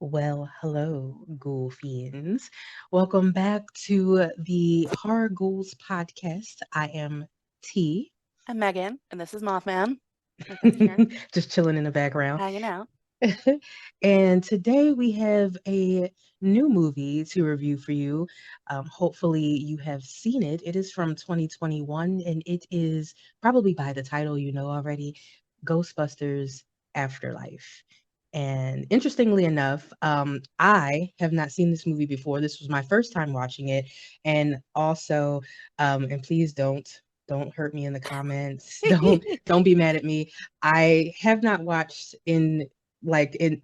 Well, hello, Ghoul fiends. Welcome back to the Horror Ghouls podcast. I am T, I'm Megan, and this is Mothman. My cousin here, just chilling in the background. hanging out. And today we have a new movie to review for you. Hopefully, you have seen it. It is from 2021, and it is probably by the title you know already, Ghostbusters Afterlife. And interestingly enough, I have not seen this movie before. This was my first time watching it, and also, and please don't hurt me in the comments. Don't be mad at me. I have not watched in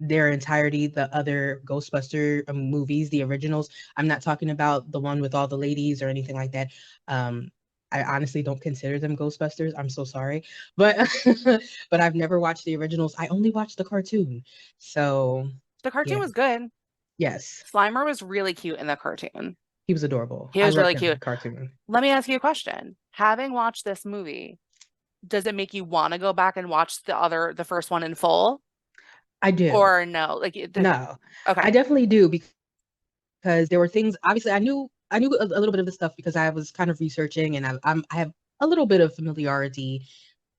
their entirety the other Ghostbuster movies, the originals. I'm not talking about the one with all the ladies or anything like that. Um, I honestly don't consider them Ghostbusters. I'm so sorry, but but I've never watched the originals. I only watched the cartoon. So The cartoon yeah, was good. yes, Slimer was really cute in the cartoon. he was adorable. He I was loved really him in cute. the cartoon. Let me ask you a question. Having watched this movie, does it make you want to go back and watch the first one in full, I do. or no? No, I Okay, definitely do because there were things. Obviously, I knew a little bit of the stuff because I was kind of researching, and I have a little bit of familiarity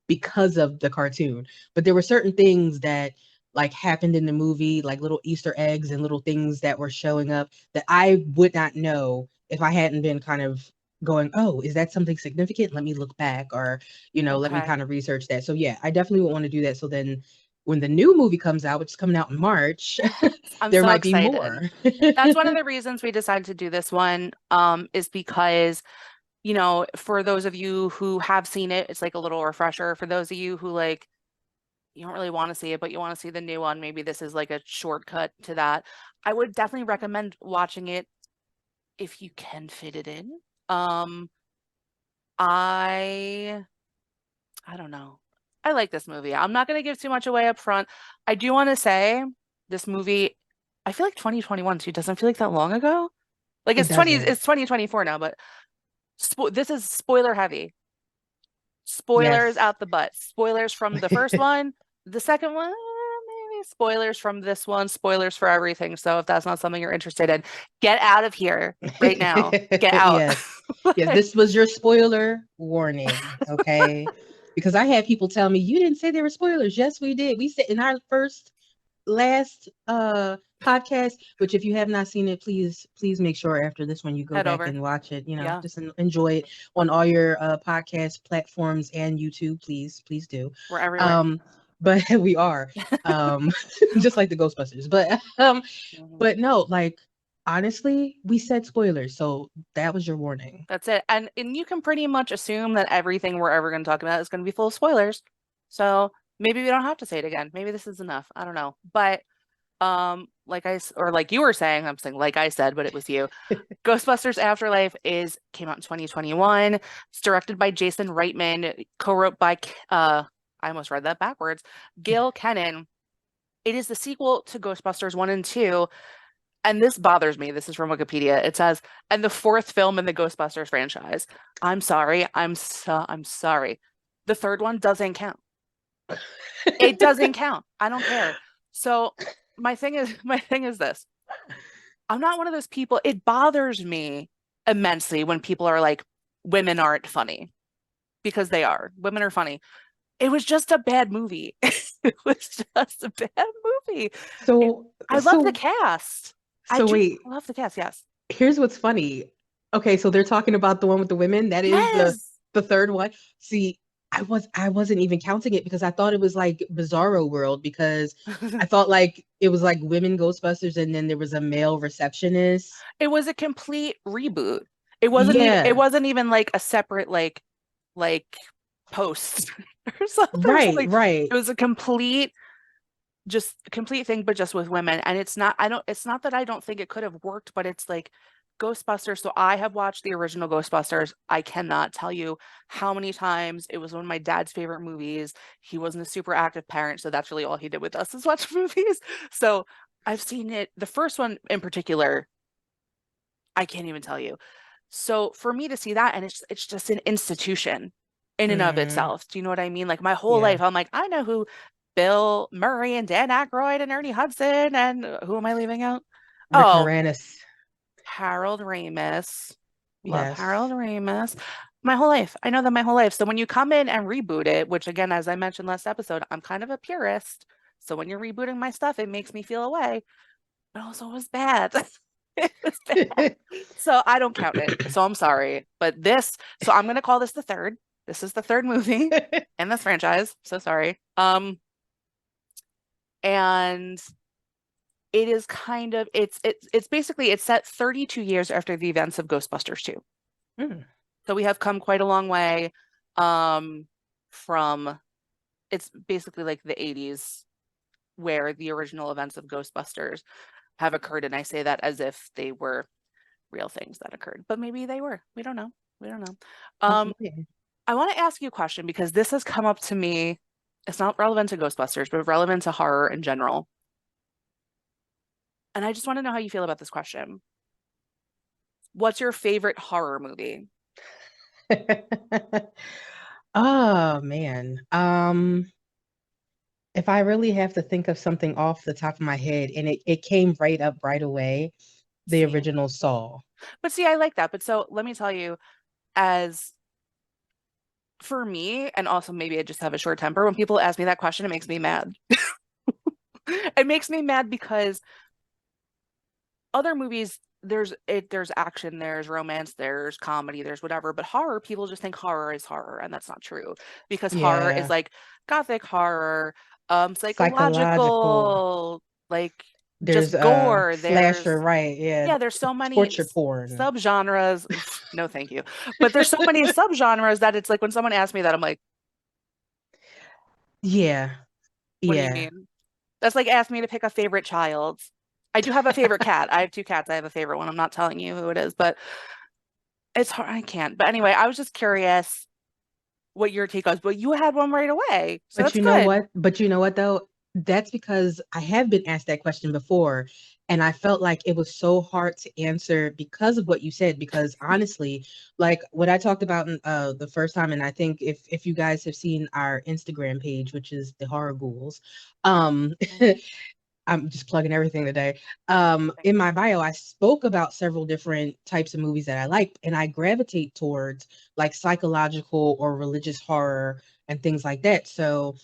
because of the cartoon. But there were certain things that like happened in the movie, like little Easter eggs and little things that were showing up that I would not know if I hadn't been kind of going, oh, is that something significant? Let me look back or, let me okay. kind of research that. So yeah, I definitely would want to do that. So then when the new movie comes out, which is coming out in March, I'm there so might be excited. more. That's one of the reasons we decided to do this one, is because for those of you who have seen it, it's like a little refresher. For those of you who like you don't really want to see it, but you want to see the new one, maybe this is like a shortcut to that. I would definitely recommend watching it if you can fit it in. Um, I I don't know. I like this movie. I'm not going to give too much away up front. I do want to say this movie, I feel like 2021 too doesn't feel like that long ago. Like It doesn't. it's 2024 now, but this is spoiler heavy. Spoilers Yes. out the butt. Spoilers from the first one, the second one, maybe spoilers from this one, spoilers for everything. So if that's not something you're interested in, get out of here right now. Get out. Yes. Yes, this was your spoiler warning, okay? Because I had people tell me you didn't say there were spoilers. Yes, we did. We said in our last podcast, which if you have not seen it, please make sure after this one you go Head back over. and watch it, Yeah, just enjoy it on all your podcast platforms and YouTube, please do. we're everywhere. Um but we are um just like the Ghostbusters. Mhm. But no, like honestly, we said spoilers, so that was your warning. That's it. And you can pretty much assume that everything we're ever going to talk about is going to be full of spoilers. So maybe we don't have to say it again. Maybe this is enough. I don't know. But or like you were saying, I'm saying like I said, but it was you. Ghostbusters Afterlife is came out in 2021. It's directed by Jason Reitman, co-wrote by I almost read that backwards. Gail Kennan. It is the sequel to Ghostbusters 1 and 2, and this bothers me. This is from Wikipedia. It says, and the fourth film in the Ghostbusters franchise. I'm sorry. I'm sorry. The third one doesn't count. It doesn't count. I don't care. So my thing is this. I'm not one of those people. It bothers me immensely when people are like, women aren't funny because they are. Women are funny. It was just a bad movie. It was just a bad movie. It, so I love the so cast. I so do wait, love the cast. Yes. here's what's funny. Okay, so they're talking about the one with the women. That is Yes. the third one. See, I wasn't even counting it because I thought it was like Bizarro World because I thought like it was like women Ghostbusters and then there was a male receptionist. It was a complete reboot. It Yeah, wasn't even like a separate like post or something. Or right, something. right. It was a complete thing, but just with women. And it's not that I don't think it could have worked, but it's like Ghostbusters. So I have watched the original Ghostbusters. I cannot tell you how many times. It was one of my dad's favorite movies. He wasn't a super active parent, so that's really all he did with us is watch movies. So I've seen it, the first one in particular, I can't even tell you. So for me to see that, and it's just an institution in and of Mm, itself. Do you know what I mean? Like my whole yeah. life, I'm like, I know who Bill Murray and Dan Aykroyd and Ernie Hudson and who am I leaving out? Rick Oh, Moranis. Harold Ramis. Love Yes. Harold Ramis. My whole life. I know that my whole life. So when you come in and reboot it, which again, as I mentioned last episode, I'm kind of a purist. So when you're rebooting my stuff, it makes me feel away, but also it was bad. It was bad. So I don't count it. So I'm sorry. But this, so I'm gonna call this the third. This is the third movie in this franchise. So sorry. And it is kind of it's basically it's set 32 years after the events of Ghostbusters 2. Mm, So we have come quite a long way um from it's basically like the 80s where the original events of Ghostbusters have occurred, and I say that as if they were real things that occurred, but maybe they were. We don't know. We don't know. Um possibly. I want to ask you a question because this has come up to me. It's not relevant to Ghostbusters, but relevant to horror in general. And I just want to know how you feel about this question. What's your favorite horror movie? Oh man. If I really have to think of something off the top of my head, and it came right up right away, the Same. original Saw. But see, I like that. But so let me tell you, as for me, and also maybe I just have a short temper, when people ask me that question, it makes me mad. It makes me mad because other movies, there's action, there's romance, there's comedy, there's whatever, but horror, people just think horror is horror, and that's not true because horror is Yeah. like gothic horror, Psychological. psychological, like There's just gore. slasher, There's right? Yeah. yeah, there's so many Torture porn. subgenres. No, thank you. But there's so many subgenres that it's like when someone asks me that, I'm like, Yeah. what do you Yeah. mean? That's like ask me to pick a favorite child. I do have a favorite cat. I have two cats. I have a favorite one. I'm not telling you who it is, but it's hard. I can't. But anyway, I was just curious what your take was, but you had one right away. So But that's you know good. what? But you know what though? That's because I have been asked that question before, and I felt like it was so hard to answer because of what you said. Because honestly, like what I talked about in, the first time, and I think if you guys have seen our Instagram page, which is the Horror Ghouls, um, I'm just plugging everything today. Thank In my bio, I spoke about several different types of movies that I like, and I gravitate towards like psychological or religious horror and things like that. So,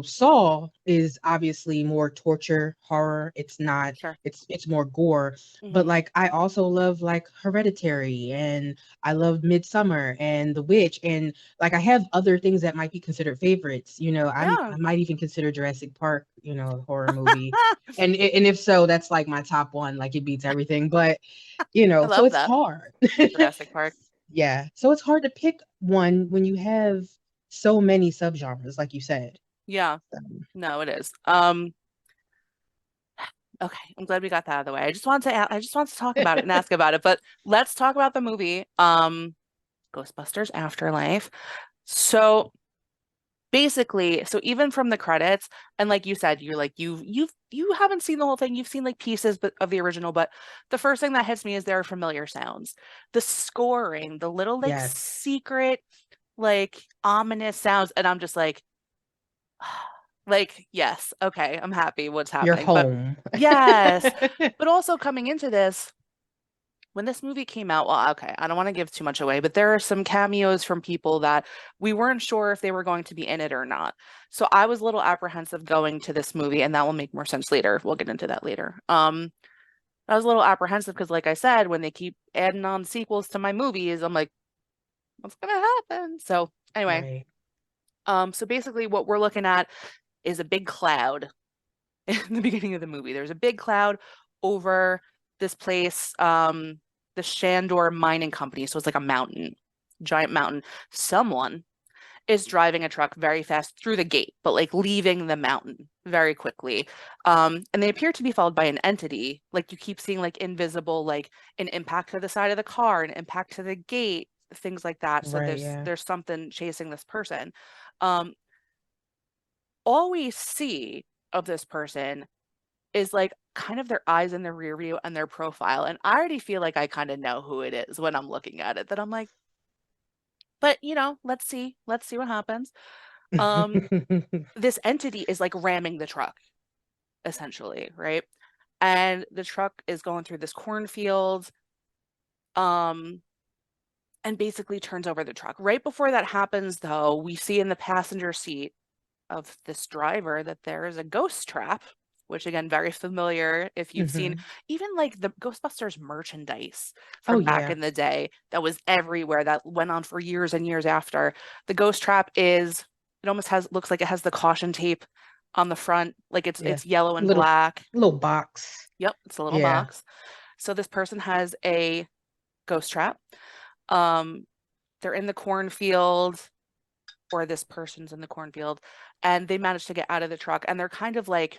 Saw is obviously more torture horror. It's not. Sure. It's more gore. But Hmm. like, I also love like Hereditary, and I love Midsummer and The Witch, and like I have other things that might be considered favorites. Yeah. I might even consider Jurassic Park, a horror movie. And if so, that's like my top one, like it beats everything. But I so love it's that. hard. Jurassic Park. Yeah. So it's hard to pick one when you have so many subgenres, like you said. Yeah. Um, No, it is. Okay, I'm glad we got that out of the way. I just wanted to talk about it and ask about it, but let's talk about the movie, Ghostbusters Afterlife. So basically, so even from the credits, and like you said, you're like you haven't seen the whole thing. You've seen like pieces of the original, but the first thing that hits me is there are familiar sounds. The scoring, the little like yes. secret, like ominous sounds, and I'm just like, yes, okay, I'm happy what's You're happening. But home. yes, but also coming into this, when this movie came out, well, okay, I don't want to give too much away, but there are some cameos from people that we weren't sure if they were going to be in it or not. So I was a little apprehensive going to this movie, and that will make more sense later. We'll get into that later. I was a little apprehensive because, like I said, when they keep adding on sequels to my movies, I'm like, what's gonna happen? So anyway, Right. so basically what we're looking at is a big cloud in the beginning of the movie. There's a big cloud over this place, the Shandor Mining Company. So it's like a mountain, giant mountain. Someone is driving a truck very fast through the gate, but like leaving the mountain very quickly. And they appear to be followed by an entity. Like you keep seeing like invisible, like an impact to the side of the car, an impact to the gate, things like that. So Right. there's Yeah. there's something chasing this person. Um, all we see of this person is like kind of their eyes in the rear view and their profile. And I already feel like I kind of know who it is when I'm looking at it, that I'm like, but let's see. Let's see what happens. Um, this entity is like ramming the truck, essentially, right? And the truck is going through this cornfield, um, and basically turns over the truck. Right before that happens, though, we see in the passenger seat of this driver that there is a ghost trap, which again, very familiar if you've seen Hmm. even like the Ghostbusters merchandise Oh from back yeah, in the day that was everywhere, that went on for years and years after. The ghost trap is, it almost has, looks like it has the caution tape on the front, like yeah. it's yellow and Little black. little box. Yep, it's a little Yeah. box. So this person has a ghost trap. Um, they're in the cornfield, or this person's in the cornfield, and they manage to get out of the truck, and they're kind of like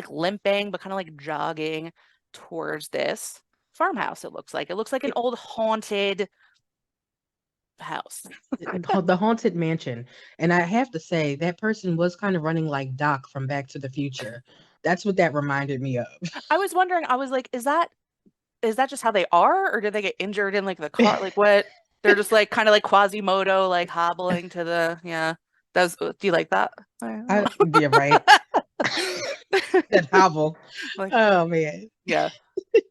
limping, but kind of like jogging towards this farmhouse. It looks like an It, old haunted house. the haunted mansion. And I have to say, that person was kind of running like Doc from Back to the Future. That's what that reminded me of. I was wondering, I was like, is that just how they are, or did they get injured in like the car? Like what? They're just like kind of like Quasimodo, like hobbling to the, yeah. Does do you like that? I don't Yeah, right. know. That hobble. Like, Oh man. yeah.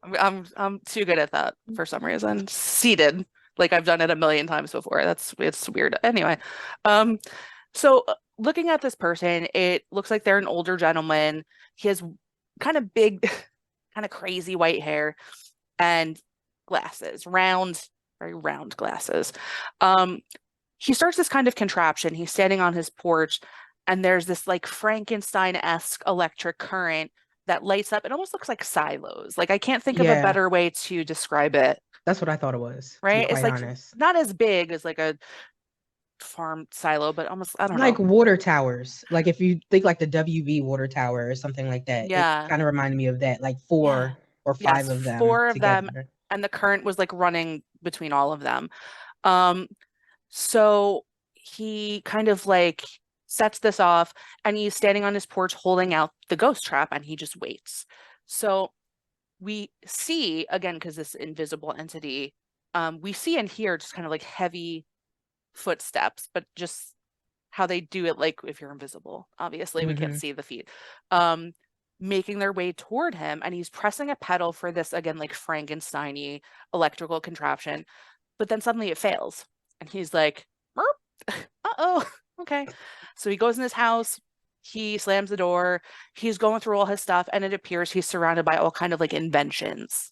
I'm too good at that for some reason. Seated, like I've done it a million times before. It's weird. Anyway, um, looking at this person, it looks like they're an older gentleman. He has kind of big, kind of crazy white hair and glasses, round, very round glasses. Um, he starts this kind of contraption. He's standing on his porch, and there's this like Frankenstein-esque electric current that lights up. It almost looks like silos. Like I can't think of a Yeah, better way to describe it, that's what I thought it was, to be right? It's quite like honest. not as big as like a farm silo, but almost, I don't Like know. water towers. Like if you think like the WV water tower or something like that, it Yeah. kind of reminded me of that, like Yeah. four or Yes, five of them four of them, together. and the current was like running between all of them. Um, so he kind of like sets this off, and he's standing on his porch holding out the ghost trap, and he just waits. So we see again, because this invisible entity, we see and hear just kind of like heavy footsteps, but just how they do it, like if you're invisible, obviously we can't Hmm. see the feet. Um, making their way toward him, and he's pressing a pedal for this again, like Frankenstein-y electrical contraption, but then suddenly it fails. And he's like, uh-oh, okay. So he goes in his house, he slams the door, he's going through all his stuff, and it appears he's surrounded by all kind of like inventions,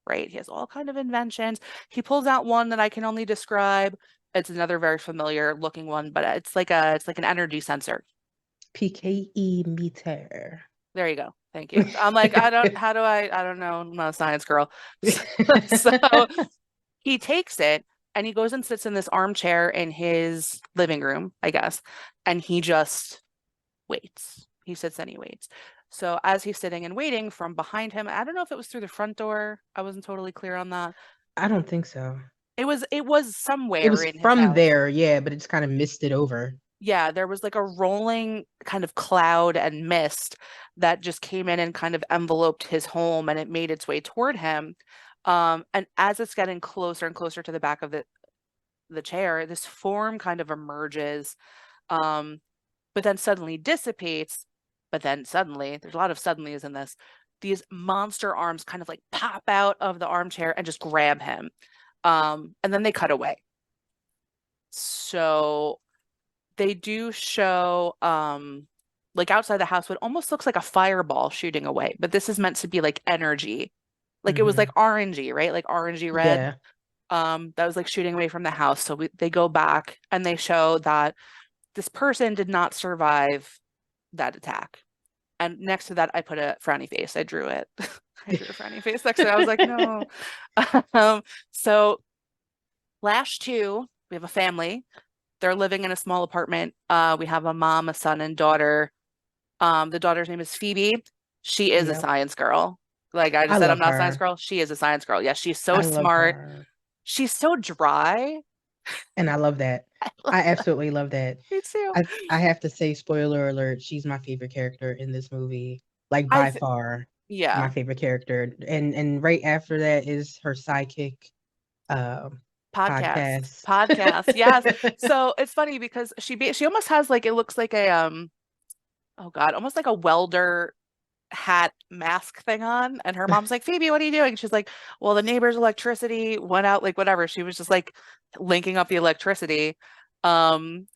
right? He has all kind of inventions. He pulls out one that I can only describe. It's another very familiar looking one, but it's like an energy sensor. PKE meter. There you go. Thank you. I'm like, I don't know. I'm not a science girl. So he takes it and he goes and sits in this armchair in his living room, I guess, and he just waits. He sits and he waits. So as he's sitting and waiting, from behind him, I don't know if it was through the front door. I wasn't totally clear on that. I don't think so. It was It somewhere was in his from house. there, yeah, but it's kind of misted over. Yeah, there was like a rolling kind of cloud and mist that just came in and kind of enveloped his home, and it made its way toward him. And as it's getting closer and closer to the back of the chair, this form kind of emerges, um, but then suddenly dissipates. But then suddenly, there's a lot of suddenlies in this. These monster arms kind of like pop out of the armchair and just grab him. And then they cut away. So they do show like outside the house what almost looks like a fireball shooting away, but this is meant to be like energy. Like it was like Hmm. orangey, right? Like orangey red. Yeah. That was like shooting away from the house. So they go back and they show that this person did not survive that attack. And next to that, I put a frowny face. I drew it. I drew a frowny face next to it. I was like, no. Um, so Flash 2, we have a family. They're living in a small apartment. We have a mom, a son, and daughter. The daughter's name is Phoebe. She is a Yep. science girl. Like I I just said, I'm love not a science her. girl. She is a science girl. Yes, she's so I love smart. her. She's so dry. And I love that. I love I that. absolutely love that. Me too. I have to say, spoiler alert, she's my favorite character in this movie. Like I by th far my Yeah. favorite character. And right after that is her sidekick, Podcast. podcast. Podcast. Yes. So it's funny because she almost has like it looks like a oh God, almost like a welder hat mask thing on. And her mom's like, Phoebe, what are you doing? She's like, well, the neighbor's electricity went out, like whatever. She was just like linking up the electricity. Um,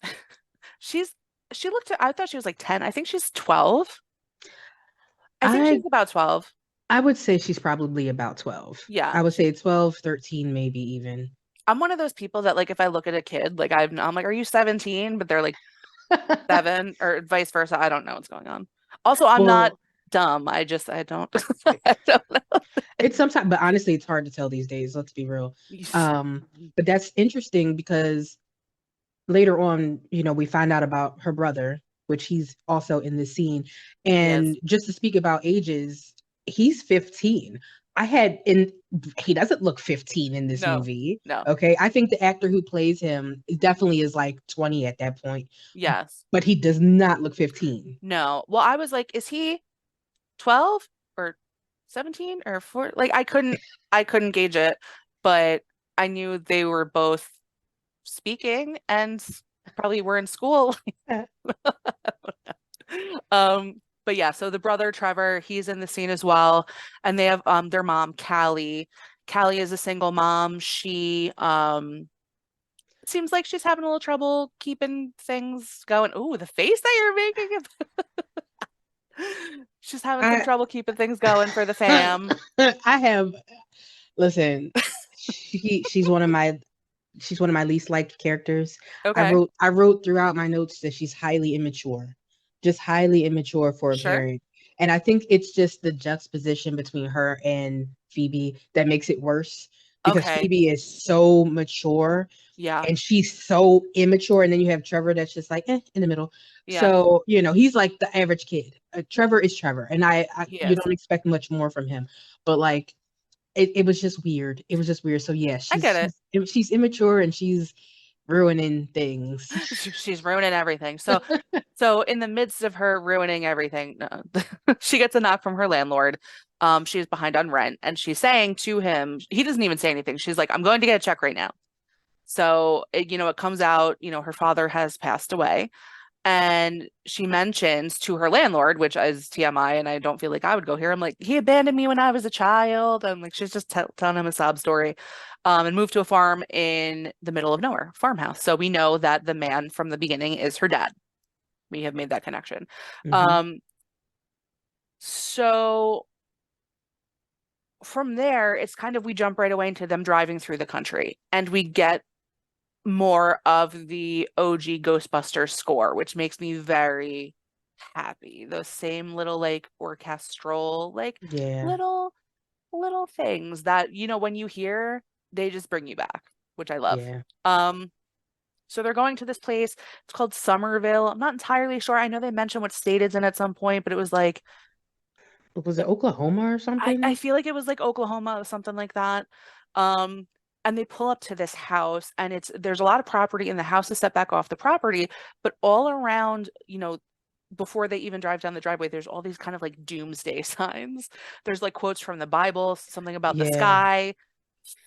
she's she looked I thought she was like 10. I think she's 12. I think I she's about 12. I would say she's probably about 12. Yeah. I would say 12, 13, maybe even. I'm one of those people that like if I look at a kid, like I'm like, are you 17? But they're like 7 or vice versa. I don't know what's going on. Also, I'm not Well, dumb. I don't I don't know. it's sometimes, but honestly, it's hard to tell these days. Let's be real. But that's interesting because later on, we find out about her brother, which he's also in the scene. He is. And just to speak about ages, he's 15. I had in He doesn't look 15 in this No. movie. No. Okay. I think the actor who plays him definitely is like 20 at that point, Yes. but he does not look 15. No. Well, I was like, is he 12 or 17 or 4? Like I couldn't gauge it, but I knew they were both speaking and probably were in school. But yeah, so the brother Trevor, he's in the scene as well, and they have their mom Callie. Callie is a single mom. She seems like she's having a little trouble keeping things going. Ooh, the face that you're making. She's having some I trouble keeping things going for the fam. I have listen, she's one of my least liked characters. Okay, I wrote throughout my notes that she's highly immature, just highly immature for a sure. parent. And I think it's just the juxtaposition between her and Phoebe that makes it worse because Okay, Phoebe is so mature yeah, and she's so immature. And then you have Trevor that's just like in the middle. yeah, So, he's like the average kid. Trevor is Trevor. And he you is. don't expect much more from him. But like, it was just weird. It was just weird. So yeah, I get it. she's immature and she's ruining things. She's ruining everything. So in the midst of her ruining everything, no, she gets a knock from her landlord. She's behind on rent, and she's saying to him, he doesn't even say anything. She's like, "I'm going to get a check right now." So it comes out, her father has passed away, and she mentions to her landlord, which is TMI, and I don't feel like I would go here. I'm like, he abandoned me when I was a child. I'm like, she's just telling him a sob story, and moved to a farm in the middle of nowhere, farmhouse. So we know that the man from the beginning is her dad. We have made that connection. Hmm. Um, so from there, it's kind of we jump right away into them driving through the country, and we get more of the OG Ghostbusters score, which makes me very happy. Those same little like orchestral, like Yeah, little little things that when you hear, they just bring you back, which I love. yeah. Um, so they're going to this place. It's called Somerville. I'm not entirely sure. I know they mentioned what state it's in at some point, but it was like Was it Oklahoma or I something? feel like it was like Oklahoma or something like that. Um, and they pull up to this house, and there's a lot of property, and the house is set back off the property, but all around, before they even drive down the driveway, there's all these kind of like doomsday signs. There's like quotes from the Bible, something about the Yeah, sky.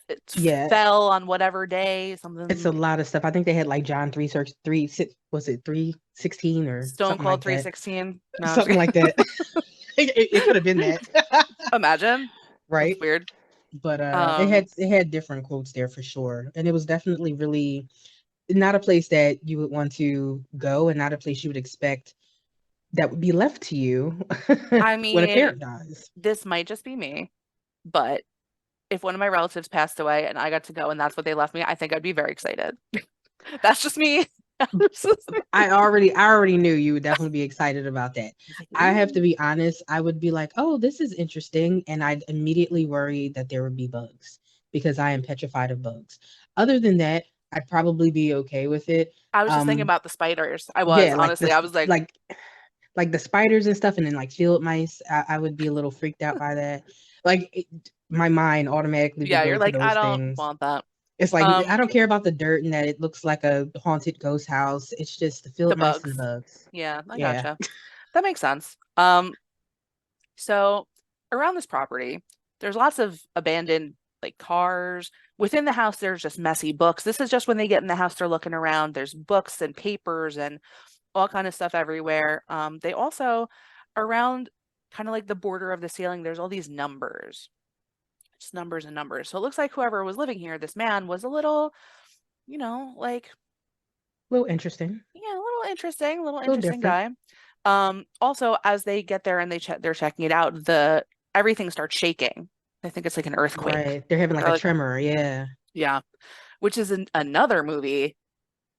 It yeah. fell on whatever day, It's a something lot of stuff. I think they had like John 3 search 3 6, was it 3:16 or Stone something Cold like that? 316. No, Something like that. It could have been that. imagine. That's Right? weird. But Um, it had different quotes there for sure. And it was definitely really not a place that you would want to go and not a place you would expect that would be left to you I when a mean, parent dies. this might just be me, but if one of my relatives passed away and I got to go and that's what they left me, I think I'd be very excited. That's just me. That's just me. I already knew you would definitely be excited about that. He's like, I have to ooh. be honest, I would be like, "Oh, this is interesting," and I'd immediately worry that there would be bugs because I am petrified of bugs. Other than that, I'd probably be okay with it. I was just thinking Um, about the spiders. I was, yeah, like honestly. this, I was like, like the spiders and stuff, and then like field mice. I would be a little freaked out by that. My mind automatically would yeah, go you're to like, I those don't things. want that. It's like I Um, don't care about the dirt and that it looks like a haunted ghost house. It's just the the field mice and the bugs. bugs. Yeah, I Yeah. gotcha. That makes sense. So around this property, there's lots of abandoned. like cars. Within the house, there's just messy books. This is just when they get in the house, they're looking around. There's books and papers and all kind of stuff everywhere. They also around kind of like the border of the ceiling, there's all these numbers, just numbers and numbers. So it looks like whoever was living here, this man was a little, like A little interesting, yeah, a little a little interesting different. guy. Also, as they get there and they're checking it out, the everything starts shaking. I think it's like an earthquake. Right. They're having like Or a like, tremor. Yeah. yeah, which is another movie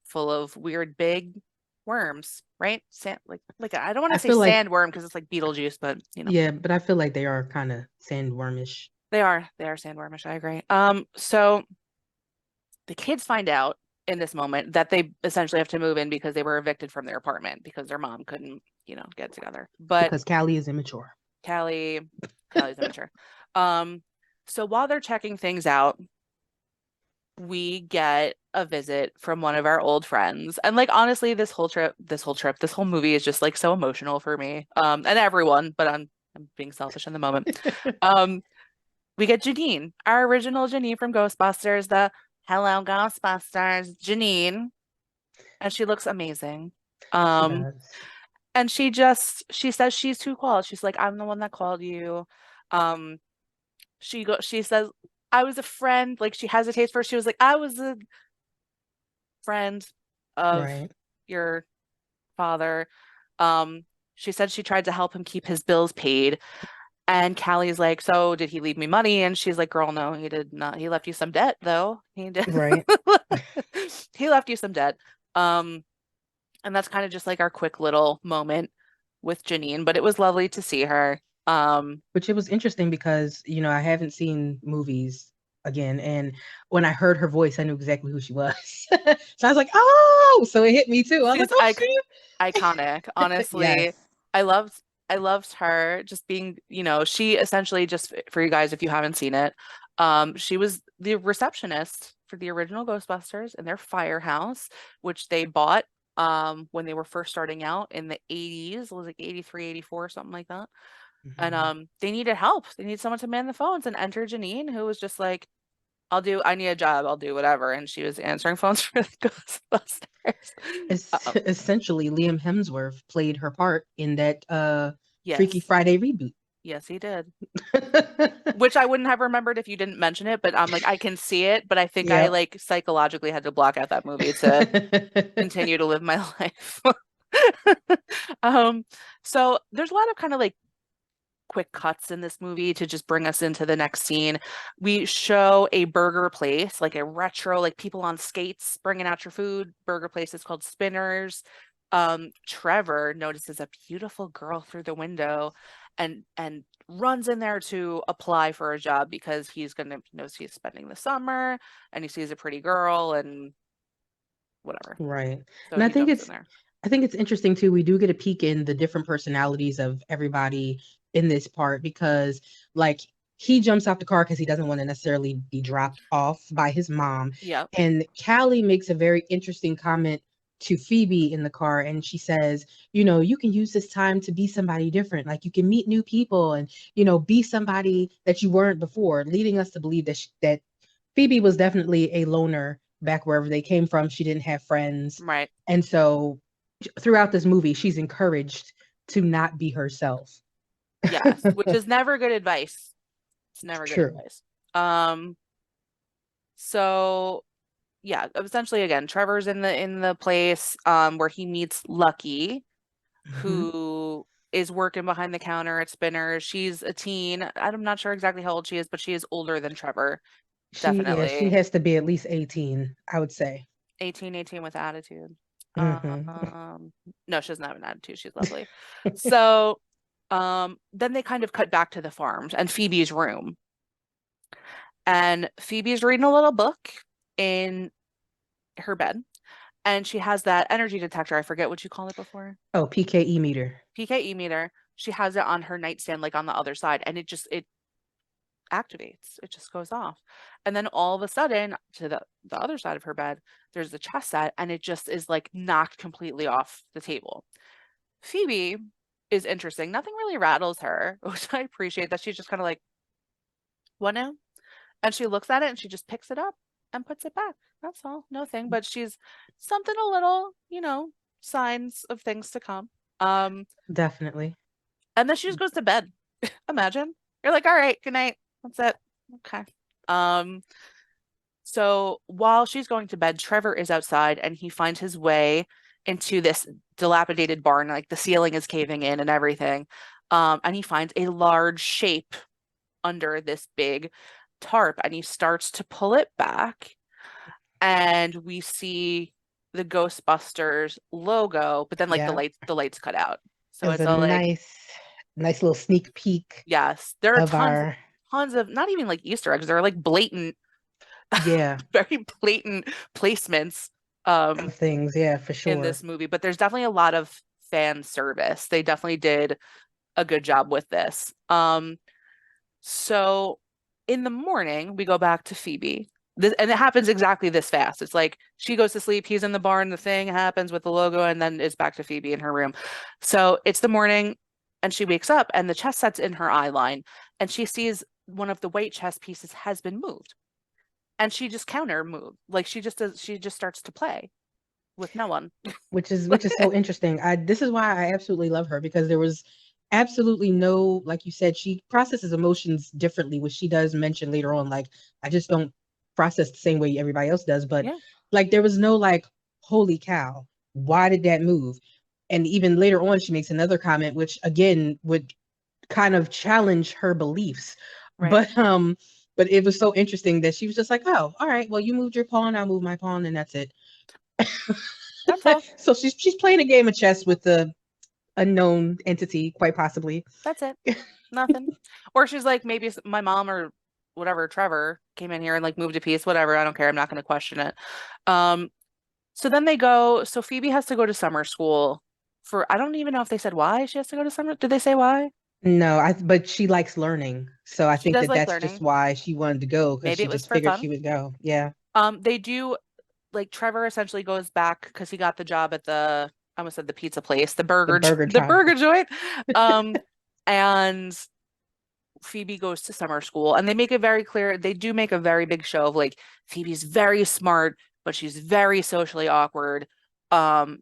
full of weird big worms, right? Sand, like I don't want I to say feel like, sandworm because it's like Beetlejuice, but yeah, but I feel like they are kind of sandwormish they are sandwormish. I agree. So the kids find out in this moment that they essentially have to move in because they were evicted from their apartment because their mom couldn't, get together. But because Callie is immature. Callie, Callie's immature. Um, so while they're checking things out, we get a visit from one of our old friends. And like honestly, this whole movie is just like so emotional for me. And everyone, but I'm being selfish in the moment. Um, we get Janine, our original Janine from Ghostbusters, the Hello Ghostbusters, Janine, and she looks amazing. She Um, does. and she says she's too called. She's like, I'm the one that called you. Um, she says, I was a friend. Like she hesitates first. She was like, I was a friend of Right. your father. Um, she said she tried to help him keep his bills paid. And Callie's like, so did he leave me money? And she's like, girl, no, he did not. He left you some debt, though. He did. Right. He left you some debt. Um, and that's kind of just like our quick little moment with Janine, but it was lovely to see her. Which it was interesting because, I haven't seen movies again. And when I heard her voice, I knew exactly who she was. So I was like, oh, so it hit me too. I was like, She's oh, iconic. she. Yes. Honestly, I loved her just being, she essentially just for you guys if you haven't seen it, she was the receptionist for the original Ghostbusters in their firehouse, which they bought when they were first starting out in the 80s. It was like 83, 84, something like that. And Mhm. they needed help. They needed someone to man the phones and enter Janine, who was just like, I need a job, I'll do whatever. And she was answering phones for the Ghostbusters. Essentially, Liam Hemsworth played her part in that Freaky Yes. Friday reboot. Yes, he did. Which I wouldn't have remembered if you didn't mention it, but I'm like, I can see it, but I think I Yep. like psychologically had to block out that movie to continue to live my life. Um, so there's a lot of kind of like quick cuts in this movie to just bring us into the next scene. We show a burger place, like a retro, like people on skates bringing out your food. Burger place is called Spinners. Trevor notices a beautiful girl through the window and runs in there to apply for a job because knows he's spending the summer and he sees a pretty girl and whatever. Right. So And I he think jumps in it's there. I think it's interesting too. We do get a peek in the different personalities of everybody in this part because like he jumps out the car because he doesn't want to necessarily be dropped off by his mom. Yep. And Callie makes a very interesting comment to Phoebe in the car and she says, you can use this time to be somebody different. Like you can meet new people and, be somebody that you weren't before, leading us to believe that Phoebe was definitely a loner back wherever they came from. She didn't have friends. Right. And so throughout this movie, she's encouraged to not be herself. Yes, which is never good advice. It's never good True. advice. Um, so yeah, essentially again, Trevor's in the place where he meets Lucky, Hmm. who is working behind the counter at Spinner. She's a teen. I'm not sure exactly how old she is, but she is older than Trevor. She Definitely has to be at least 18, I would say. 18 with attitude. Hmm. No, she doesn't have an attitude. She's lovely. So, then they kind of cut back to the farms and Phoebe's room. And Phoebe's reading a little book in her bed. And she has that energy detector. I forget what you call it before. Oh, PKE meter. PKE meter. She has it on her nightstand, like on the other side, and it activates. It just goes off. And then all of a sudden, to the other side of her bed, there's the chess set, and it just is like knocked completely off the table. Phoebe is interesting. Nothing really rattles her, which I appreciate that she's just kind of like, what now? And she looks at it and she just picks it up and puts it back. That's all. No thing. But she's something a little, signs of things to come. Um, Definitely. and then she just goes to bed. Imagine. You're like, all right, good night. That's it. Okay. Um, so while she's going to bed, Trevor is outside and he finds his way into this dilapidated barn. Like the ceiling is caving in and everything. And he finds a large shape under this big tarp and he starts to pull it back. And we see the Ghostbusters logo, but then like the Yeah. lights, the lights cut out. It So was it's a all like, nice little sneak peek yes, there are of our, tons of not even like Easter eggs. They're like blatant, yeah, very blatant placements um of things. Yeah, for in sure. this movie, but there's definitely a lot of fan service. They definitely did a good job with this. So in the morning, we go back to Phoebe. And it happens exactly this fast. It's like she goes to sleep, he's in the barn, the thing happens with the logo, and then it's back to Phoebe in her room. So it's the morning, and she wakes up, and the chess set's in her eye line, and she sees one of the white chess pieces has been moved. And she just counter move. Like she just starts to play with no one. Which is so interesting. This is why I absolutely love her because there was absolutely no, like you said, she processes emotions differently, which she does mention later on. Like, I just don't process the same way everybody else does. But Yeah, like there was no like, holy cow, why did that move? And even later on, she makes another comment, which again would kind of challenge her beliefs. right. But it was so interesting that she was just like, oh, all right, well, you moved your pawn, I'll move my pawn, and that's it. That's all. So she's playing a game of chess with the unknown entity, quite possibly. That's it. Nothing. Or she's like, maybe my mom or whatever, Trevor came in here and like moved a piece, whatever. I don't care. I'm not going to question it. Um, so then so Phoebe has to go to summer school I don't even know if they said why she has to go to summer. Did they say why? No, but she likes learning. So I She think does that like that's just learning. why she wanted to go because Maybe she it was just for figured fun. she would go. Yeah. They do like Trevor essentially goes back because he got the job at I almost said the pizza place, The burger the job. burger joint. Um, and Phoebe goes to summer school and they make it very clear, they do make a very big show of like Phoebe's very smart, but she's very socially awkward. Um,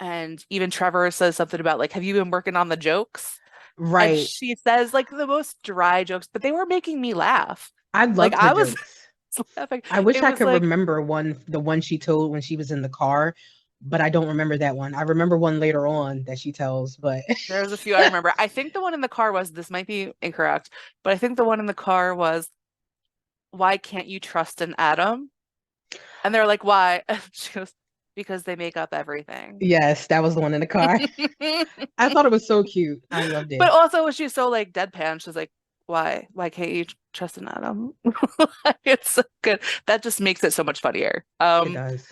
and even Trevor says something about like, have you been working on the jokes? And Right. she says like the most dry jokes, but they were making me laugh. I Like loved her I was jokes. laughing. I wish It I was could like remember the one she told when she was in the car, but I don't remember that one. I remember one later on that she tells, but there's a few I remember. I think the one in the car was, this might be incorrect, but I think the one in the car was, why can't you trust an atom? And they're like, why? And she goes, because they make up everything. yes, that was the one in the car. I thought it was so cute. I loved But it. also she's so like deadpan. She's like, why? Why can't you trust an atom? It's so good. That just makes it so much funnier. It does.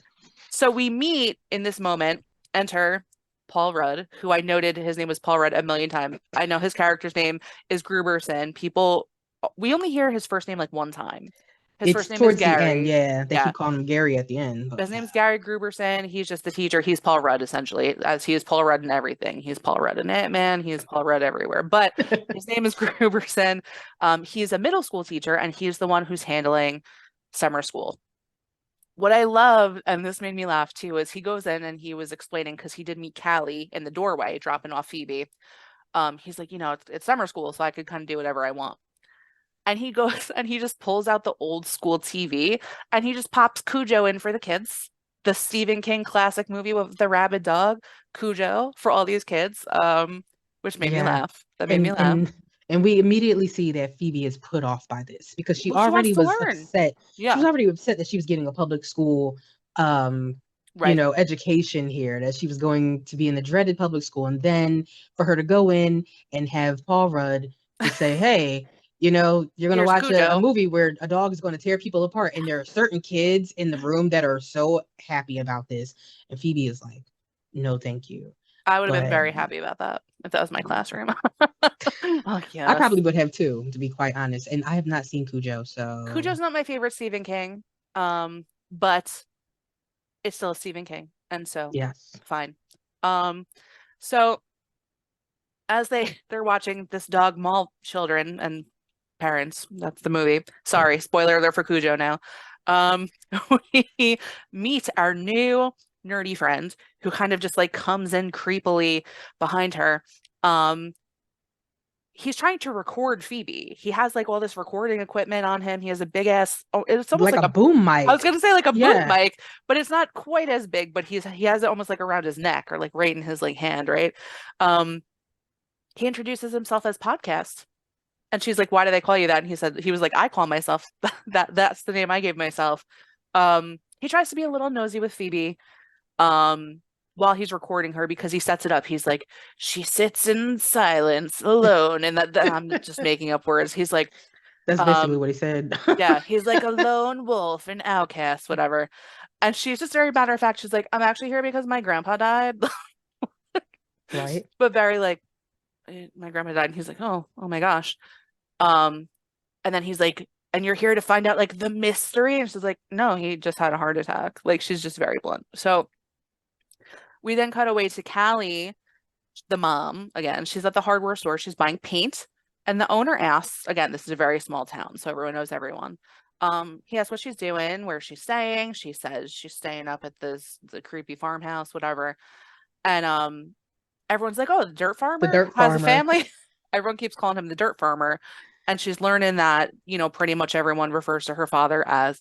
So we meet in this moment, enter Paul Rudd, who I noted his name was Paul Rudd a million times. I know his character's name is Gruberson. We only hear his first name like one time. His It's first name is towards the end, Gary. yeah. They Yeah. keep calling him Gary at the end, but His name is Gary Gruberson. He's just the teacher. He's Paul Rudd, essentially, as he is Paul Rudd in everything. He's Paul Rudd in Ant-Man. He is Paul Rudd everywhere. But his name is Gruberson. He's a middle school teacher, and he's the one who's handling summer school. What I love, and this made me laugh too, is he goes in and he was explaining because he did meet Callie in the doorway dropping off Phoebe. He's like, it's summer school, so I could kind of do whatever I want. And he goes and he just pulls out the old school TV and he just pops Cujo in for the kids. The Stephen King classic movie with the rabid dog, Cujo, for all these kids. Which made me yeah. laugh. That made me And laugh. and and we immediately see that Phoebe is put off by this because she Well, she wants already to was learn. upset. She was Yeah, already upset that she was getting a public school um right. education here, that she was going to be in the dreaded public school, and then for her to go in and have Paul Rudd to say, hey, you're going to Here's watch a Cujo. movie where a dog is going to tear people apart, and there are certain kids in the room that are so happy about this, and Phoebe is like, no thank you. I would have been But very happy about that if that was my classroom. Oh, I yes. probably would have too, to be quite honest. And I have not seen Cujo, so Cujo's not my favorite Stephen King, but it's still a Stephen King, and so yes. fine. Um, so as they're watching this dog maul children and parents. That's the movie. Sorry, spoiler alert for Cujo now. Um, we meet our new nerdy friend who kind of just like comes in creepily behind her. Um, he's trying to record Phoebe. He has like all this recording equipment on him. He has a big ass, oh, it's almost Like like a a, boom I was mic. gonna say like a boom Yeah. mic, but it's not quite as big, but he has it almost like around his neck or like right in his like hand, right? Um, he introduces himself as podcast. And she's like, "Why do they call you that?" And he was like, "I call myself that's the name I gave myself." He tries to be a little nosy with Phoebe um while he's recording her because he sets it up. He's like, "She sits in silence alone." And that I'm just making up words. He's like, That's basically um, what he said. yeah, he's like a lone wolf, an outcast, whatever. And she's just very matter of fact. She's like, "I'm actually here because my grandpa died." Right? But very like, my grandma died. And he's like, oh my gosh. Um, And then he's like, and you're here to find out like the mystery. And she's like, no, he just had a heart attack. Like she's just very blunt. So we then cut away to Callie, the mom, again. She's at the hardware store. She's buying paint. And the owner asks, again, this is a very small town, so everyone knows everyone. He asks what she's doing, where she's staying. She says she's staying up at the creepy farmhouse, whatever. And everyone's like, oh, the dirt The farmer dirt has a farmer. family. Everyone keeps calling him the dirt farmer. And she's learning that, pretty much everyone refers to her father as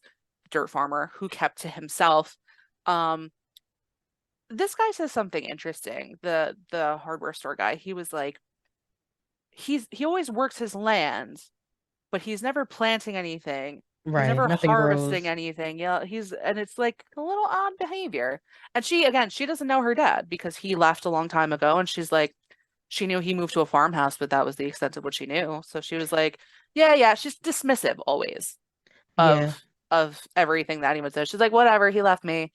dirt farmer who kept to himself. Um, this guy says something interesting. The hardware store guy, he was like, he always works his land, but he's never planting anything. He's Right. never Nothing harvesting grows. anything. Yeah, and it's like a little odd behavior. And she doesn't know her dad because he left a long time ago. And she's like, she knew he moved to a farmhouse, but that was the extent of what she knew. So she was like, yeah, yeah. She's dismissive always Yeah. of everything that he would say. She's like, whatever, he left me.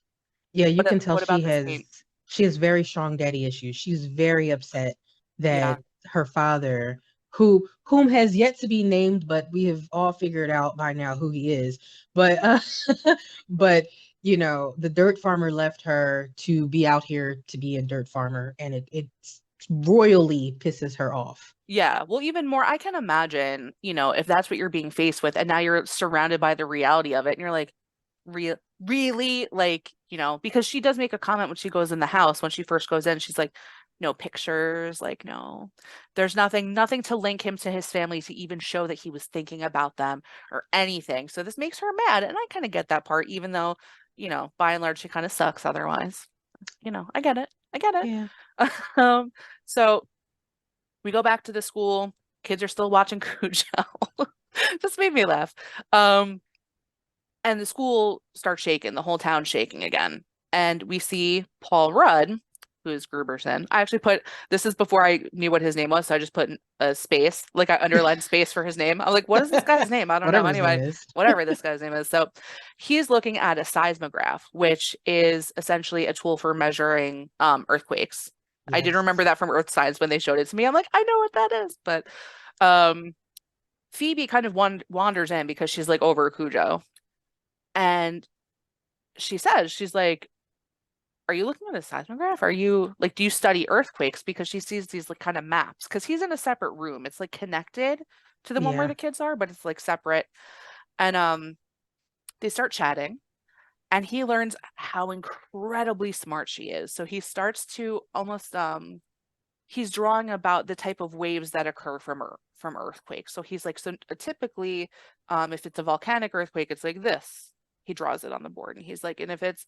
Yeah, you can tell What about this paint? she has very strong daddy issues. She's very upset that Yeah. her father, whom has yet to be named, but we have all figured out by now who he is. But but the dirt farmer left her to be out here to be a dirt farmer, and it royally pisses her off. Yeah, well, even more, I can imagine, if that's what you're being faced with, and now you're surrounded by the reality of it, and you're like, real, really, like, because she does make a comment when she goes in the house, when she first goes in, she's like, no pictures, like, no, there's nothing to link him to his family to even show that he was thinking about them or anything. So this makes her mad, and I kind of get that part, even though, by and large, she kind of sucks otherwise. I get it. I get it. Yeah. Um, so we go back to the school. Kids are still watching Cujo. Just made me laugh. Um, and the school starts shaking, the whole town's shaking again. And we see Paul Rudd, who is Gruberson. I actually put this is before I knew what his name was, so I just put a space, like I underlined space for his name. I was like, what is this guy's name? I don't know. Whatever his name Anyway, is. whatever this guy's name is. So he's looking at a seismograph, which is essentially a tool for measuring earthquakes. I did Yes. remember that from Earth Science when they showed it to me. I'm like, I know what that is. But um Phoebe kind of wanders in because she's like over Cujo. And she's like, are you looking at a seismograph? Are you like, do you study earthquakes? Because she sees these like kind of maps. Because he's in a separate room. It's like connected to the one where Yeah. the kids are, but it's like separate. And they start chatting and he learns how incredibly smart she is. So he starts to almost he's drawing about the type of waves that occur from earthquakes. So he's like, so typically, if it's a volcanic earthquake, it's like this. He draws it on the board, and he's like, and if it's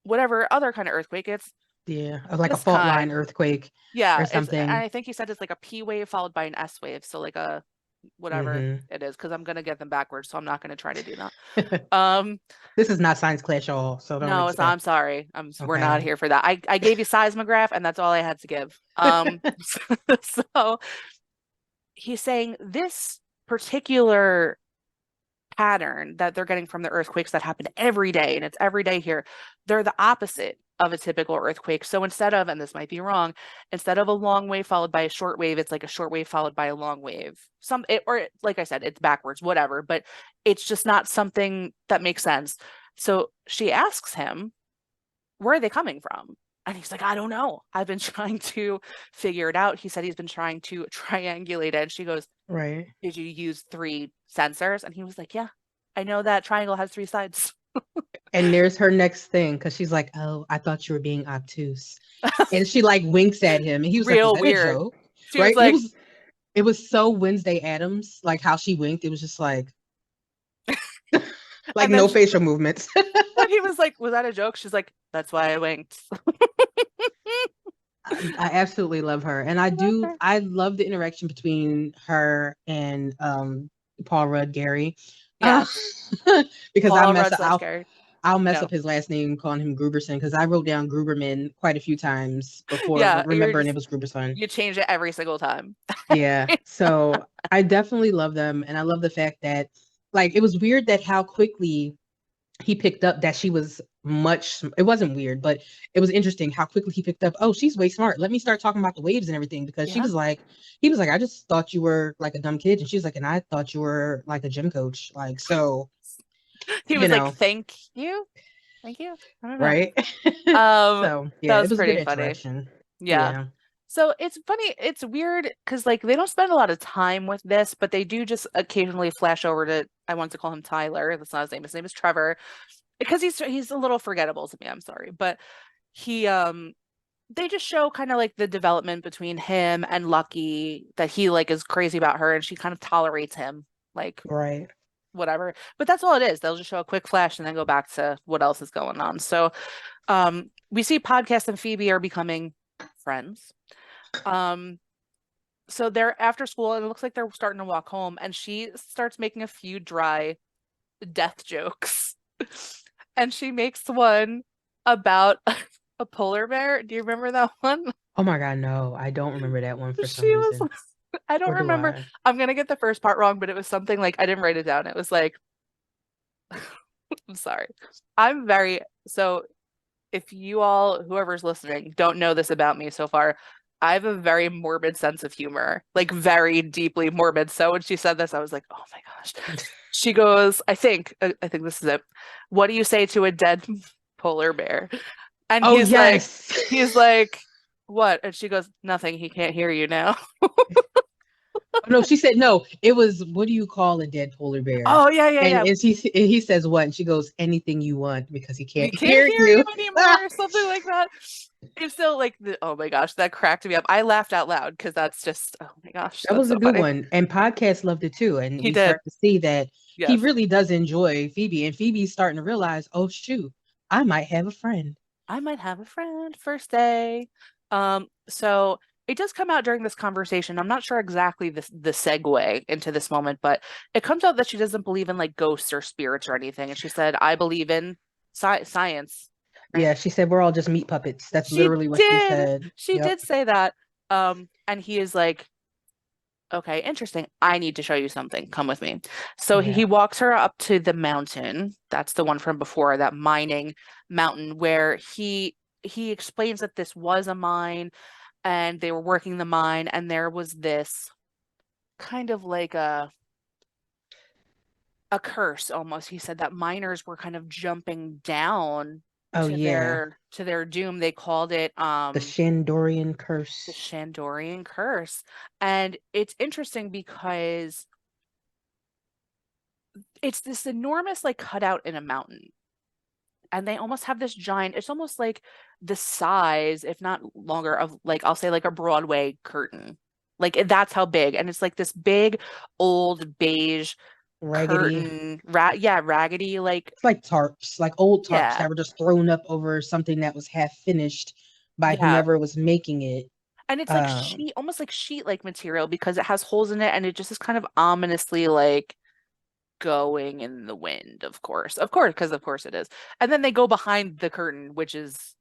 whatever other kind of earthquake, it's Yeah. Like a this fault line kind. earthquake or Yeah, it's and something. I think he said it's like a P wave followed by an S wave, so like a whatever Hmm. it is, because I'm gonna get them backwards, so I'm not gonna try to do that. Um, This is not science class, y'all, so don't no, it's not, I'm expect. sorry. We're not Okay. here for that. I gave you seismograph, and that's all I had to give. So he's saying this particular pattern that they're getting from the earthquakes that happen every day, and it's every day here, they're the opposite of a typical earthquake. So instead of, and this might be wrong, instead of a long wave followed by a short wave, it's like a short wave followed by a long wave. Like I said, it's backwards, whatever, but it's just not something that makes sense. So she asks him, where are they coming from? And he's like, I don't know. I've been trying to figure it out. He said he's been trying to triangulate it. And she goes, Right. did you use three sensors? And he was like, yeah, I know that triangle has three sides. And there's her next thing because she's like, "Oh, I thought you were being obtuse," and she like winks at him, and he was like, "Was Real that a weird. joke?" She was Right? like, It was so Wednesday Adams, like how she winked. It was just like and then no facial movements. when he was like, was that a joke? She's like, that's why I winked. I absolutely love her, and I love her. I love the interaction between her and Paul Rudd Gary, uh, Yes. because Paul Rudd slash Gary. I'll mess No. up his last name calling him Gruberson because I wrote down Gruberman quite a few times before Yeah, you're remembering it just was Gruberson. you change it every single time. Yeah. So I definitely love them. And I love the fact that, like, it was weird that how quickly he picked up that she was it wasn't weird, but it was interesting how quickly he picked up, oh, she's way smart. Let me start talking about the waves and everything because Yeah. he was like, I just thought you were like a dumb kid. And she was like, and I thought you were like a gym coach. Like, so, He you was like, know, thank you. Thank you. I don't know. right? Um, So, that yeah, it was was a good pretty funny. interaction. Yeah. Yeah. So it's funny, it's weird because like they don't spend a lot of time with this, but they do just occasionally flash over to I want to call him Tyler. That's not his name. His name is Trevor. Because he's a little forgettable to me, I'm sorry. But he they just show kind of like the development between him and Lucky that he like is crazy about her and she kind of tolerates him, like Right. whatever. But that's all it is. They'll just show a quick flash and then go back to what else is going on. So we see Podcast and Phoebe are becoming friends. Um so they're after school and it looks like they're starting to walk home and she starts making a few dry death jokes. And she makes one about a polar bear. Do you remember that one? Oh my God, no, I don't remember that one for She some was, reason. I don't Or do remember. I? I'm gonna get the first part wrong, but it was something like I didn't write it down. It was like, I'm sorry. I'm very, so if you all, whoever's listening, don't know this about me so far, I have a very morbid sense of humor, like very deeply morbid. So when she said this, I was like, oh my gosh. She goes, I think this is it. What do you say to a dead polar bear? And Oh yes. he's like, what? And she goes, nothing. He can't hear you now. Oh, no, she said no. It was what do you call a dead polar bear? Oh yeah, yeah, And yeah. he says what? And she goes, anything you want because he We can't can't hear hear you you. anymore, or something like that. It's still like oh my gosh, that cracked me up. I laughed out loud because that's just oh my gosh, That that's was a so good funny. one. And podcast loved it too. And He we start did. to see that he Yes. really does enjoy Phoebe. And Phoebe's starting to realize, oh shoot, I might have a friend. I might have a friend first day. So it does come out during this conversation. I'm not sure exactly the segue into this moment, but it comes out that she doesn't believe in like ghosts or spirits or anything. And she said, I believe in science, right? Yeah, she said we're all just meat puppets. That's She literally what she did. said. She Yep. did say that. And he is like, okay, interesting. I need to show you something. Come with me. So he Yeah. walks her up to the mountain. That's the one from before, that mining mountain where he explains that this was a mine and they were working the mine and there was this kind of like a curse almost. He said that miners were kind of jumping down Oh yeah. to their doom. They called it The Shandorian the curse. Shandorian curse. And it's interesting because it's this enormous like cutout in a mountain. And they almost have this giant, it's almost like the size, if not longer, of like I'll say like a Broadway curtain. Like that's how big. And it's like this big old beige Raggedy. curtain, yeah, raggedy, like It's like tarps, like old tarps yeah, that were just thrown up over something that was half finished by yeah. whomever was making it. And it's like Um, sheet, almost like sheet like material because it has holes in it and it just is kind of ominously like going in the wind, of course, because of course it is. And then they go behind the curtain, which is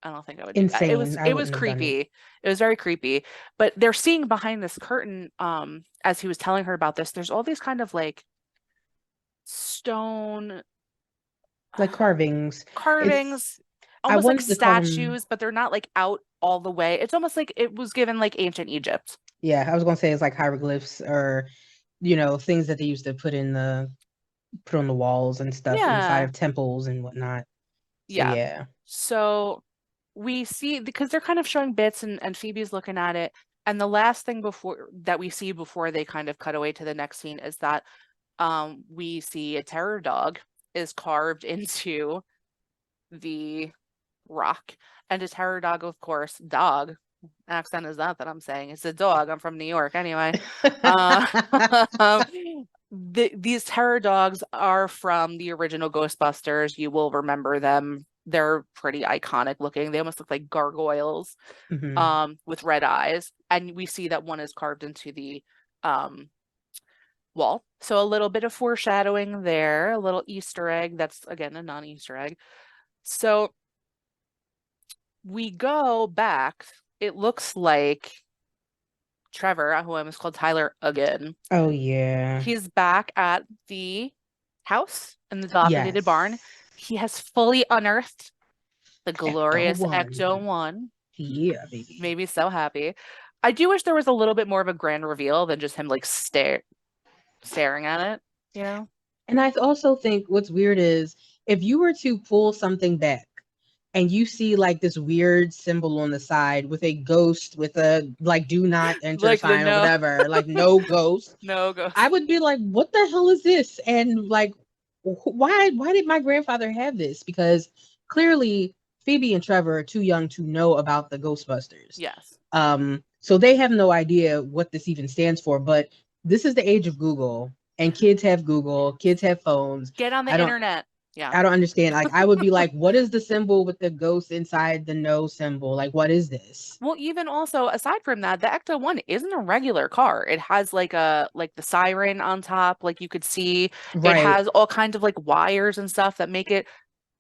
I don't think I would do that. insane. I It was wouldn't have done it. creepy. It was very creepy. But they're seeing behind this curtain, as he was telling her about this, there's all these kind of like stone Like carvings. It's carvings, I almost like wanted to call them. statues, but they're not like out all the way. It's almost like it was given like ancient Egypt. Yeah, I was gonna say it's like hieroglyphs or things that they used to put on the walls and stuff inside Yeah. of temples and whatnot. So Yeah. yeah. So we see because they're kind of showing bits and Phoebe's looking at it. And the last thing before that we see before they kind of cut away to the next scene is that we see a terror dog is carved into the rock. And a terror dog, of course, dog accent is that I'm saying. It's a dog. I'm from New York anyway. Uh, these terror dogs are from the original Ghostbusters. You will remember them. They're pretty iconic looking. They almost look like gargoyles Hmm. with red eyes. And we see that one is carved into the um, wall. So a little bit of foreshadowing there, a little Easter egg. That's again a non-Easter egg. So we go back. It looks like Trevor, who I almost called Tyler again, Oh yeah. he's back at the house in the dilapidated barn. Yes. He has fully unearthed the Ecto glorious one. Ecto 1. Yeah, baby. Made me so happy. I do wish there was a little bit more of a grand reveal than just him like staring at it, you know? And I also think what's weird is if you were to pull something back and you see like this weird symbol on the side with a ghost with a like do not enter Like the sign or no, whatever, like no ghost, no I ghost. would be like, what the hell is this? And like, why did my grandfather have this? Because clearly Phoebe and Trevor are too young to know about the Ghostbusters. Yes. So they have no idea what this even stands for. But this is the age of Google, and kids have Google, kids have phones. Get on I the don't internet. Yeah. I don't understand. Like I would be like, what is the symbol with the ghost inside the no symbol? Like, what is this? Well, even also aside from that, the Ecto 1 isn't a regular car. It has like the siren on top, like you could see. It Right. has all kinds of like wires and stuff that make it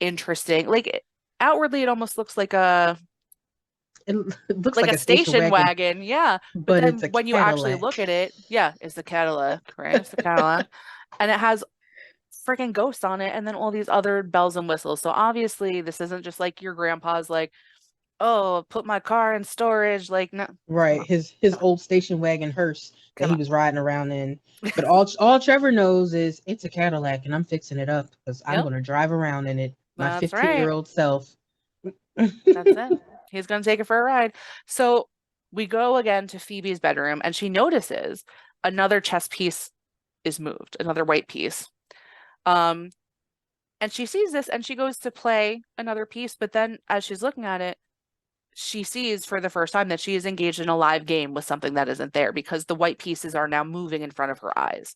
interesting. Outwardly it almost looks It, it looks like like a a station station wagon, wagon. Yeah. But but it's then a when you actually look Cadillac. at it, yeah, it's the Cadillac, right? It's the Cadillac. And it has freaking ghosts on it and then all these other bells and whistles. So obviously this isn't just like your grandpa's like, "Oh, put my car in storage." Like, no. Come Right. on. His Come on. old station wagon hearse that Come he on. was riding around in. But all Trevor knows is it's a Cadillac and I'm fixing it up because I'm Yep. gonna drive around in it, my That's right. 15-year-old self. That's it. He's going to take her for a ride. So we go again to Phoebe's bedroom and she notices another chess piece is moved, another white piece. Um, and she sees this and she goes to play another piece, but then as she's looking at it, she sees for the first time that she is engaged in a live game with something that isn't there because the white pieces are now moving in front of her eyes.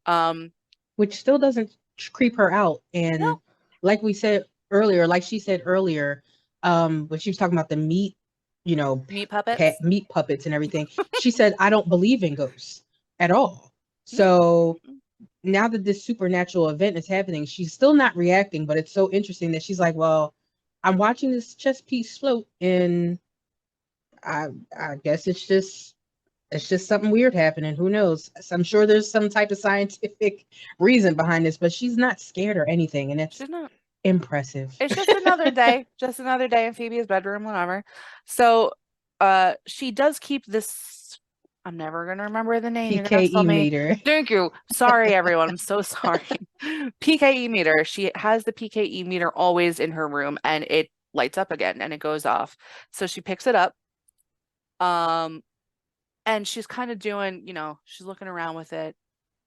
Um, Which still doesn't creep her out. no, And like we said earlier, like she said earlier, when she was talking about the meat, you know, meat puppets. meat puppets and everything, she said, I don't believe in ghosts at all. No. So Mm-mm. now that this supernatural event is happening, she's still not reacting, but it's so interesting that she's like, well, I'm watching this chess piece float and I I guess it's just something weird happening. Who knows? So I'm sure there's some type of scientific reason behind this, but she's not scared or anything, and it's She's not. impressive. It's just another day in Phoebe's bedroom, whatever. So, she does keep this. I'm never gonna remember the name. You're gonna have to tell PKE me. meter. Thank you. Sorry, everyone. I'm so sorry. PKE meter. She has the PKE meter always in her room, and it lights up again, and it goes off. So she picks it up. Um, and she's kind of doing, she's looking around with it,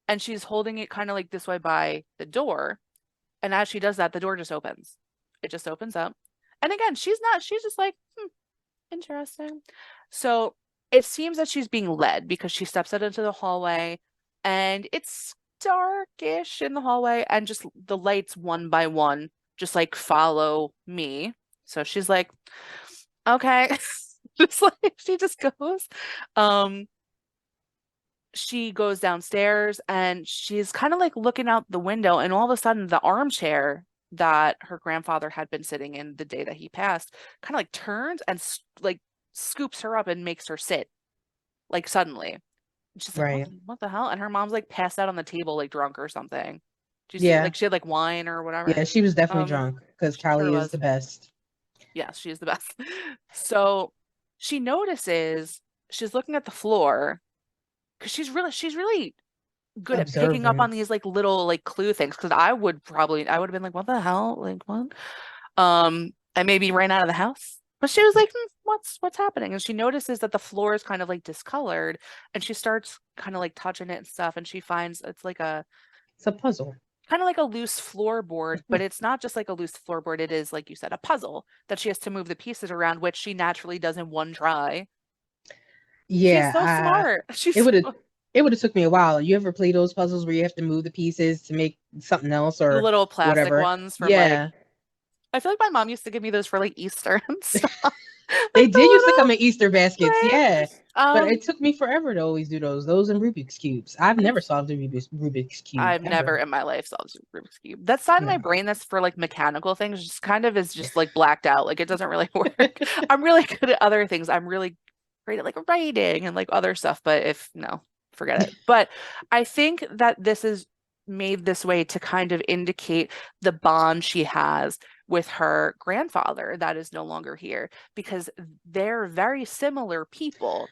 and she's holding it kind of like this way by the door. And as she does that, the door just opens. It just opens up. And again, she's just like, interesting. So it seems that she's being led because she steps out into the hallway and it's darkish in the hallway and just the lights one by one just like follow me. So she's like, okay. Just like she just goes. Um, she goes downstairs and she's kind of like looking out the window and all of a sudden the armchair that her grandfather had been sitting in the day that he passed kind of like turns and like scoops her up and makes her sit like suddenly. And she's like, Right. what the hell? And her mom's like passed out on the table like drunk or something. Do you see Yeah. like she had like wine or whatever? Yeah. She was definitely Um, drunk because she sure Callie is was. the best. Yes, she is the best. So she notices she's looking at the floor because she's really good at picking up on Observant. these like little like clue things because I would have been like, what the hell? Like what? And maybe ran out of the house. But she was like, what's happening? And she notices that the floor is kind of like discolored, and she starts kind of like touching it and stuff, and she finds it's like a It's a puzzle. kind of like a loose floorboard, but it's not just like a loose floorboard. It is, like you said, a puzzle that she has to move the pieces around, which she naturally does in one try. She's so Yeah, smart. it She's would have it would have took me a while. You ever play those puzzles where you have to move the pieces to make something else the or little plastic whatever? ones from like, Yeah. I feel like my mom used to give me those for like Easter and stuff. They Like the did used to little, come in Easter baskets, right? yeah. But Um, it took me forever to always do those. Those and Rubik's cubes. I've I never solved a Rubik's cube I've never ever. in my life solved a Rubik's Cube. That side of my No. brain that's for like mechanical things just kind of is just like blacked out. Like it doesn't really work. I'm really good at other things. I'm really great at like writing and like other stuff, but if no, forget it. But I think that this is made this way to kind of indicate the bond she has with her grandfather that is no longer here because they're very similar people.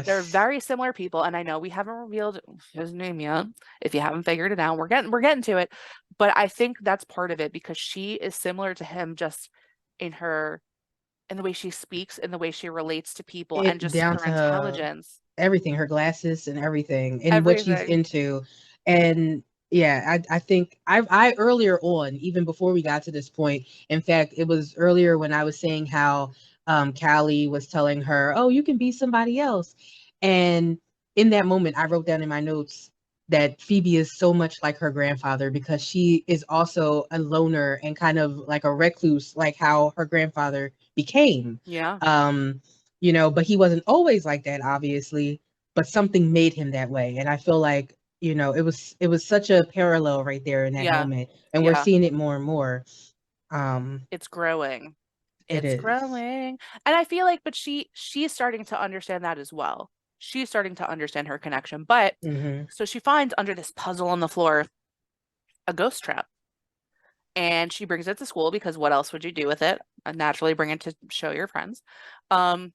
They're Yes. very similar people, and I know we haven't revealed his name yet. If you haven't figured it out, we're getting to it. But I think that's part of it because she is similar to him just in her in the way she speaks, in the way she relates to people, and It just down her to intelligence. everything, her glasses and everything, and what she's Everything. into. And yeah, I think I earlier on, even before we got to this point, in fact, it was earlier when I was saying how Callie was telling her, "Oh, you can be somebody else." And in that moment, I wrote down in my notes that Phoebe is so much like her grandfather because she is also a loner and kind of like a recluse, like how her grandfather became. Yeah. Um, but he wasn't always like that, obviously, but something made him that way. And I feel like, it was such a parallel right there in that Yeah. moment. And we're Yeah. seeing it more and more. It's growing. It It's is. growing. And I feel like, but she's starting to understand that as well. She's starting to understand her connection. But Mm-hmm. so she finds under this puzzle on the floor a ghost trap. And she brings it to school because what else would you do with it? Naturally bring it to show your friends. Um,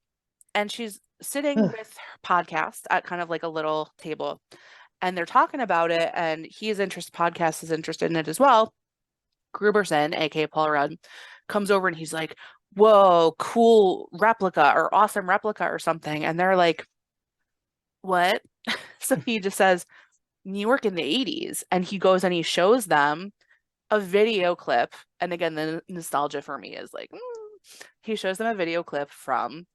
and she's sitting Ugh. with her podcast at kind of like a little table, and they're talking about it, and podcast is interested in it as well. Gruberson, aka Paul Rudd, comes over and he's like, "Whoa, cool replica or awesome replica or something." And they're like, "What?" So he just says, "New York in the 80s." And he goes and he shows them a video clip. And again, the nostalgia for me is like, he shows them a video clip from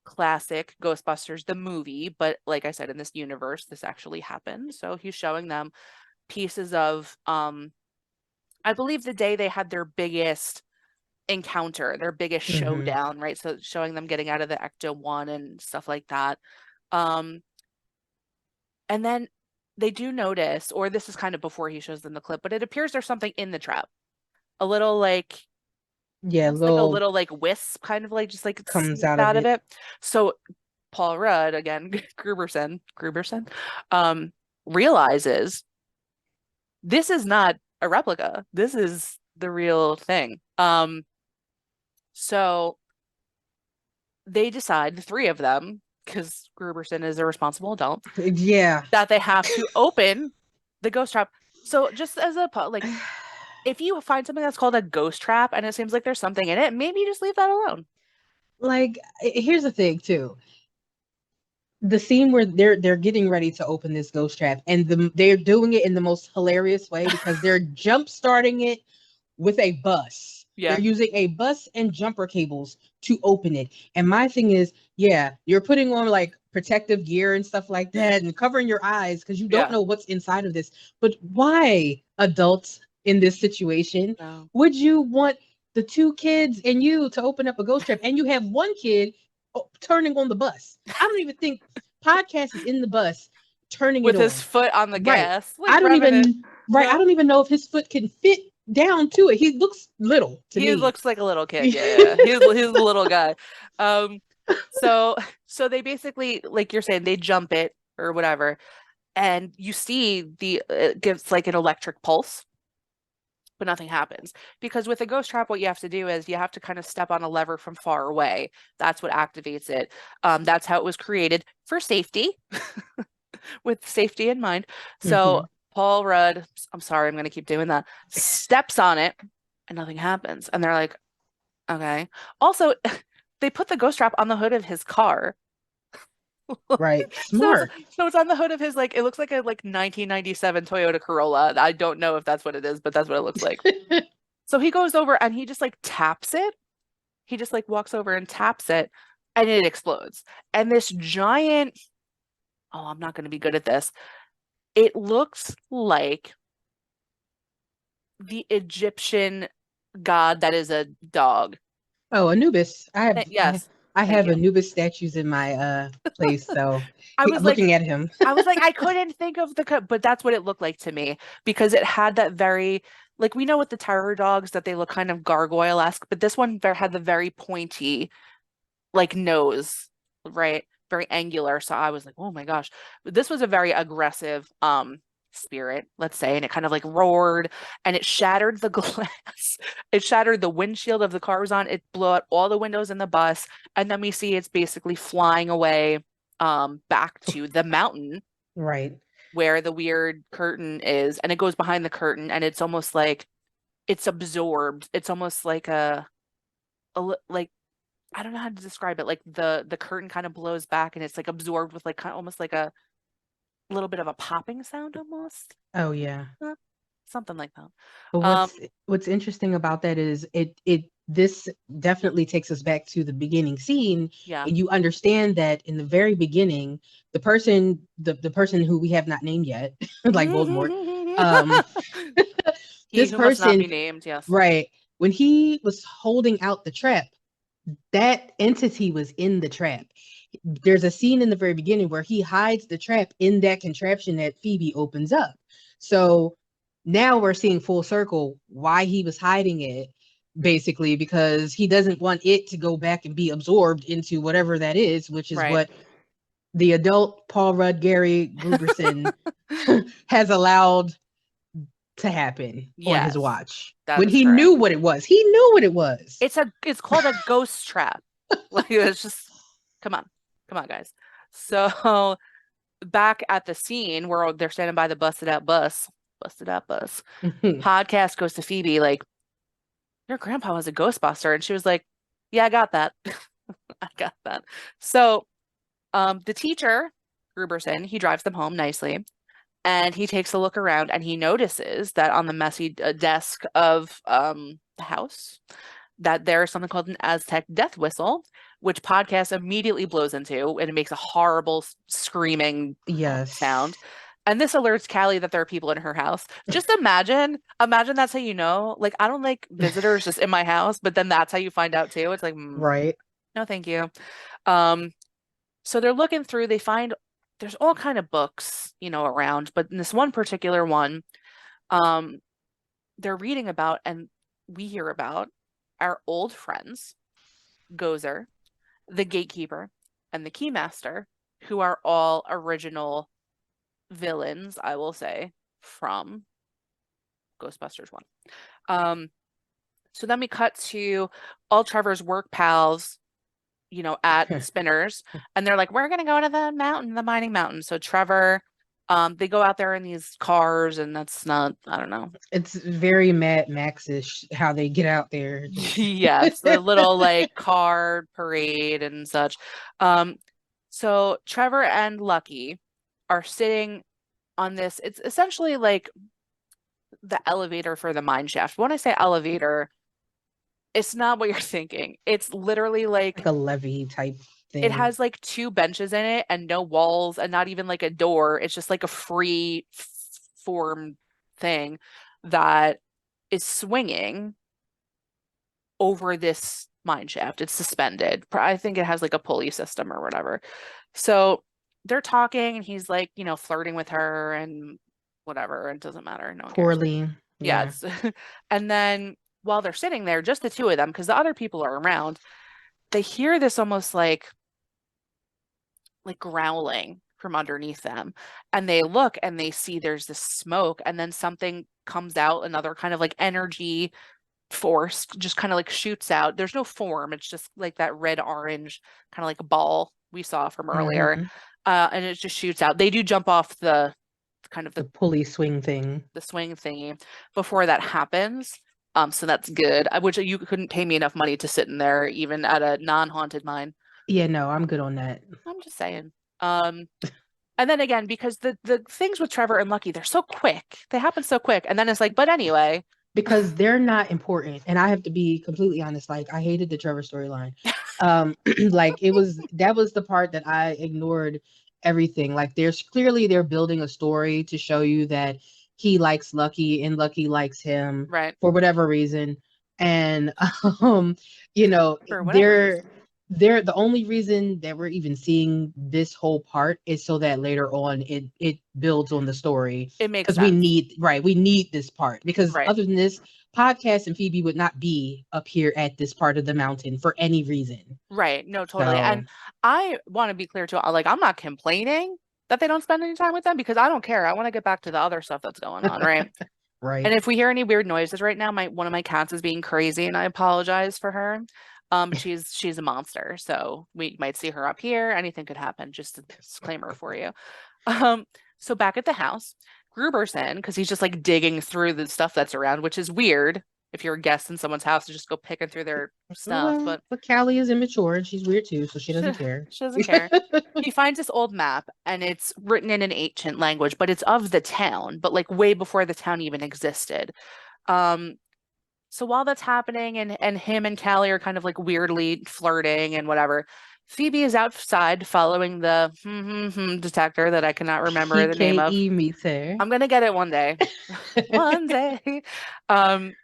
classic Ghostbusters, the movie. But like I said, in this universe, this actually happened. So he's showing them pieces of, I believe the day they had their biggest encounter, their biggest Mm-hmm. showdown, right? So showing them getting out of the Ecto One and stuff like that. Um, and then they do notice, or this is kind of before he shows them the clip, but it appears there's something in the trap. A little like Yeah, almost like a little little like wisp, kind of like just like comes sneaks out of out of it. it. So Paul Rudd, again, Gruberson, um, realizes this is not a replica. This is the real thing. So they decide, the three of them, because Gruberson is a responsible adult, Yeah. that they have to open the ghost trap. So just as a like, if you find something that's called a ghost trap and it seems like there's something in it, maybe just leave that alone. Like, here's the thing too. The scene where they're getting ready to open this ghost trap, and they're doing it in the most hilarious way because they're jump starting it with a bus. They're Yeah, using a bus and jumper cables to open it. And my thing is, yeah, you're putting on like protective gear and stuff like that and covering your eyes because you don't yeah. know what's inside of this. But why, adults in this situation, No. would you want the two kids and you to open up a ghost trap and you have one kid turning on the bus? I don't even think podcast is in the bus turning it With his on. foot on the Right. gas, like I don't revving it. even right. I No, don't even know if his foot can fit down to it. He looks little to he me. looks like a little kid. Yeah, yeah. He's a little guy. Um, so so they basically, like you're saying, they jump it or whatever, and you see the it gives like an electric pulse, but nothing happens because with a ghost trap, what you have to do is you have to kind of step on a lever from far away. That's what activates it. That's how it was created for safety, with safety in mind. So Hmm. Paul Rudd, I'm sorry, I'm going to keep doing that, steps on it and nothing happens. And they're like, okay. Also, they put the ghost trap on the hood of his car. Right. So it's Smart. so it's on the hood of his like it looks like a like 1997 Toyota Corolla. I don't know if that's what it is, but that's what it looks like. So he goes over and he just like taps it. He just like walks over and taps it and it explodes. And this giant, oh, I'm not going to be good at this. It looks like the Egyptian god that is a dog. Oh, Anubis. Yes, I thank have you. Anubis statues in my place, so I was like, looking at him. I couldn't think of but that's what it looked like to me because it had that very, like we know with the terror dogs that they look kind of gargoyle-esque, but this one had the very pointy, like nose, right? Very angular. So I was like, oh my gosh. This was a very aggressive spirit, let's say, and it kind of like roared and it shattered the glass. It shattered the windshield of the car it was on. It blew out all the windows in the bus. And then we see it's basically flying away back to the mountain Right. where the weird curtain is, and it goes behind the curtain and it's almost like it's absorbed. It's almost like like I don't know how to describe it. Like the curtain kind of blows back and it's like absorbed with like kind of almost like a little bit of a popping sound almost. Oh yeah. Uh, Something like that. But Um, what's interesting about that is it this definitely takes us back to the beginning scene, yeah. and you understand that in the very beginning, the person who we have not named yet, like Voldemort, um, He this who must not person, be named, yes. right, when he was holding out the trap, that entity was in the trap. There's a scene in the very beginning where he hides the trap in that contraption that Phoebe opens up. So now we're seeing full circle why he was hiding it, basically, because he doesn't want it to go back and be absorbed into whatever that is, which is Right. what the adult Paul Rudd Gary Gruberson has allowed to happen on his Yes, watch that when is he correct. knew what it was. He knew what it was. It's called a ghost trap. Like it's just come on. Come on, guys. So back at the scene where they're standing by the busted out bus. Podcast goes to Phoebe, like, your grandpa was a Ghostbuster. And she was like, yeah, I got that. I got that. So the teacher, Gruberson, he drives them home nicely and he takes a look around and he notices that on the messy desk of the house that there's something called an Aztec death whistle, which podcast immediately blows into and it makes a horrible screaming Yes. sound. And this alerts Callie that there are people in her house. Just imagine that's how you know. Like, I don't like visitors just in my house, but then that's how you find out too. It's like, Right. no, thank you. Um, so they're looking through, they find there's all kind of books, around, but in this one particular one, um, they're reading about and we hear about our old friends, Gozer, the gatekeeper, and the keymaster, who are all original villains, I will say, from Ghostbusters 1. Um, so then we cut to all Trevor's work pals, at Spinners, and they're like, we're gonna go to the mountain, the mining mountain. So Trevor, they go out there in these cars, and that's not, I don't know. It's very Mad Max-ish how they get out there. Just Yes, the little like car parade and such. Um, so Trevor and Lucky are sitting on this. It's essentially like the elevator for the mine shaft. When I say elevator, it's not what you're thinking. It's literally like like a levee type it thing. has like two benches in it and no walls and not even like a door. It's just like a free form thing that is swinging over this mine shaft. It's suspended. I think it has like a pulley system or whatever. So they're talking and he's like, flirting with her and whatever. It doesn't matter. No one cares. Poorly. Yeah. Yes. And then while they're sitting there, just the two of them, because the other people are around, they hear this almost like growling from underneath them. And they look and they see there's this smoke, and then something comes out, another kind of like energy force just kind of like shoots out. There's no form, it's just like that red orange kind of like a ball we saw from earlier. Hmm. And it just shoots out. They do jump off the kind of The the pulley swing thing. the swing thingy before that happens. So that's good. Which you couldn't pay me enough money to sit in there, even at a non-haunted mine. Yeah, no, I'm good on that. I'm just saying. Um, and then again, because the things with Trevor and Lucky, they're so quick. They happen so quick. And then it's like, but anyway, Because they're not important. And I have to be completely honest, like I hated the Trevor storyline. Like it was that was the part that I ignored everything. Like there's clearly they're building a story to show you that he likes Lucky and Lucky likes him right, for whatever reason. And um, you know, for whatever they're reason, the only reason that we're even seeing this whole part is so that later on it builds on the story it makes because we sense. need we need this part because Right. other than this podcast and Phoebe would not be up here at this part of the mountain for any reason. Right. No, totally. So And I want to be clear too. Like, I'm not complaining that they don't spend any time with them because I don't care. I want to get back to the other stuff that's going on, right? And right. if we hear any weird noises right now, my one of my cats is being crazy, and I apologize for her. But she's a monster, so we might see her up here. Anything could happen. Just a disclaimer for you. Um, so back at the house, Gruber's in because he's just like digging through the stuff that's around, which is weird if you're a guest in someone's house to just go picking through their stuff. Well, But but Callie is immature and she's weird too, so she she, doesn't care. she doesn't care. He finds this old map and it's written in an ancient language, but it's of the town, but like way before the town even existed. Um, so while that's happening and him and Callie are kind of like weirdly flirting and whatever, Phoebe is outside following the detector that I cannot remember the name of. PKE meter. I'm gonna get it one day. One day. Um,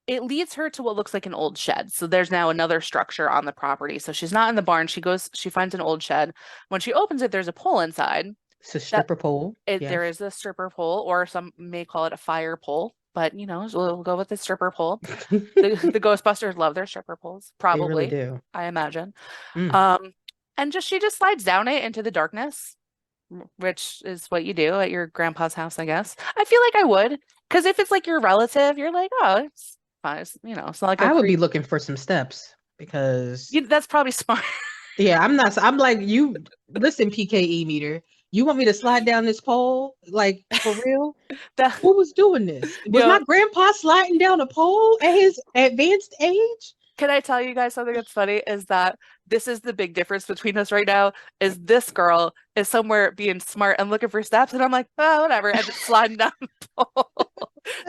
it leads her to what looks like an old shed. So there's now another structure on the property. So she's not in the barn. She finds an old shed. When she opens it, there's a pole inside. It's a That stripper pole. there Yes. is a stripper pole, or some may call it a fire pole, but so we'll go with the stripper pole. The Ghostbusters love their stripper poles, They really probably, do. I imagine. Mm. Um, and she just slides down it into the darkness, which is what you do at your grandpa's house, I guess. I feel like I would, because if it's like your relative, you're like, oh, it's fine. It's not like a I would be creep. looking for some steps because That's probably smart. yeah, I'm not. I'm like you. Listen, PKE meter. You want me to slide down this pole like for real? That, Who was doing this? Was yo, my grandpa sliding down a pole at his advanced age? can I tell you guys something that's funny? Is that this is the big difference between us right now? Is this girl is somewhere being smart and looking for steps, and I'm like, oh, whatever, and just sliding down the pole.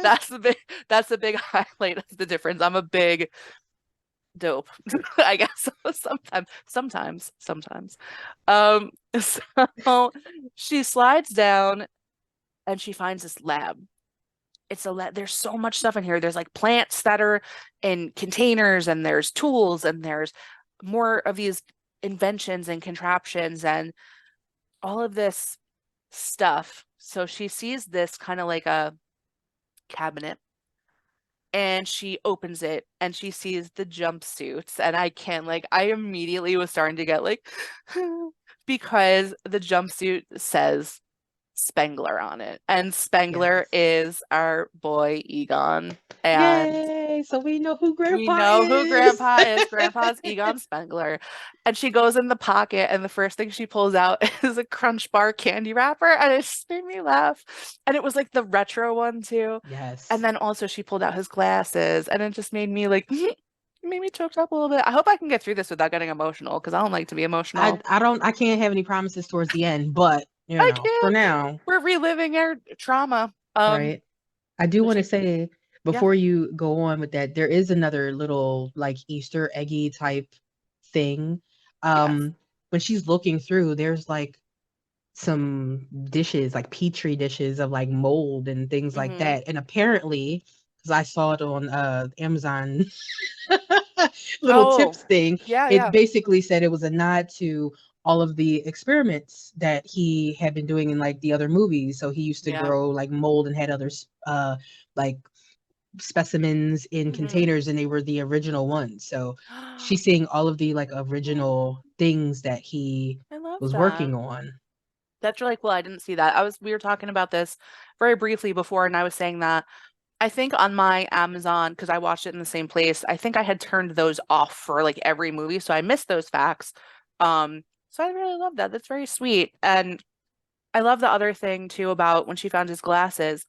That's the big highlight of the difference. I'm a big dope, I guess. Sometimes. Um, so she slides down and she finds this lab. It's a lab. There's so much stuff in here. There's like plants that are in containers, and there's tools, and there's more of these inventions and contraptions and all of this stuff. So she sees this kind of like a cabinet, and she opens it and she sees the jumpsuits, and I immediately was starting to get like because the jumpsuit says Spengler on it, and Spengler Yes. is our boy Egon, and Yay! So we know who we grandpa know who is. Grandpa is. Grandpa's Egon Spengler. And she goes in the pocket, and the first thing she pulls out is a Crunch Bar candy wrapper, and it just made me laugh. And it was like the retro one too. And Yes. then also she pulled out his glasses, and it just made me like made me choked up a little bit. I hope I can get through this without getting emotional because I don't like to be I emotional. I don't I can't have any promises towards the end, but I for can't. now, We're reliving our trauma. right? I do But want to she, say yeah, before you go on with that, there is another little like Easter eggy type thing. yes. Um, when she's looking through, there's like some dishes, like petri dishes of like mold and things like Mm-hmm. that. And apparently, because I saw it on Amazon little Oh, tips thing, yeah, it yeah, basically said it was a nod to all of the experiments that he had been doing in like the other movies. So he used to yeah. grow like mold and had other like specimens in Mm-hmm. containers and they were the original ones. So she's seeing all of the like original things that he I love was that. working on. That's really cool. I didn't see that. We were talking about this very briefly before, and I was saying that I think on my Amazon, because I watched it in the same place, I think I had turned those off for like every movie, so I missed those facts. So I really love that. That's very sweet. And I love the other thing too about when she found his glasses.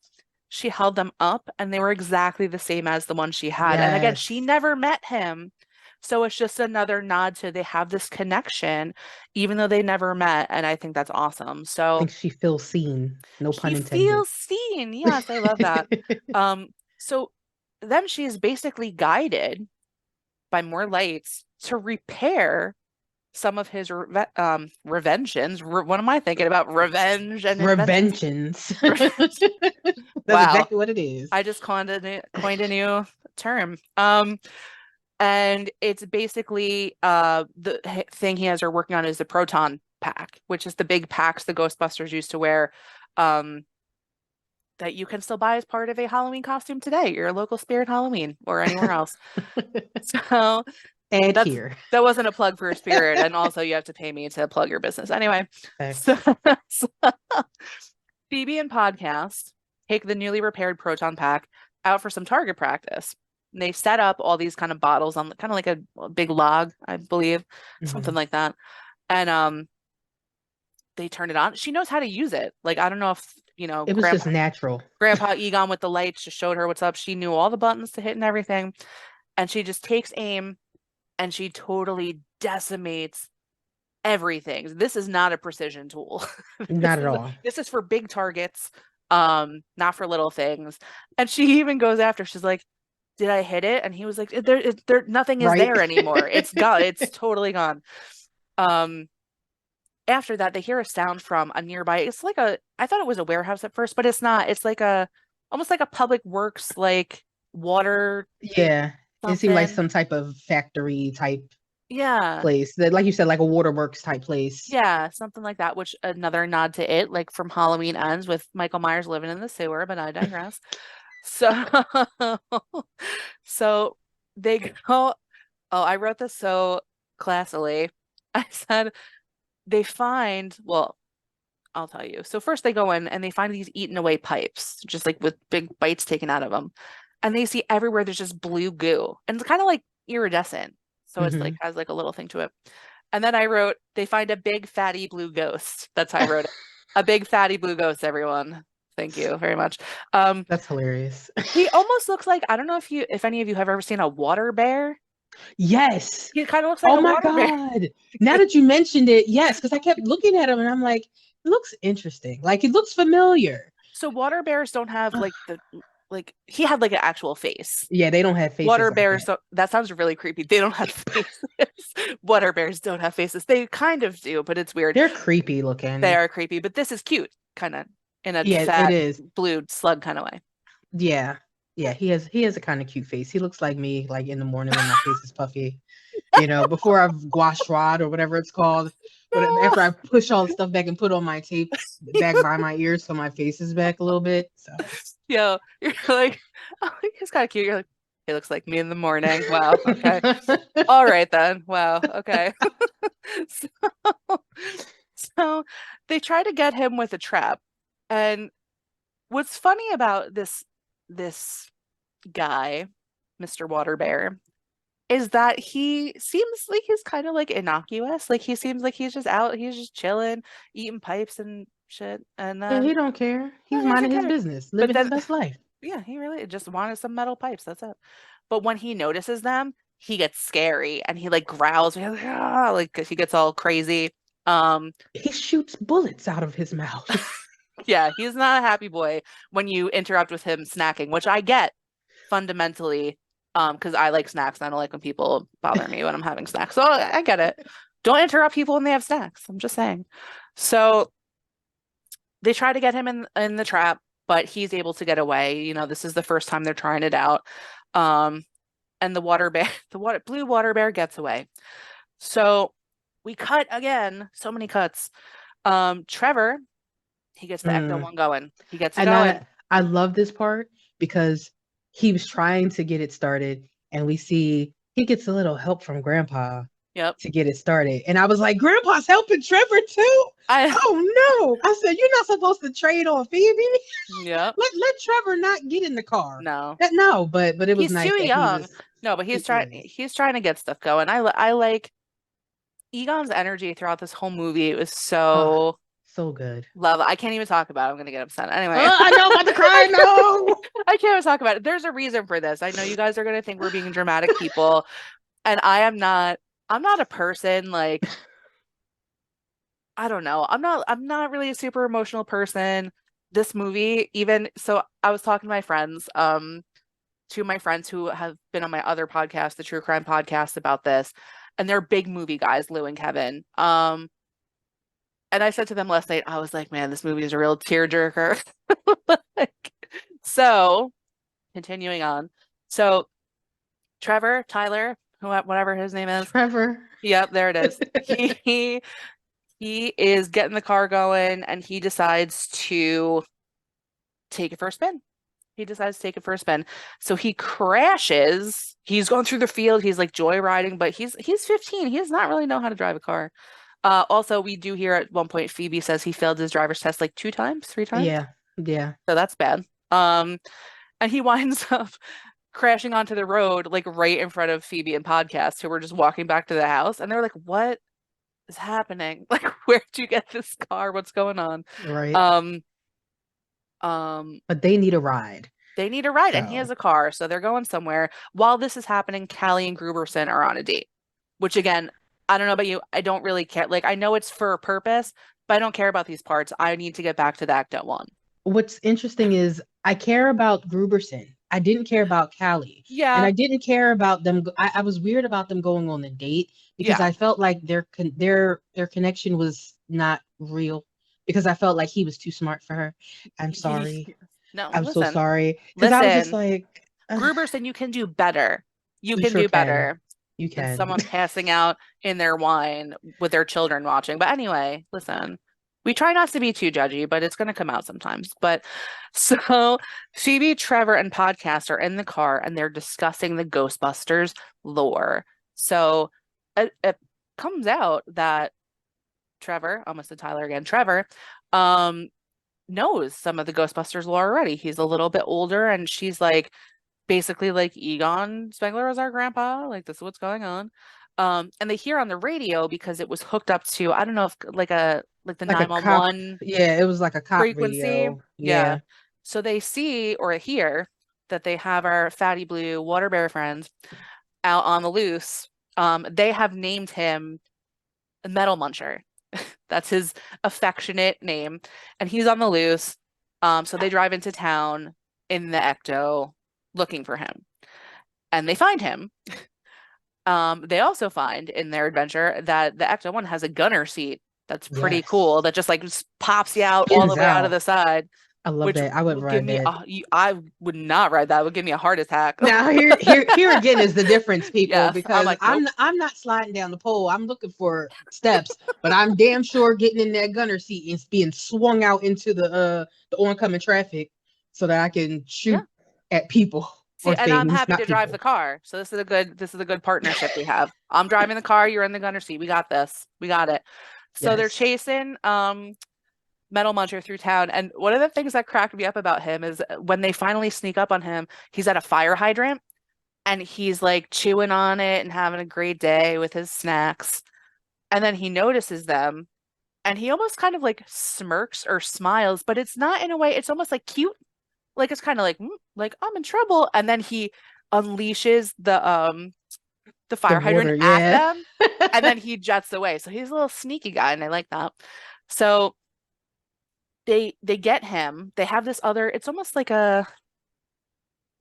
she held them up and they were exactly the same as the one she had. And again, she Yes. never met him. So it's just another nod to they have this connection, even though they never met. And I think that's awesome. I So think she feels seen. No he pun intended. feels seen. Yes, I love that. So then she is basically guided by more lights to repair some of his revengeance. What am I thinking about? Revenge and inventions. Revengeance. That's Wow. exactly what it is. I just coined a new term. And it's basically the thing he has her working on is the Proton Pack, which is the big packs the Ghostbusters used to wear, um, that you can still buy as part of a Halloween costume today, your local Spirit Halloween or anywhere else. So And that's here. that wasn't a plug for Spirit, and also you have to pay me to plug your business anyway. So, Thanks. so Phoebe and Podcast take the newly repaired Proton Pack out for some target practice. And they set up all these kind of bottles on kind of like a big log, I believe, something Mhm. like that. And they turn it on. She knows how to use it. Like I don't know if, It was just natural. Grandpa Egon with the lights just showed her what's up. She knew all the buttons to hit and everything. And she just takes aim and she totally decimates everything. This is not a precision tool. Not at all. This is for big targets, not for little things. And she even goes after, she's like, did I hit it? And he was like, there, nothing is Right? there anymore. It's gone. It's totally gone. Um, After that, they hear a sound from a nearby. It's like I thought it was a warehouse at first, but it's not. It's like almost like a public works, like water Yeah. It seemed like something. some type of factory type Yeah. place. That, like you said, like a waterworks type place. Yeah, something like that, which another nod to it, like from Halloween Ends with Michael Myers living in the sewer, but I digress. So, so they go, oh, I wrote this so classily. I said they find, well, I'll tell you. So first they go in and they find these eaten away pipes, just like with big bites taken out of them. And they see everywhere there's just blue goo. And it's kind of like iridescent. So it's like Hmm. has like a little thing to it. And then I wrote, they find a big fatty blue ghost. That's how I wrote it. A big fatty blue ghost, everyone. Thank you very much. Um, That's hilarious. he almost looks like, I don't know if any of you have ever seen a water bear. Yes. He kind of looks like Oh a my water bear. God. Now that you mentioned it, yes, because I kept looking at him and I'm like, it looks interesting. Like it looks familiar. So water bears don't have like like he had like an actual face. Yeah, they don't have faces Water like bears that. don't, that sounds really creepy. They don't have faces. Water bears don't have faces. They kind of do, but it's weird. They're creepy They looking. are creepy, but this is cute, kind of in a Yeah, it fat is. blue slug kind of way. Yeah. Yeah, he has a kind of cute face. He looks like me, like in the morning when my face is puffy. Before I've gua rod or whatever it's called. But after I push all the stuff back and put on my tape back by my ears so my face is back a little bit. So Yo, you're like, oh, he's kind of cute. You're like, he looks like me in the morning. Wow. Okay. All right then. Wow. Okay. So, so they try to get him with a trap. And what's funny about this guy, Mr. Water Bear, is that he seems like he's kind of like innocuous. Like he seems like he's just out, he's just chilling, eating pipes and shit. And yeah, he then don't care. no, He's he doesn't minding his care. business, But living his then best life. yeah, he really just wanted some metal pipes. That's it. But when he notices them, he gets scary and he like growls, like 'cause he gets all crazy. Um, He shoots bullets out of his mouth. yeah, he's not a happy boy when you interrupt with him snacking, which I get fundamentally, because I like snacks and I don't like when people bother me when I'm having snacks. So I get it. Don't interrupt people when they have snacks. I'm just saying. So they try to get him in the trap, but he's able to get away. This is the first time they're trying it out. Um, and the water bear, blue water bear gets away. So we cut again, so many cuts. Trevor, he gets the ecto Mm. one going. He gets it And going. I love this part because he was trying to get it started, and we see he gets a little help from Grandpa Yep. to get it started. And I was like, Grandpa's helping Trevor too? I Oh no. I said, you're not supposed to trade on Phoebe. yep. Let Trevor not get in the car. No. No, but it was He's nice too that he young. was No, but he's trying right. he's trying to get stuff going. I like Egon's energy throughout this whole movie. It was Oh, so So good. Love it. I can't even talk about it. I'm gonna get upset. Anyway, I know, I'm about to cry. No. I can't even talk about it. There's a reason for this. I know you guys are gonna think we're being dramatic people, and I am not. I'm not a person like I don't know. I'm not really a super emotional person. This movie, even so I was talking to my friends, two of my friends who have been on my other podcast, the True Crime podcast about this, and they're big movie guys, Lou and Kevin. And I said to them last night, I was like, man, this movie is a real tearjerker. Like, so continuing on. So Trevor, Tyler, whatever his name is. Trevor. Yep, there it is. He is getting the car going and he decides to take it for a spin. He decides to take it for a spin. So he crashes. He's going through the field. He's like joyriding, but he's 15. He does not really know how to drive a car. Also, we do hear at one point Phoebe says he failed his driver's test like 2 times, 3 times. Yeah. Yeah. So that's bad. And he winds up crashing onto the road like right in front of Phoebe and Podcast, who were just walking back to the house, and they were like, "What is happening? Like, where'd you get this car? What's going on?" Right. Um, um, But they need a ride. they need a ride, and he So, has a car, so they're going somewhere. While this is happening, Callie and Gruberson are on a date, which again, I don't know about you, I don't really care. Like, I know it's for a purpose, but I don't care about these parts. I need to get back to the Act 1. what's interesting is I care about Gruberson. I didn't care about Callie. And Yeah, I didn't care about them. I was weird about them going on the date because yeah. I felt like their connection was not real because I felt like he was too smart for her. I'm sorry. No, I'm so listen, sorry. Because I was just listen. like, Gruberson, you can do better. You you can sure do can. better You than can. someone passing out in their wine with their children watching. But anyway, listen, we try not to be too judgy, but it's going to come out sometimes. But so Phoebe, Trevor, and Podcast are in the car and they're discussing the Ghostbusters lore. So it comes out that Trevor, almost said Tyler again, Trevor, um, knows some of the Ghostbusters lore already. He's a little bit older, and she's like, basically like Egon Spengler was our grandpa. Like this is what's going on. And they hear on the radio because it was hooked up to, I don't know if like the Like a cop. 911 Yeah, it was like a cop frequency. radio. Yeah. Yeah. So they see or hear that they have our fatty blue water bear friends out on the loose. They have named him Metal Muncher. That's his affectionate name. And he's on the loose. So they drive into town in the Ecto looking for him. And they find him. They also find in their adventure that the Ecto 1 has a gunner seat that's pretty Yes. cool, that just pops you out all Spins the way out of out. the side, I love which that. I would would give ride me that. I would not ride that. It would give me a heart attack. Now here again is the difference, people, Yes, I'm because like, nope. I'm not sliding down the pole. I'm looking for steps, but I'm damn sure getting in that gunner seat and being swung out into the oncoming traffic so that I can Yeah. shoot at people See, or and I'm things, happy not to drive the people. car. So this is a good partnership we have. I'm driving the car, you're in the gunner seat. We got this. We got it. So they're Yes. chasing Metal Muncher through town. And one of the things that cracked me up about him is when they finally sneak up on him, he's at a fire hydrant and he's like chewing on it and having a great day with his snacks. And then he notices them and he almost kind of like smirks or smiles, but it's not in a way, it's almost like cute. Like it's kind of like, like I'm in trouble. And then he unleashes the The fire hydrant water, at yeah. them and then he jets away. So he's a little sneaky guy and I like that. So they get him. They have this other, it's almost like a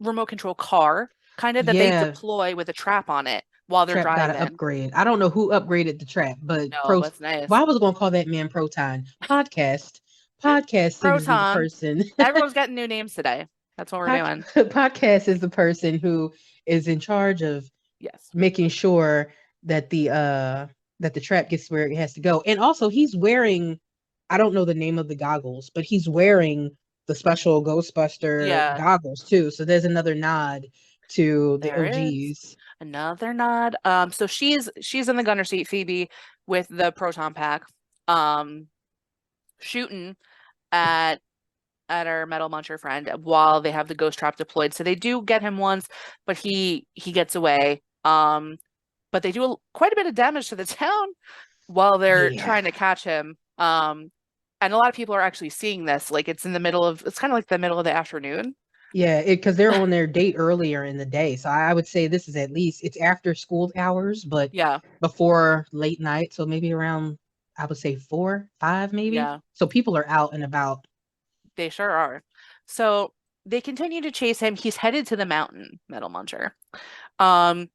remote control car kind of that they Yeah, deploy with a trap on it while they're Trap got to driving. upgrade. I don't know who upgraded the trap, but No, Pro. but it's nice. Well, I was gonna call that man Proton Podcast. Podcast is the Proton. person. Everyone's getting new names today. That's what we're doing. Podcast is the person who is in charge of Yes. making sure that the trap gets where it has to go. And also he's wearing, I don't know the name of the goggles, but he's wearing the special Ghostbuster Yeah, goggles too. So there's another nod to the there is OGs. another nod. So she's in the gunner seat, Phoebe, with the proton pack, um, shooting at at our metal muncher friend while they have the ghost trap deployed. So they do get him once, but he gets away. But they do quite a bit of damage to the town while they're Yeah. trying to catch him. And a lot of people are actually seeing this. Like it's kind of like the middle of the afternoon. Yeah, because they're on their date earlier in the day. So I would say this is at least it's after school hours, but Yeah, before late night. So maybe around I would say 4, 5 maybe. yeah, So people are out and about. they sure are. So they continue to chase him. He's headed to the mountain, Metal Muncher. Um,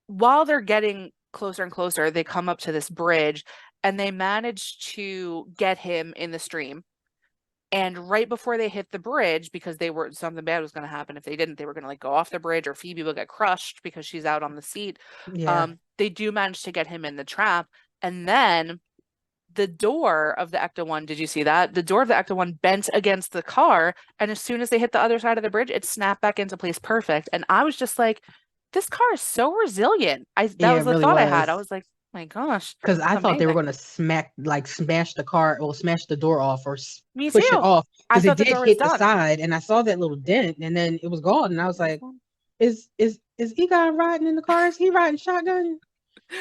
while they're getting closer and closer, they come up to this bridge and they manage to get him in the stream. And right before they hit the bridge, because they were something bad was going to happen if they didn't, they were going to like go off the bridge, or Phoebe will get crushed because she's out on the seat. Yeah. They do manage to get him in the trap, and then the door of the Ecto One. Did you see that? The door of the Ecto One bent against the car, and as soon as they hit the other side of the bridge, it snapped back into place perfect. And I was just like, this car is so resilient. I That Yeah, was it the really thought I had. I was. was like, my gosh, Because I thought they were amazing. going to smash the car or smash the door off or Me push it too. off I because it thought the did door was hit the done. side and I saw that little dent and then it was gone and I was like, is Egon riding in the car? Is he riding shotgun?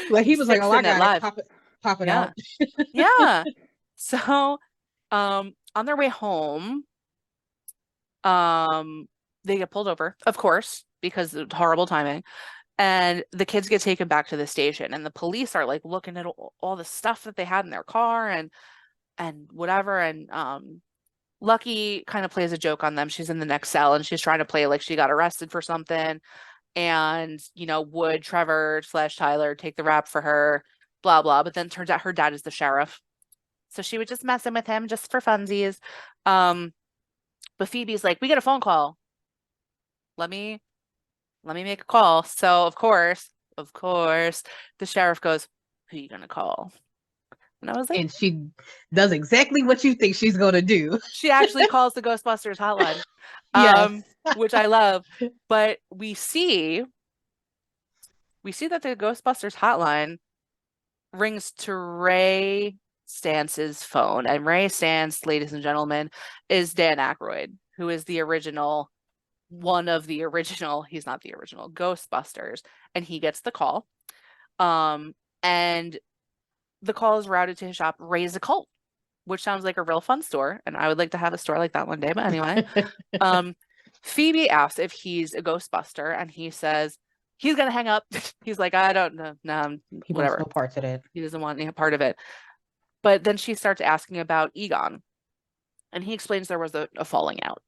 Like he He's was like, oh, I fixing it got it. live. Pop it Yeah. out. Yeah. So, on their way home, um, they get pulled over, of course, because of horrible timing. And the kids get taken back to the station, and the police are like looking at all the stuff that they had in their car and whatever. And Lucky kind of plays a joke on them. She's in the next cell and she's trying to play like she got arrested for something. And, would Trevor slash Tyler take the rap for her, blah, blah. But then turns out her dad is the sheriff. So she was just messing with him just for funsies. Um, but Phoebe's like, we get a phone call. Let me let me make a call. So of course, the sheriff goes, who are you gonna call? And I was like, And she does exactly what you think she's gonna do. she actually calls the Ghostbusters hotline. Yes. Which I love. But we see that the Ghostbusters hotline rings to Ray Stance's phone. And Ray Stance, ladies and gentlemen, is Dan Aykroyd, who is one of the original, he's not the original, Ghostbusters. And he gets the call. Um, and the call is routed to his shop, Ray's a Cult, which sounds like a real fun store. And I would like to have a store like that one day. But anyway, um, Phoebe asks if he's a Ghostbuster, and he says he's gonna hang up. He's like, I don't know, no, He wants whatever. no parts of that. He doesn't want any part of it. But then she starts asking about Egon, and he explains there was a falling out.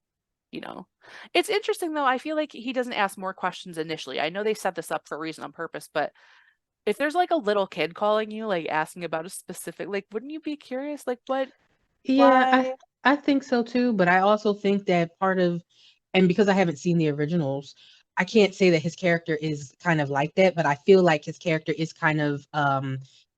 You know, it's interesting though. I feel like he doesn't ask more questions initially. I know they set this up for a reason on purpose, but if there's like a little kid calling you, like asking about a specific, like, wouldn't you be curious? Like, what, Yeah, why? I think so too, but I also think that part of and because I haven't seen the originals, I can't say that his character is kind of like that, but I feel like his character is kind of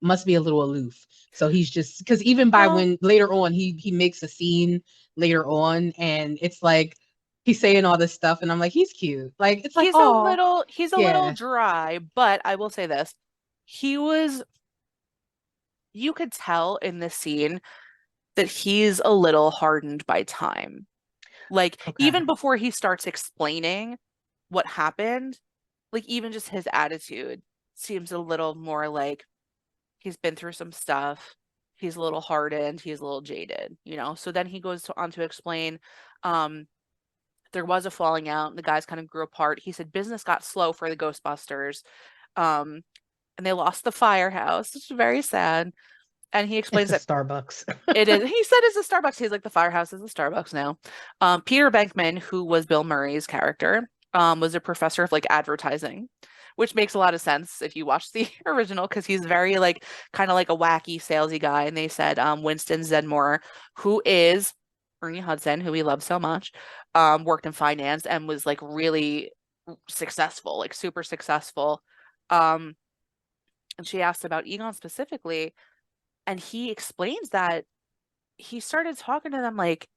must be a little aloof. So he's just because even by Well, when later on he makes a scene later on and it's like he's saying all this stuff and I'm like he's cute. Like it's like oh he's a little yeah. dry, but I will say this. He was, you could tell in this scene that he's a little hardened by time. Like, Okay. even before he starts explaining what happened, like, even just his attitude seems a little more like he's been through some stuff. He's a little hardened. He's a little jaded. So then he goes on to explain um, there was a falling out and the guys kind of grew apart. He said business got slow for the Ghostbusters. Um, and they lost the firehouse, which is very sad. And he It's explains a that Starbucks. it is. He said it's a Starbucks. He's like the firehouse is a Starbucks now. Peter Bankman, who was Bill Murray's character, was a professor of like advertising, which makes a lot of sense if you watch the original because he's very like kind of like a wacky salesy guy. And they said Winston Zedmore, who is Ernie Hudson, who we love so much, worked in finance and was like really successful, like super successful. Um, and she asked about Egon specifically, and he explains that he started talking to them like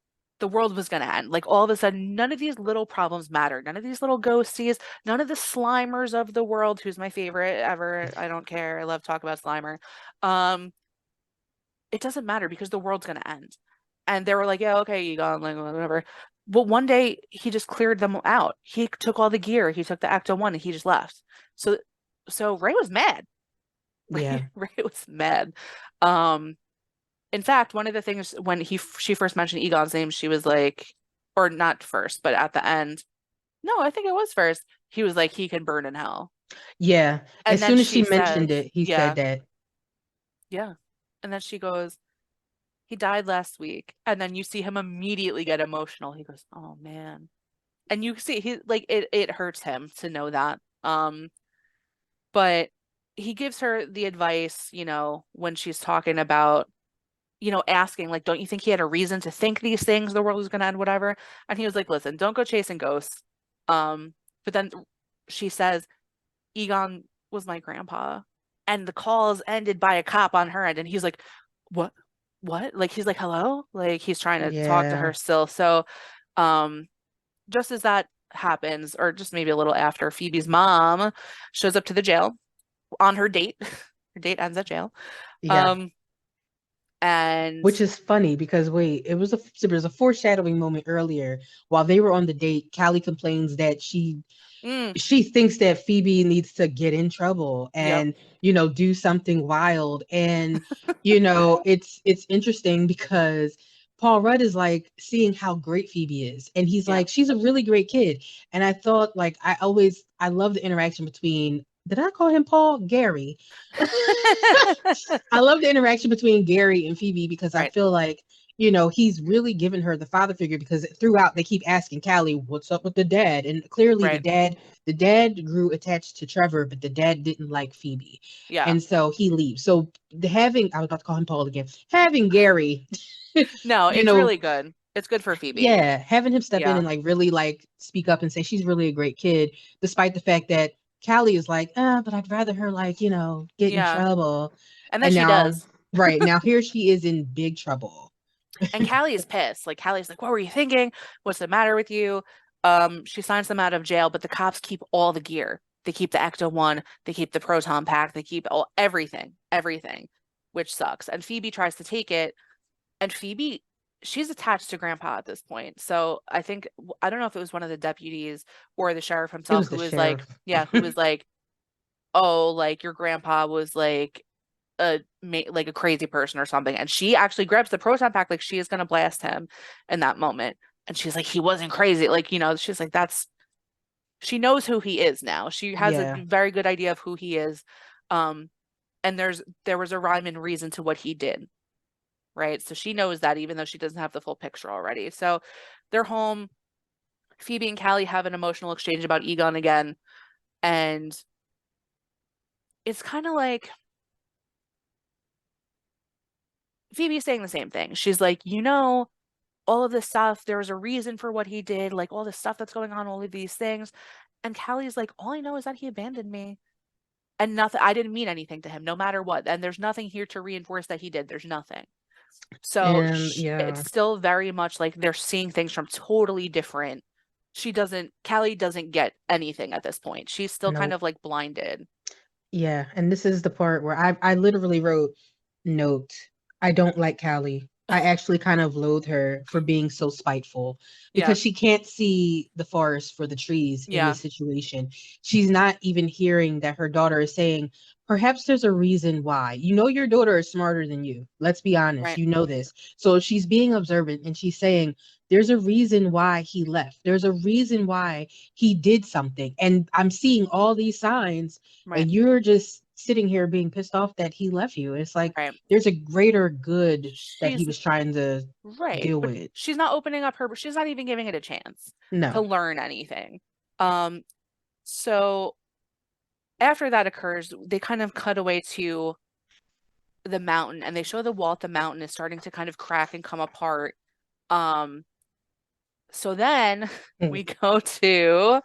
the world was going to end. Like all of a sudden, none of these little problems matter. None of these little ghosties, none of the Slimers of the world, who's my favorite ever. I don't care. I love talk about Slimer. Um, it doesn't matter because the world's going to end. And they were like, yeah, okay, you got like whatever. But one day he just cleared them out. He took all the gear. He took the Acto One and he just left. So, so Ray was mad. Yeah. Ray was mad. Um, In fact, one of the things when she first mentioned Egon's name, she was like, or not first, but at the end, no, I think it was first. He was like, he can burn in hell. Yeah. As And then soon as she she mentioned says, it, he said yeah, that. yeah. And then she goes, he died last week. And then you see him immediately get emotional. He goes, oh man. And you see he like it hurts him to know that. But he gives her the advice, when she's talking about, asking, like, don't you think he had a reason to think these things, the world was gonna end, whatever? And he was like, listen, don't go chasing ghosts. Um, but then she says, Egon was my grandpa. And the calls ended by a cop on her end, and he's like, what? What? Like he's like, hello? Like he's trying to talk to her Yeah. still. So um just as that happens, or just maybe a little after, Phoebe's mom shows up to the jail on her date. Her date ends at jail. Yeah. Um, and Which is funny because wait, there was a foreshadowing moment earlier while they were on the date. Callie complains that mm, she thinks that Phoebe needs to get in trouble yep, and do something wild. And it's interesting because Paul Rudd is like seeing how great Phoebe is, and he's yeah. like, she's a really great kid. And I thought, like, I love the interaction between, did I call him Paul? Gary. I love the interaction between Gary and Phoebe because I Right, feel like, he's really given her the father figure because throughout they keep asking Callie, what's up with the dad? And clearly right. the dad grew attached to Trevor, but the dad didn't like Phoebe. Yeah. And so he leaves. So I was about to call him Paul again, having Gary, No, you it's know, really good. It's good for Phoebe. yeah, having him step in Yeah, and like really like speak up and say she's really a great kid, despite the fact that Callie is like, but I'd rather her like, get in yeah. trouble. And then And she now, does. right now, here she is in big trouble. And Callie is pissed. Like Callie's like, "What were you thinking? What's the matter with you?" She signs them out of jail, but the cops keep all the gear. They keep the Ecto One, they keep the Proton Pack, they keep everything, which sucks. And Phoebe tries to take it, and Phoebe, she's attached to Grandpa at this point. So I don't know if it was one of the deputies or the sheriff It himself was who the was like, sheriff. yeah, who was like, "Oh, like your grandpa was like a crazy person or something." And she actually grabs the proton pack like she is gonna blast him in that moment. And she's like, he wasn't crazy. Like, she's like, she knows who he is now. She has a Yeah, very good idea of who he is. Um, and there was a rhyme and reason to what he did, right? So she knows that even though she doesn't have the full picture already. So they're home. Phoebe and Callie have an emotional exchange about Egon again. And it's kind of like Phoebe's saying the same thing. She's like, all of this stuff, there was a reason for what he did, like all this stuff that's going on, all of these things. And Callie's like, all I know is that he abandoned me. And nothing, I didn't mean anything to him, no matter what. And there's nothing here to reinforce that he did. There's nothing. So and it's yeah, still very much like they're seeing things from totally different. Callie doesn't get anything at this point. She's still kind nope. of like blinded. Yeah, and this is the part where I literally wrote note. I don't like Callie. I actually kind of loathe her for being so spiteful Yeah. because she can't see the forest for the trees in Yeah. this situation. She's not even hearing that her daughter is saying, perhaps there's a reason why. Your daughter is smarter than you. Let's be honest. Right. You know this. So she's being observant and she's saying, there's a reason why he left. There's a reason why he did something. And I'm seeing all these signs Right. and you're just sitting here being pissed off that he left you. It's like Right. there's a greater good that he She's was trying to right, deal but with. she's not opening up her, she's not even giving it a chance to No. learn anything. Um, so after that occurs, they kind of cut away to the mountain and they show the wall at the mountain is starting to kind of crack and come apart. Um, so then Hmm. we go to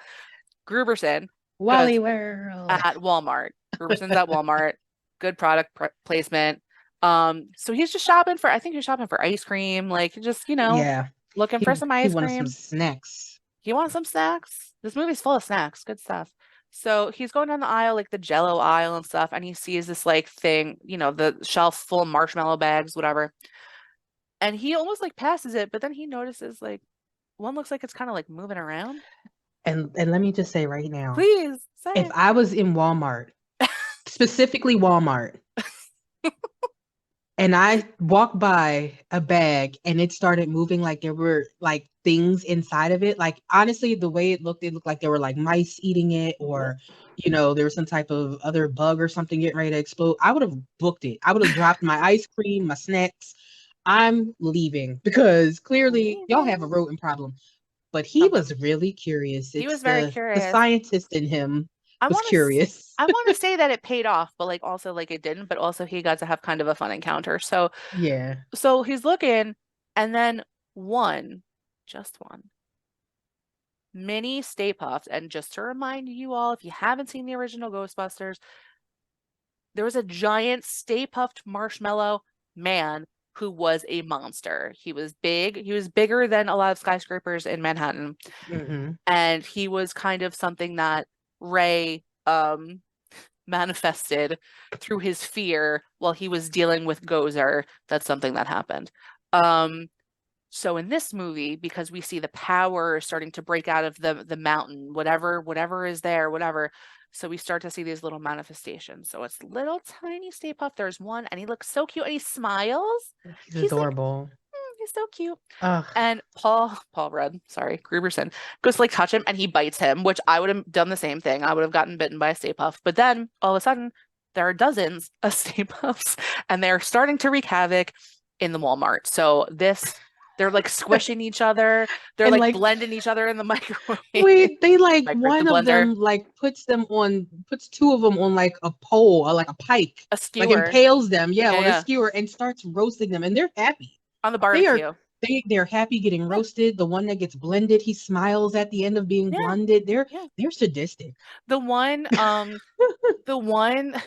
Gruberson because Wally World. at Walmart. Gruberson's at Walmart. Good product placement. So he's just shopping for, I think he's shopping for ice cream, like just, Yeah. looking for some He ice wanted some cream. snacks. You want some snacks? This movie's full of snacks, good stuff. So he's going down the aisle, like the Jello aisle and stuff, and he sees this like thing, the shelf full of marshmallow bags, whatever. And he almost like passes it, but then he notices like one looks like it's kind of like moving around. And let me just say right now, Please if say I was in Walmart, specifically Walmart, and I walked by a bag and it started moving like there were like things inside of it. Like honestly, the way it looked like there were like mice eating it What? or there was some type of other bug or something getting ready to explode. I would have booked it. I would have dropped my ice cream, my snacks. I'm leaving because clearly y'all have a Leaving rodent problem. But he something. was really curious. He It's was very the curious. scientist in him I was want to curious. I want to say that it paid off, but like also like it didn't, but also he got to have kind of a fun encounter. So Yeah. he's looking and then one, just one mini Stay Puft. And just to remind you all, if you haven't seen the original Ghostbusters, there was a giant Stay Puft Marshmallow man who was a monster. He was big. He was bigger than a lot of skyscrapers in Manhattan. Hmm. And he was kind of something that Ray manifested through his fear while he was dealing with Gozer. That's something that happened. Um, so in this movie, because we see the power starting to break out of the mountain, whatever is there, whatever. So we start to see these little manifestations. So it's little tiny Stay Puft. There's one, and he looks so cute, and he smiles. He's He's like, adorable. he's so cute. Ugh. And Paul Rudd, sorry, Gruberson, goes to like touch him and he bites him, which I would have done the same thing. I would have gotten bitten by a Stay Puft. But then all of a sudden, there are dozens of Stay Puffs and they're starting to wreak havoc in the Walmart. So they're like squishing each other. They're And like like blending each other in the microwave, wait, they like the one of blender, them like puts two of them on like a pole or like a pike, a like skewer. impales them, yeah, Yeah, on a yeah. skewer and starts roasting them, and they're happy. On the They are barbecue. they're happy getting Yeah, roasted. The one that gets blended, he smiles at the end of being yeah, blended. yeah. They're sadistic. The one, the one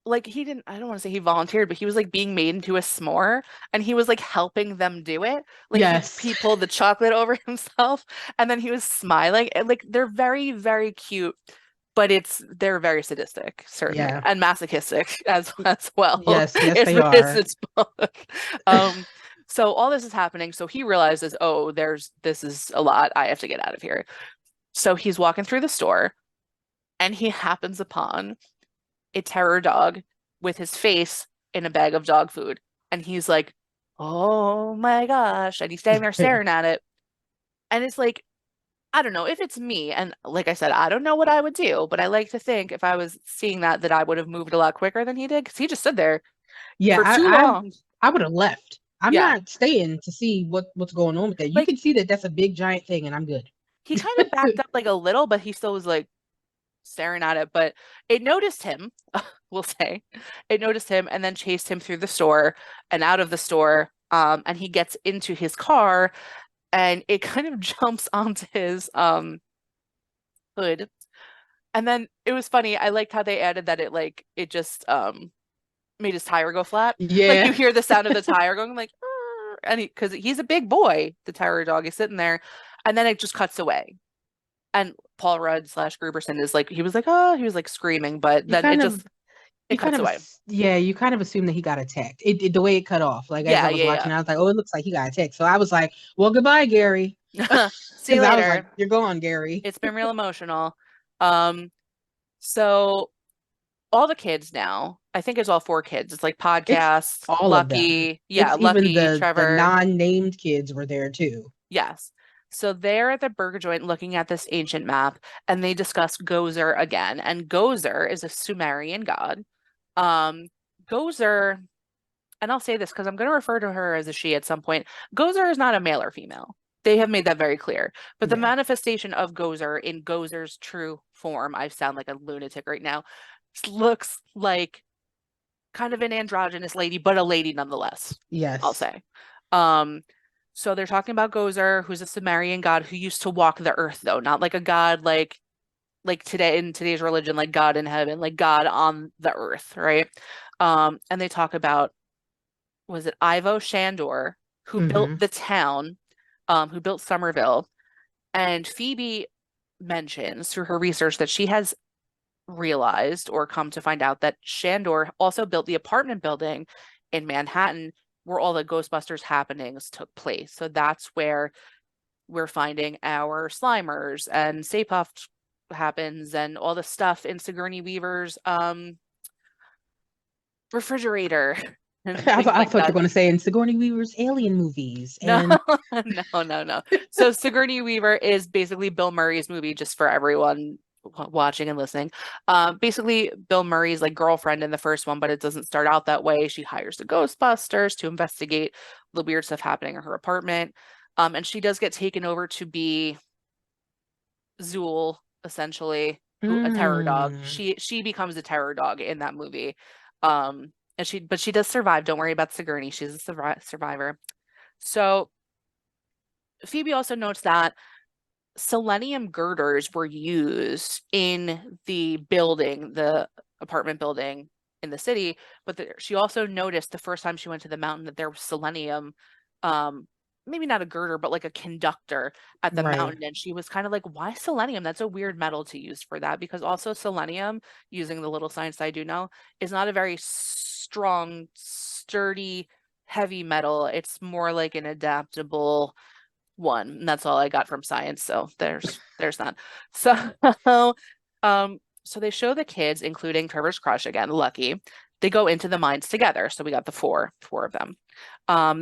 like he didn't I don't want to say he volunteered, but he was like being made into a s'more and he was like helping them do it. Like Yes. he pulled the chocolate over himself and then he was smiling. And like they're very, very cute, but they're very sadistic, certainly, Yeah. and masochistic as well. Yes, yes, they are. It's both. Um, so all this is happening. So he realizes, oh, this is a lot. I have to get out of here. So he's walking through the store and he happens upon a terror dog with his face in a bag of dog food. And he's like, oh my gosh. And he's standing there staring at it. And it's like, I don't know if it's me. And like I said, I don't know what I would do, but I like to think if I was seeing that I would have moved a lot quicker than he did because he just stood there Yeah, for too long. I would have left. I'm Yeah. not staying to see what's going on with that. You Like can see that that's a big giant thing, and I'm good. he kind of backed up like a little, but he still was like staring at it. But it noticed him, we'll say. It noticed him and then chased him through the store and out of the store. And he gets into his car and it kind of jumps onto his hood. And then it was funny. I liked how they added that it just made his tire go flat. Like you Yeah, hear the sound of the tire going like "Arr," and because he's a big boy, the terror dog is sitting there, and then it just cuts away. And Paul Rudd slash Gruberson is like he was like, oh, he was like screaming, but you then kind of it cuts away. yeah, you kind of assume that he got attacked. The way it cut off, like as I Yeah, was yeah, watching, I was like, oh, it looks like he got attacked. So I was like, well, goodbye, Gary, yeah. See you because I was like, later. you're gone, Gary. It's been real emotional. Um, so all the kids now, I think it's all four kids. It's like It's podcasts, all of them. Lucky, yeah, It's even Lucky, the Trevor, non-named kids were there too. yes. So they're at the burger joint looking at this ancient map, and they discuss Gozer again. And Gozer is a Sumerian god. Um, Gozer, and I'll say this because I'm going to refer to her as a she at some point. Gozer is not a male or female. They have made that very clear. But the Yeah. manifestation of Gozer in Gozer's true form, I sound like a lunatic right now, looks like kind of an androgynous lady, but a lady nonetheless, I'll Yes. say. Um, so they're talking about Gozer, who's a Sumerian god who used to walk the earth, though, not like a god like today in today's religion, like God in heaven, like God on the earth, right? And they talk about was it Ivo Shandor who built Hmm. the town, who built Somerville, and Phoebe mentions through her research that she has realized or come to find out that Shandor also built the apartment building in Manhattan where all the Ghostbusters happenings took place. So that's where we're finding our Slimers and Stay Puft happens and all the stuff in Sigourney Weaver's refrigerator. and I, things I like thought you were that. going to say in Sigourney Weaver's alien movies. No, And no. So Sigourney Weaver is basically Bill Murray's movie, just for everyone watching and listening. Basically, Bill Murray's like girlfriend in the first one, but it doesn't start out that way. She hires the Ghostbusters to investigate the weird stuff happening in her apartment. And she does get taken over to be Zool, essentially, who a terror dog. mm, She becomes a terror dog in that movie. And she does survive. Don't worry about Sigourney. She's a survivor. So Phoebe also notes that selenium girders were used in the building, the apartment building in the city, but she also noticed the first time she went to the mountain that there was selenium, um, maybe not a girder, but like a conductor at the right, mountain. And she was kind of like, why selenium? That's a weird metal to use for that. Because also selenium, using the little science I do know, is not a very strong, sturdy, heavy metal. It's more like an adaptable one. And that's all I got from science. So there's that. So so they show the kids, including Trevor's crush again, Lucky. They go into the mines together. So we got the four of them.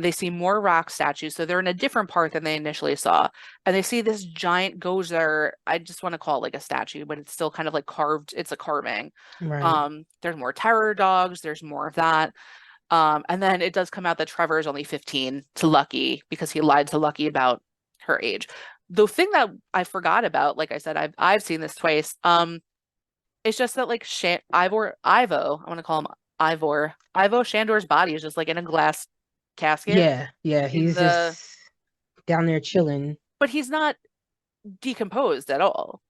They see more rock statues. So they're in a different part than they initially saw. And they see this giant gozer. I just want to call it like a statue, but it's still kind of like carved. It's a carving. right. There's more terror dogs. There's more of that. And then it does come out that Trevor is only 15 to Lucky because he lied to Lucky about her age. The thing that I forgot about, like I said, I've seen this twice. It's just that like Ivo, I want to call him Ivo Shandor's body is just like in a glass casket Yeah, yeah. in He's the, just down there chilling. but he's not decomposed at all.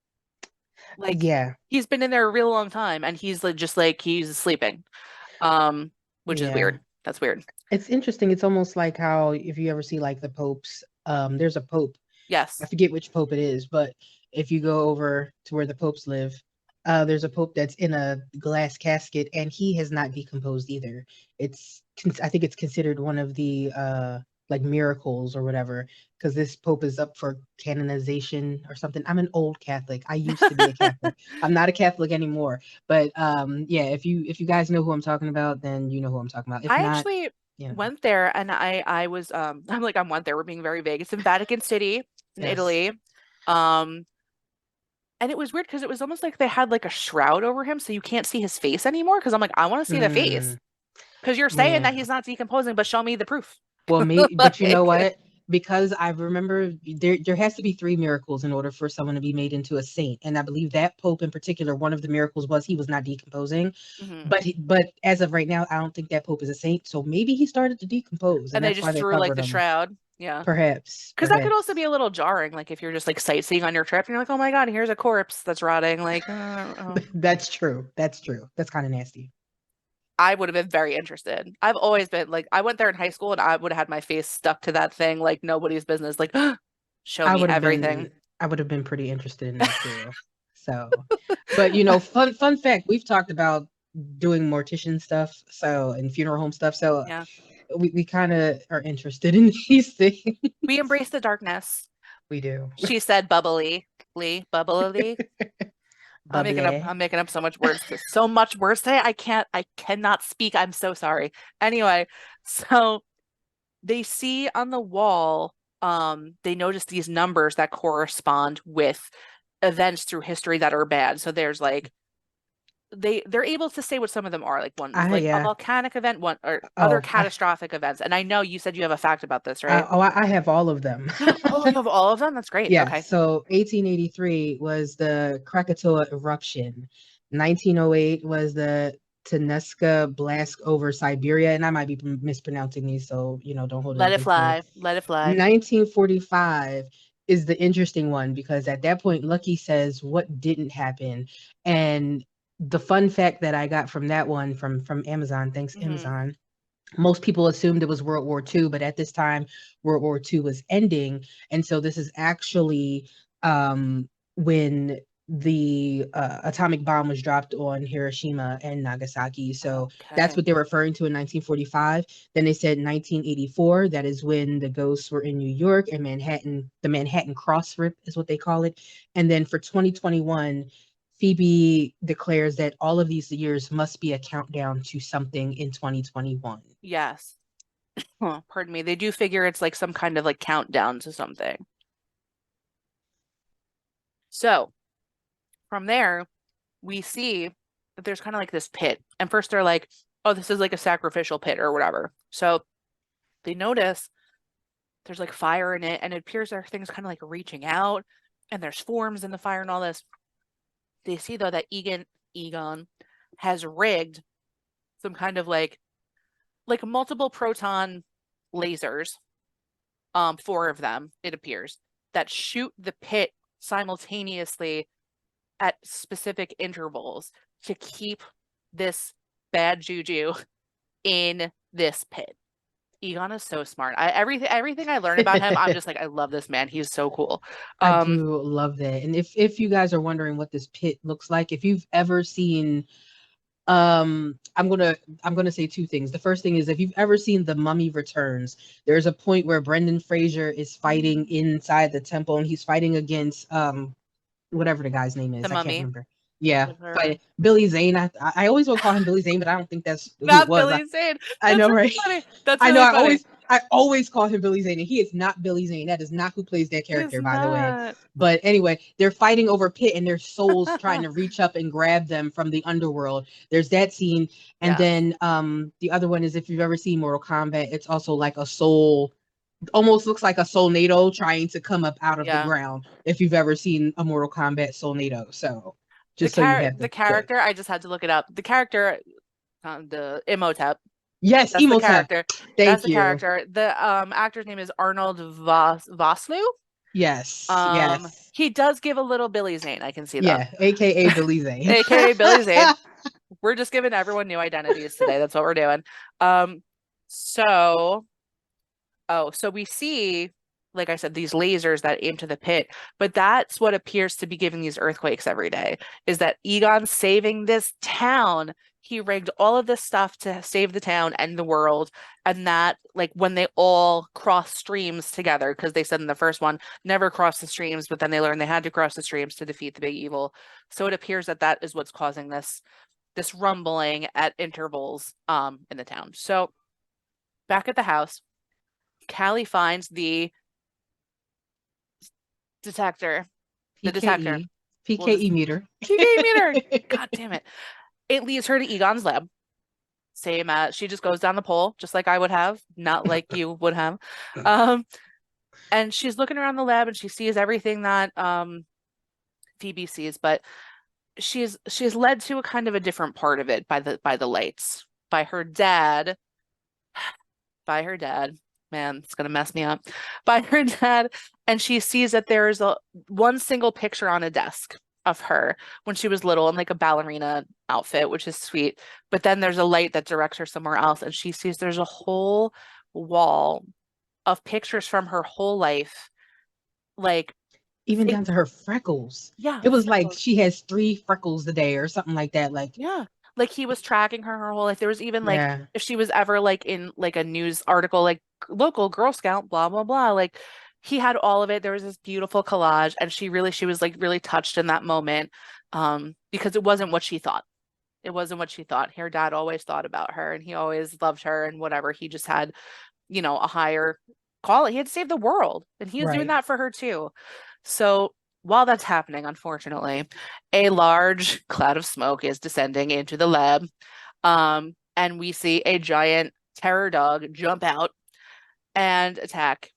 Like Yeah, he's been in there a real long time and he's like just like he's sleeping. Um, which is yeah. weird. That's weird. It's interesting. It's almost like how if you ever see like the popes, there's a pope. I Yes. forget which pope it is, but if you go over to where the popes live, there's a pope that's in a glass casket, and he has not decomposed either. I think it's considered one of the like miracles or whatever, because this pope is up for canonization or something. I'm an old Catholic. I used to be a Catholic. I'm not a Catholic anymore, but yeah, if you guys know who I'm talking about, then you know who I'm talking about. If I not, actually you know, went there and I was I went there, we're being very vague. It's in Vatican City in yes. Italy. Um and it was weird because it was almost like they had like a shroud over him so you can't see his face anymore because I'm like I want to see the face Mm, because you're saying that yeah. he's not decomposing but show me the proof. Well, me, but you know Like what? Because I remember there has to be three miracles in order for someone to be made into a saint, and I believe that Pope in particular, one of the miracles was he was not decomposing. mhm. But as of right now, I don't think that Pope is a saint. So maybe he started to decompose, and And they that's why just they threw like covered the him. shroud. Yeah. Perhaps, Because that could also perhaps. be a little jarring, like if you're just like sightseeing on your trip and you're like, oh my God, here's a corpse that's rotting. Like, That's true. That's true. That's kind of nasty. I would have been very interested. I've always been like, I went there in high school and I would have had my face stuck to that thing like nobody's business. Like, show I me would have everything. been I would have been pretty interested in that too. So, but fun fact, we've talked about doing mortician stuff, so and funeral home stuff. So Yeah. we kind of are interested in these things. We embrace the darkness. We do. She said bubbly. Bubbly. Bubbly. I'm making up so much words today. I cannot speak. I'm so sorry. Anyway, so they see on the wall, they notice these numbers that correspond with events through history that are bad. So there's like they're able to say what some of them are. Like one is like a Yeah. volcanic event, one or other Oh, catastrophic events. And I know you said you have a fact about this, right? I have all of them. Oh, you have all of them? That's great. Yeah, Okay. so 1883 was the Krakatoa eruption. 1908 was the Tunguska blast over Siberia, and I might be mispronouncing these, so don't hold it Let it against me. fly. Let it fly. 1945 is the interesting one because at that point, Lucky says what didn't happen, and the fun fact that I got from that one from Amazon, thanks Hmm. Amazon, most people assumed it was World War II, but at this time, World War II was ending. And so this is actually when the atomic bomb was dropped on Hiroshima and Nagasaki. So that's Okay. what they're referring to in 1945. Then they said 1984, that is when the ghosts were in New York and Manhattan, the Manhattan Cross Rip is what they call it. And then for 2021, Phoebe declares that all of these years must be a countdown to something in 2021. Yes. Pardon me. They do figure it's like some kind of like countdown to something. So from there, we see that there's kind of like this pit. And first they're like, oh, this is like a sacrificial pit or whatever. So they notice there's like fire in it, and it appears there are things kind of like reaching out, and there's forms in the fire and all this. They see though that Egon has rigged some kind of like multiple proton lasers, four of them, it appears, that shoot the pit simultaneously at specific intervals to keep this bad juju in this pit. Egon is so smart. Everything I learn about him, I'm just like, I love this man. He's so cool. I Um, do love that. And if you guys are wondering what this pit looks like, if you've ever seen I'm gonna say two things. The first thing is, if you've ever seen The Mummy Returns, there's a point where Brendan Fraser is fighting inside the temple, and he's fighting against whatever the guy's name the is. I can't Mummy, remember. Yeah, whatever. but Billy Zane. I always will call him Billy Zane, but I don't think that's who it Not was. Billy Zane. I That's know, really right? funny. That's I know. really funny. I always call him Billy Zane, and he is not Billy Zane. That is not who plays that It's character, by the way. not. But anyway, they're fighting over Pit, and their souls trying to reach up and grab them from the underworld. There's that scene, and Yes. then the other one is, if you've ever seen Mortal Kombat, it's also like a soul, almost looks like a soulnado trying to come up out of the Yeah. ground. If you've ever seen a Mortal Kombat soulnado, so just so you have The the character, I just had to look it up. The character, the Imhotep, yes, that's the Emotep. character. That's Thank the you. character. The actor's name is Arnold Vosloo. Yes, yes. He does give a little Billy Zane. I can see that. Yeah, aka Billy Zane. AKA Billy Zane. We're just giving everyone new identities today. That's what we're doing. Um, so so we see, like I said, these lasers that aim to the pit, but that's what appears to be giving these earthquakes every day, is that Egon's saving this town. He rigged all of this stuff to save the town and the world. And that, like, when they all cross streams together, because they said in the first one, never cross the streams, but then they learned they had to cross the streams to defeat the big evil. So it appears that that is what's causing this rumbling at intervals in the town. So back at the house, Callie finds the detector, the detector. PKE. We'll just PKE meter. PK meter. God damn it. It leads her to Egon's lab. Same as she just goes down the pole, just like I would have, not like you would have. Um, and she's looking around the lab and she sees everything that Phoebe sees, but she's led to a kind of a different part of it by the lights, by her dad, by her dad. Man, it's gonna mess me up. By her dad, and she sees that there's a one single picture on a desk of her when she was little in like a ballerina outfit, which is sweet. But then there's a light that directs her somewhere else, and she sees there's a whole wall of pictures from her whole life, like Even it, down to her freckles. yeah, It was like freckles. she has 3 freckles a day or something like that. Like, Yeah. Like he was tracking her whole life. There was even like yeah, if she was ever like in like a news article, like local Girl Scout, blah, blah, blah. Like he had all of it. There was this beautiful collage, and she was like really touched in that moment. Because it wasn't what she thought. It wasn't what she thought. Her dad always thought about her and he always loved her and whatever. He just had, a higher call. He had to save the world. And he is doing right. that for her too. So while that's happening, unfortunately, a large cloud of smoke is descending into the lab. And we see a giant terror dog jump out and attack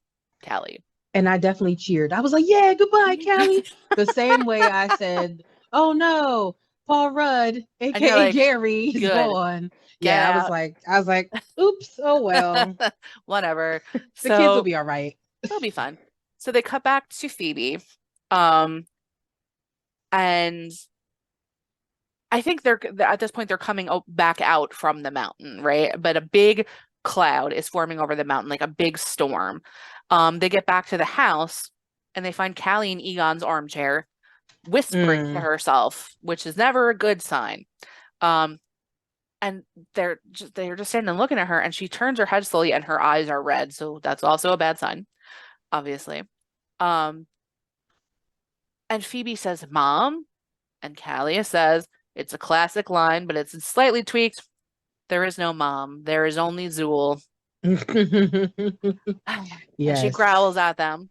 Callie. And I definitely cheered. I was like, yeah, goodbye, Callie. The same way I said, oh no, Paul Rudd, And you're aka like, Gary, is good, gone. get Yeah, out. I was like, oops, oh well. Whatever. The kids will So be all right. it'll be fun. So they cut back to Phoebe. Um, and I think they're at this point they're coming back out from the mountain, right? But a big cloud is forming over the mountain, like a big storm. They get back to the house and they find Callie in Egon's armchair, whispering to Mm. herself, which is never a good sign. Um, and they're just standing and looking at her, and she turns her head slowly, and her eyes are red, so that's also a bad sign, obviously. Um, and Phoebe says, "Mom," And Callia says, it's a classic line, but it's slightly tweaked. There is no mom. There is only Zool. And she Yes. growls at them.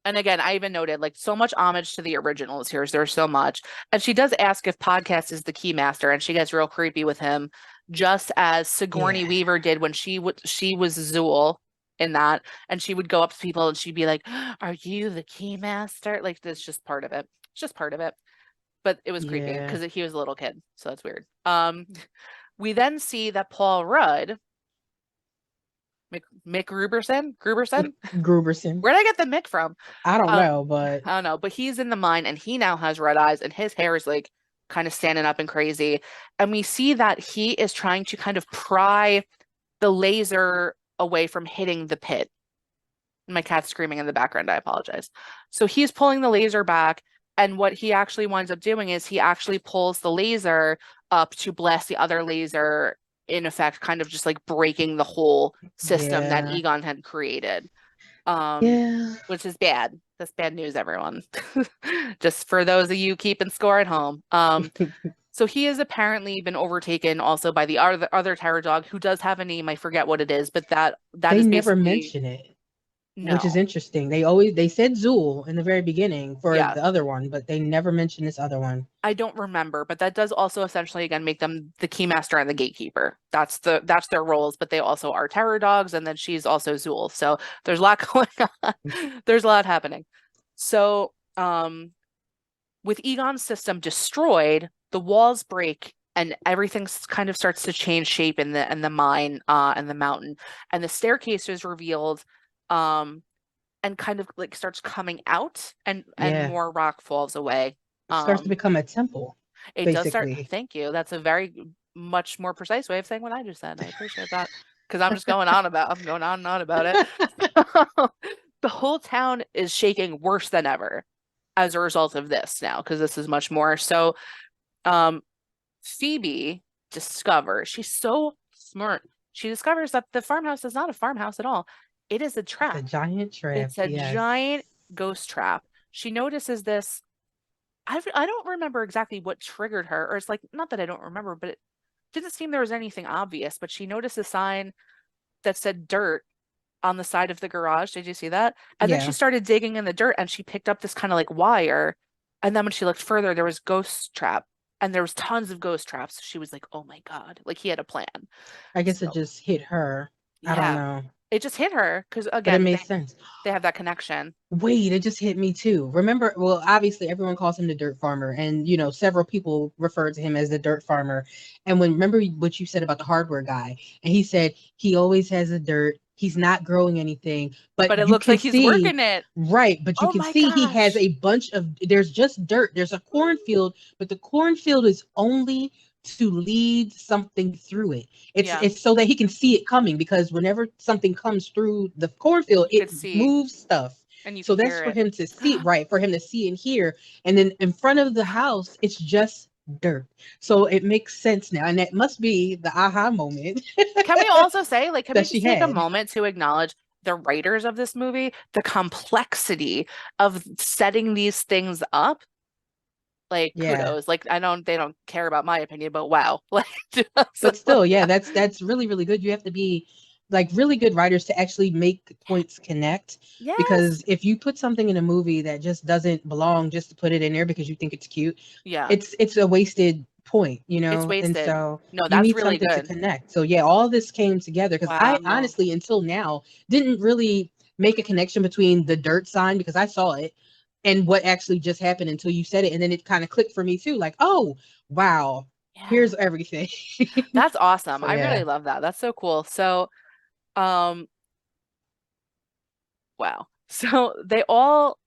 And again, I even noted like so much homage to the originals here. There's so much. And she does ask if Podcast is the keymaster, and she gets real creepy with him, just as Sigourney Yeah. Weaver did when she was Zool in that, and she would go up to people and she'd be like, "Are you the keymaster?" Like that's just part of it. It's just part of it. But it was creepy Yeah. because he was a little kid, so that's weird. We then see that Paul Rudd, Mick Gruberson, Gruberson. where did I get the Mick from? I don't Um, know, but I don't know, but he's in the mine and he now has red eyes and his hair is like kind of standing up and crazy. And we see that he is trying to kind of pry the laser away from hitting the pit. My cat's screaming in the background. I apologize. So he's pulling the laser back. And what he actually winds up doing is he actually pulls the laser up to blast the other laser, in effect, kind of just like breaking the whole system that yeah. Egon had created, um, Yeah. which is bad. That's bad news, everyone. Just for those of you keeping score at home. So he has apparently been overtaken also by the other terror dog who does have a name. I forget what it is, but that They is never basically mention it, which is no. interesting. They said Zool in the very beginning for Yeah, the other one, but they never mentioned this other one. I don't remember, but that does also essentially again make them the keymaster and the gatekeeper. That's their roles, but they also are terror dogs, and then she's also Zool. So there's a lot going on. There's a lot happening. So with Egon's system destroyed, the walls break and everything kind of starts to change shape in the mine and the mountain. And the staircase is revealed and kind of like starts coming out and Yeah. more rock falls away. It starts to Um become a temple, it does start. basically. Thank you. That's a very much more precise way of saying what I just said. I appreciate that because I'm going on and on about it. The whole town is shaking worse than ever as a result of this now because this is much more. So um Phoebe discovers she's so smart. She discovers that the farmhouse is not a farmhouse at all. It is a It's a trap. giant trap. It's a Yes. giant ghost trap. She notices this. I don't remember exactly what triggered her, or it's like not that I don't remember, but it didn't seem there was anything obvious. But she noticed a sign that said dirt on the side of the garage. Did you see that? And then she Yeah. started digging in the dirt and she picked up this kind of like wire. And then when she looked further, there was ghost trap and there was tons of ghost traps. She was like, "Oh my God." Like he had a plan. I guess it So, just hit her. I don't yeah. know, It just hit her because but it again, made sense. they have that connection. Wait, it just hit me too. Remember, well, obviously everyone calls him the dirt farmer, and several people refer to him as the dirt farmer. And when remember what you said about the hardware guy, and he said he always has the dirt, he's not growing anything, but But it you looks can like he's see, working it. right, but you Oh can my see he has gosh. a bunch of there's just dirt. There's a cornfield, but the cornfield is only to lead something through it. It's Yeah. it's so that he can see it coming because whenever something comes through the cornfield, You it could see moves stuff. and you So can that's hear for it. him to see, right? For him to see and hear. And then in front of the house, it's just dirt. So it makes sense now. And that must be the aha moment Can we also say, like, can we that she just take a had. moment to acknowledge the writers of this movie, the complexity of setting these things up? Like, Yeah. kudos. Like, they don't care about my opinion, but wow. Like, just, But still, yeah, that's really, really good. You have to be like really good writers to actually make points connect. yes. Because if you put something in a movie that just doesn't belong just to put it in there because you think it's cute, Yeah, it's a wasted point, it's and wasted. so No, you that's need really something to good. connect. So yeah, all this came together because I Wow. honestly until now didn't really make a connection between the dirt sign because I saw it and what actually just happened until you said it, and then it kind of clicked for me too, like, oh wow, Yeah. here's everything. That's awesome. So I really yeah. love that. That's so cool. So, um, wow. So they all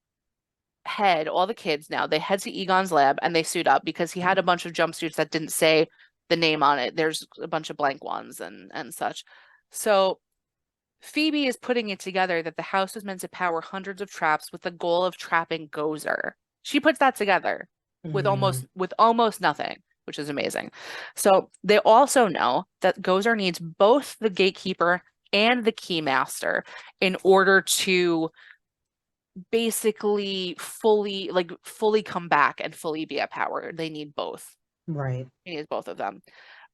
the kids now, they head to Egon's lab and they suit up because he had a bunch of jumpsuits that didn't say the name on it. There's a bunch of blank ones and such. So Phoebe is putting it together that the house was meant to power hundreds of traps with the goal of trapping Gozer. She puts that together Mm, with almost nothing, which is amazing. So they also know that Gozer needs both the gatekeeper and the keymaster in order to basically fully come back and fully be at power. They need both. Right. He needs both of them.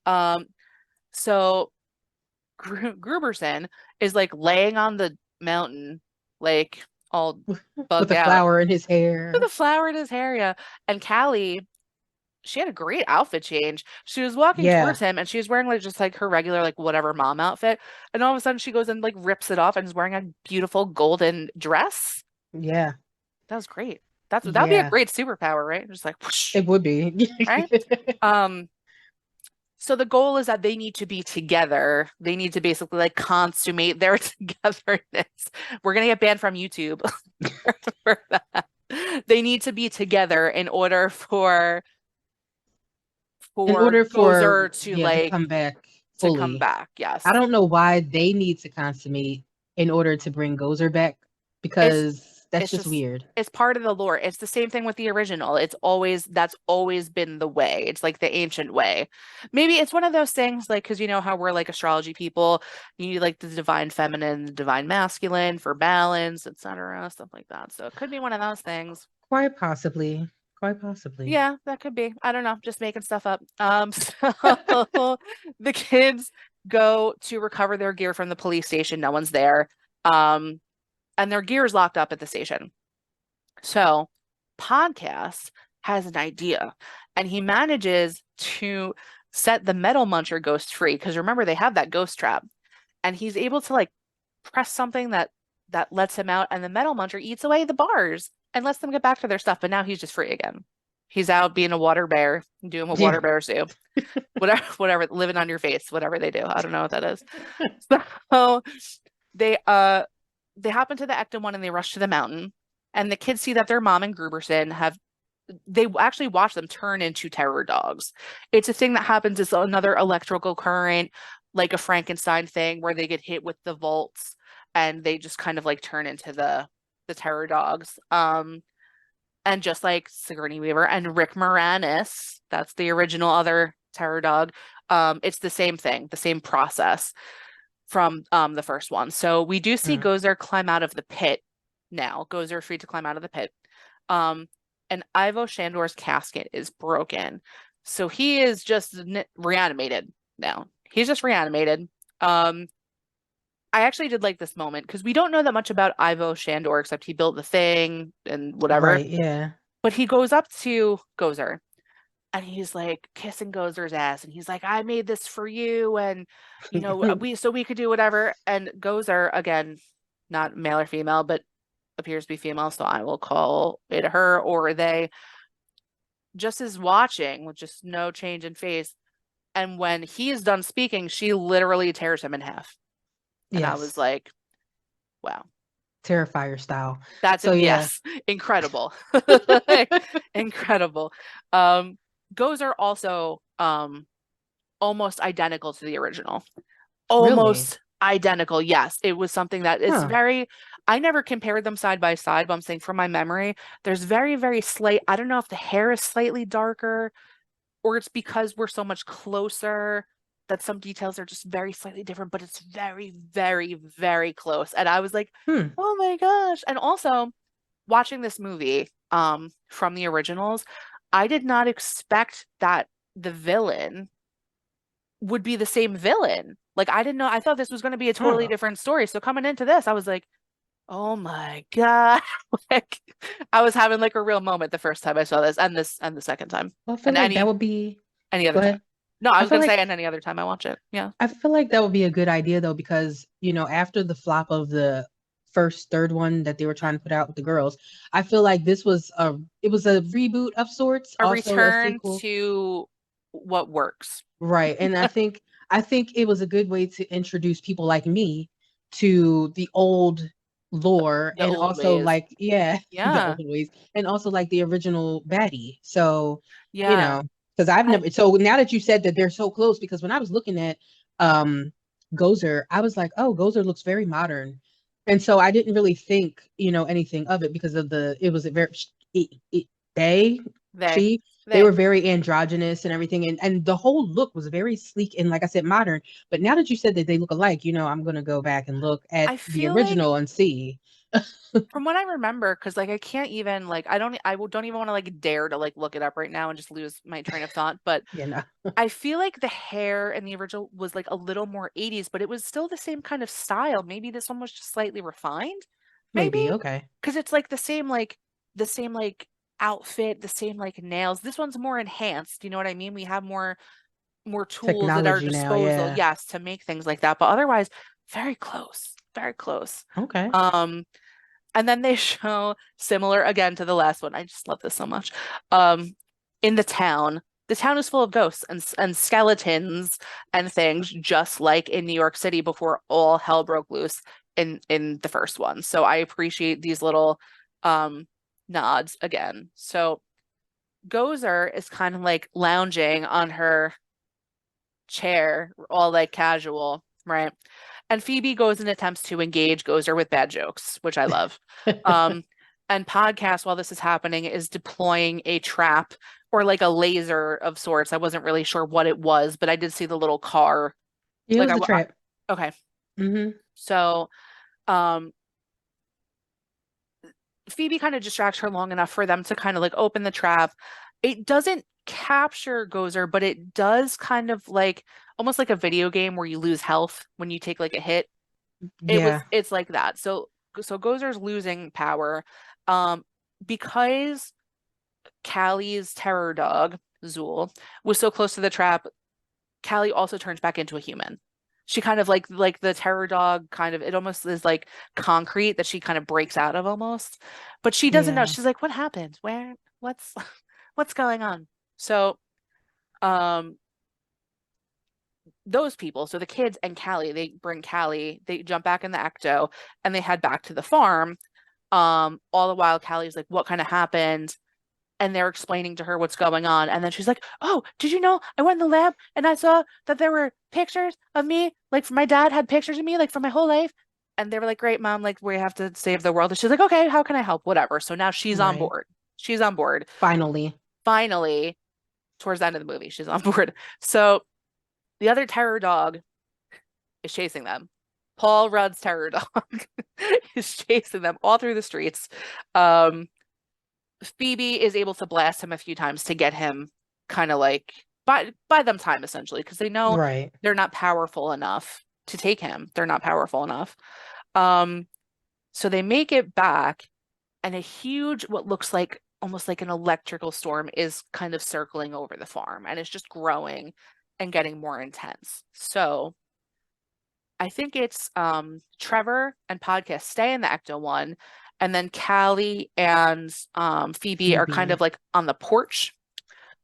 Um, so Gruberson is like laying on the mountain, like all With bugged a out flower in his with hair. a flower in his hair. Yeah. And Callie, she had a great outfit change. She was walking Yeah. towards him and she was wearing like just like her regular, like whatever mom outfit. And all of a sudden she goes and like rips it off and is wearing a beautiful golden dress. Yeah. That was great. That'd be a Yeah. great superpower, right? Just like whoosh, It would be. right? Um, so the goal is that they need to be together. They need to basically like consummate their togetherness. We're gonna get banned from YouTube for that. They need to be together in order In for order for, Gozer to yeah, to come like back to come fully. back. I Yes. don't know why they need to consummate in order to bring Gozer back It's because that's it's just just weird. it's part of the lore. It's the same thing with the original. It's always that's always been the way. It's like the ancient way. Maybe it's one of those things like because you know how we're like astrology people, you need like the divine feminine, the divine masculine for balance, etc., stuff like that. So it could be one of those things. Quite possibly. Quite possibly. Yeah, that could be. I don't know, just making stuff up. So the kids go to recover their gear from the police station. No one's there. Um, and their gear is locked up at the station. So, Podcast has an idea and he manages to set the metal muncher ghost free because remember they have that ghost trap and he's able to like press something that lets him out and the metal muncher eats away the bars and lets them get back to their stuff but now he's just free again. He's out being a water bear, doing what Yeah. water bears do. Whatever, living on your face, whatever they do. I don't know what that is. So they they hop into the Ecto one and they rush to the mountain. And the kids see that their mom and Gruberson have they actually watch them turn into terror dogs. It's a thing that happens. It's another electrical current, like a Frankenstein thing where they get hit with the volts and they just kind of like turn into the terror dogs. And just like Sigourney Weaver and Rick Moranis, that's the original other terror dog. It's the same thing, the same process from the first one. So we do see Mm. Gozer climb out of the pit now. Gozer free to climb out of the pit. Um, and Ivo Shandor's casket is broken. So he is just reanimated now. He's just reanimated. Um, I actually did like this moment because we don't know that much about Ivo Shandor except he built the thing and whatever. Right. Yeah. But he goes up to Gozer and he's like kissing Gozer's ass and he's like I made this for you and you know we so we could do whatever and Gozer again not male or female but appears to be female so I will call it her or they just is watching with just no change in face and when he is done speaking she literally tears him in half and I was Yes. like wow Terrifier style. that's So in yeah. yes incredible like, incredible Gozer also almost identical to the original. Really? Almost identical. Yes, it was something that it's Huh. very, I never compared them side by side, but I'm saying from my memory, there's very, very slight. I don't know if the hair is slightly darker or it's because we're so much closer that some details are just very slightly different, but it's very, very, very close. And I was like, Hmm. oh my gosh. And also watching this movie from the originals, I did not expect that the villain would be the same villain. Like I didn't know. I thought this was going to be a totally Oh. different story. So coming into this, I was like, "Oh my God." Like I was having like a real moment the first time I saw this and the second time. Well, I feel And like that would be. any Go other time. ahead. No, I I was feel going to like say and any other time I watch it. Yeah. I feel like that would be a good idea though, because after the flop of the first third one that they were trying to put out with the girls, I feel like it was a reboot of sorts, A also a return sequel. to what works. Right. And I think it was a good way to introduce people like me to the old lore The and old also ways. like yeah, the Yeah. old ways and also like the original baddie. So, you Yeah. know, because I've I never so now that you said that they're so close, because when I was looking at um Gozer, I was like, oh, Gozer looks very modern. And so I didn't really think, anything of it because of the it was a very it, it, they they she. They They were very androgynous and everything, and the whole look was very sleek and, like I said, modern. But now that you said that they look alike, I'm gonna go back and look at I the feel like original and see. from what I remember, because like I can't even like don't even want to like dare to like look it up right now and just lose my train of thought. But You know, I feel like the hair in the original was like a little more 80s, but it was still the same kind of style. Maybe this one was just slightly refined, maybe maybe okay. because it's like the same like outfit, the same like nails. This one's more enhanced. You know what I mean? We have more tools at our Technology now, disposal, yeah. yes, to make things like that. But otherwise, very close, very close. Okay. Um, and then they show similar again to the last one. I just love this so much. Um, in the town. The town is full of ghosts and skeletons and things, just like in New York City before all hell broke loose in the first one. So I appreciate these little um nods again. So Gozer is kind of like lounging on her chair, all like casual, right? And Phoebe goes and attempts to engage Gozer with bad jokes, which I love. Um, and Podcast, while this is happening, is deploying a trap or like a laser of sorts. I wasn't really sure what it was, but I did see the little car. Yeah, it Like was a trap. okay. Hmm. So um Phoebe kind of distracts her long enough for them to kind of like open the trap. It doesn't capture Gozer, but it does kind of like almost like a video game where you lose health when you take like a hit. Yeah, It's like that. So Gozer's losing power. Um, because Callie's terror dog, Zool, was so close to the trap, Callie also turns back into a human. She kind of like the terror dog kind of it almost is like concrete that she kind of breaks out of almost. But she doesn't know. yeah. She's like, what happened? What's what's going on? So um those people, so the kids and Callie, they bring Callie, they jump back in the ecto and they head back to the farm. All the while Callie's like, what kind of happened? And they're explaining to her what's going on. And then she's like, oh, did you know I went in the lab and I saw that there were pictures of me? Like my dad had pictures of me, like for my whole life. And they were like, great, mom, like we have to save the world. And she's like, okay, how can I help? Whatever. So now she's on Right. board. She's on board. Finally. Finally, towards the end of the movie, she's on board. So the other terror dog is chasing them. Paul Rudd's terror dog is chasing them all through the streets. Um, Phoebe is able to blast him a few times to get him kind of like buy them time essentially because they know Right. they're not powerful enough to take him. They're not powerful enough. Um, so they make it back, and a huge, what looks like almost like an electrical storm is kind of circling over the farm, and it's just growing and getting more intense. So I think it's Trevor and Podcast stay in the Ecto one, and then Callie and Phoebe are kind Phoebe. of like on the porch.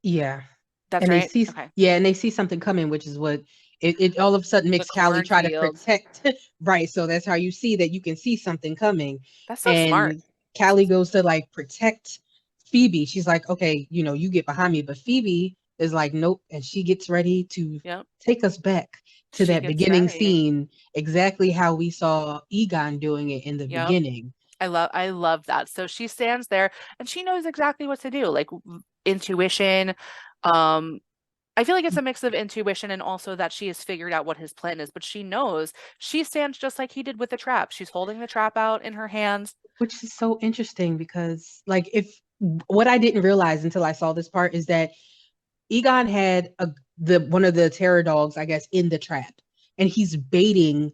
Yeah. That's And they right. see, Okay. yeah, and they see something coming, which is what it all of a sudden The makes Callie try to cornfield. protect. Right. So that's how you see that you can see something coming. That's so smart. And So Callie goes to like protect Phoebe. She's like, okay, you get behind me. But Phoebe is like, nope. And she gets ready to yep. take us back to She that gets beginning ready. scene, exactly how we saw Egon doing it in the Yep. beginning. I love that. So she stands there and she knows exactly what to do. Like intuition. Um, I feel like it's a mix of intuition and also that she has figured out what his plan is, but she knows she stands just like he did with the trap. She's holding the trap out in her hands. Which is so interesting because, like, if what I didn't realize until I saw this part is that Egon had the one of the terror dogs, I guess, in the trap, and he's baiting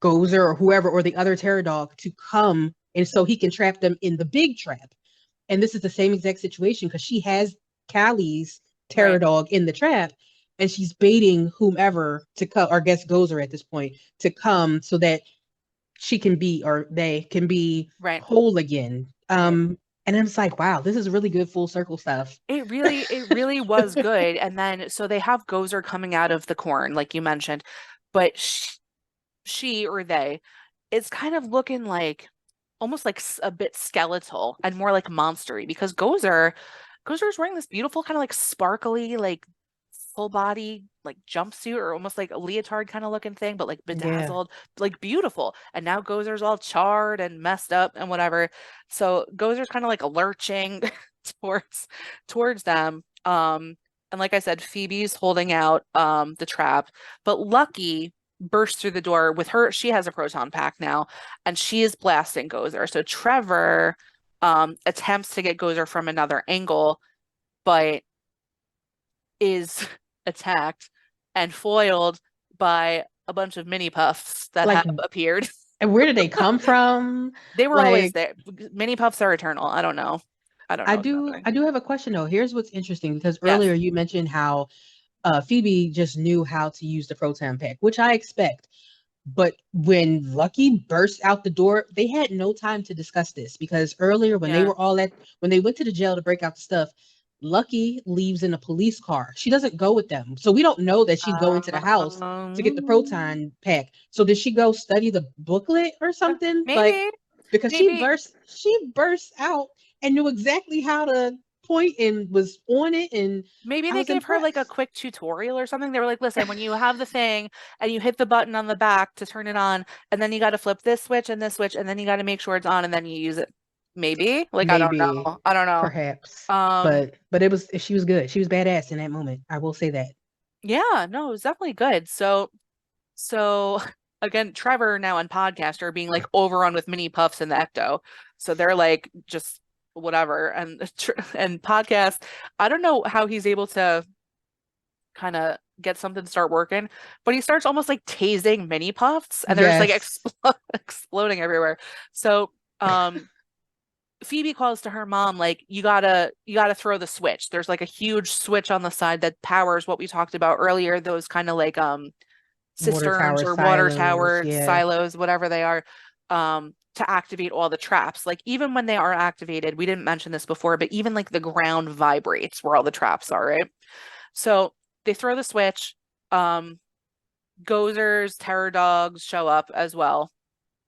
Gozer or whoever or the other terror dog to come, and so he can trap them in the big trap. And this is the same exact situation because she has Callie's terror Right. dog in the trap, and she's baiting whomever to come, or I guess Gozer at this point to come so that she can be or they can be Right. whole again. Right. And I'm just like, wow, this is really good full circle stuff. It really was good. And then so they have Gozer coming out of the corn, like you mentioned, but she or they, it's kind of looking like almost like a bit skeletal and more like monstery because Gozer is wearing this beautiful kind of like sparkly like full body like jumpsuit or almost like a leotard kind of looking thing, but like Yeah. bedazzled, like beautiful. And now Gozer's all charred and messed up and whatever. So Gozer's kind of like lurching. towards towards them. And like I said, Phoebe's holding out the trap, but Lucky bursts through the door with her. She has a proton pack now, and she is blasting Gozer. So Trevor attempts to get Gozer from another angle, but is attacked and foiled by a bunch of mini puffs that Like, have appeared. and where did they come from? They were always Like, there. Mini puffs are eternal. I don't know. I don't know what's happening. I do have a question though. Here's what's interesting because earlier Yes. you mentioned how Phoebe just knew how to use the proton pack, which I expect. But when Lucky burst out the door, they had no time to discuss this because earlier Yeah. when they went to the jail to break out the stuff, Lucky leaves in a police car. She doesn't go with them. So we don't know that she's going to the house to get the Um, proton pack. So did she go study the booklet or something? Like maybe, because maybe, she burst out and knew exactly how to point and was on it and maybe I they was gave her like a impressed. quick tutorial or something. They were like, listen, when you have the thing and you hit the button on the back to turn it on, and then you got to flip this switch, and then you got to make sure it's on, and then you use it. Maybe. Like, I don't Maybe, know. I don't know. perhaps, Um, but it was she was good. She was badass in that moment. I will say that. yeah, no, it was definitely good. So again, Trevor now and podcast are being like overrun with mini puffs in the Ecto. So they're like just whatever. And podcast, I don't know how he's able to kind of get something to start working, but he starts almost like tasing mini puffs and they're just like Yes, exploding everywhere. So Phoebe calls to her mom like you gotta throw the switch. There's like a huge switch on the side that powers what we talked about earlier, those kind of like water cisterns tower or water silos. towers, Yeah. silos, whatever they are, to activate all the traps. Like even when they are activated, we didn't mention this before, but even like the ground vibrates where all the traps are, right? So they throw the switch. Um, Gozers, terror dogs show up as well,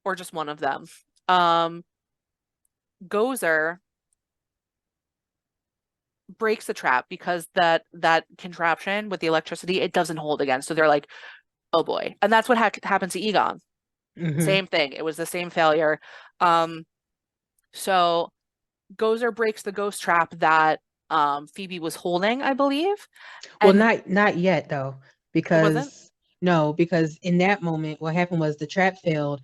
or just one of them. Um, Gozer breaks the trap because that contraption with the electricity, it doesn't hold again. So they're like, oh boy. And that's what happened to Egon. Hmm. Same thing. It was the same failure. Um, so Gozer breaks the ghost trap that Phoebe was holding, I believe. Well, And not yet though, it wasn't? because no, because in that moment, what happened was the trap failed.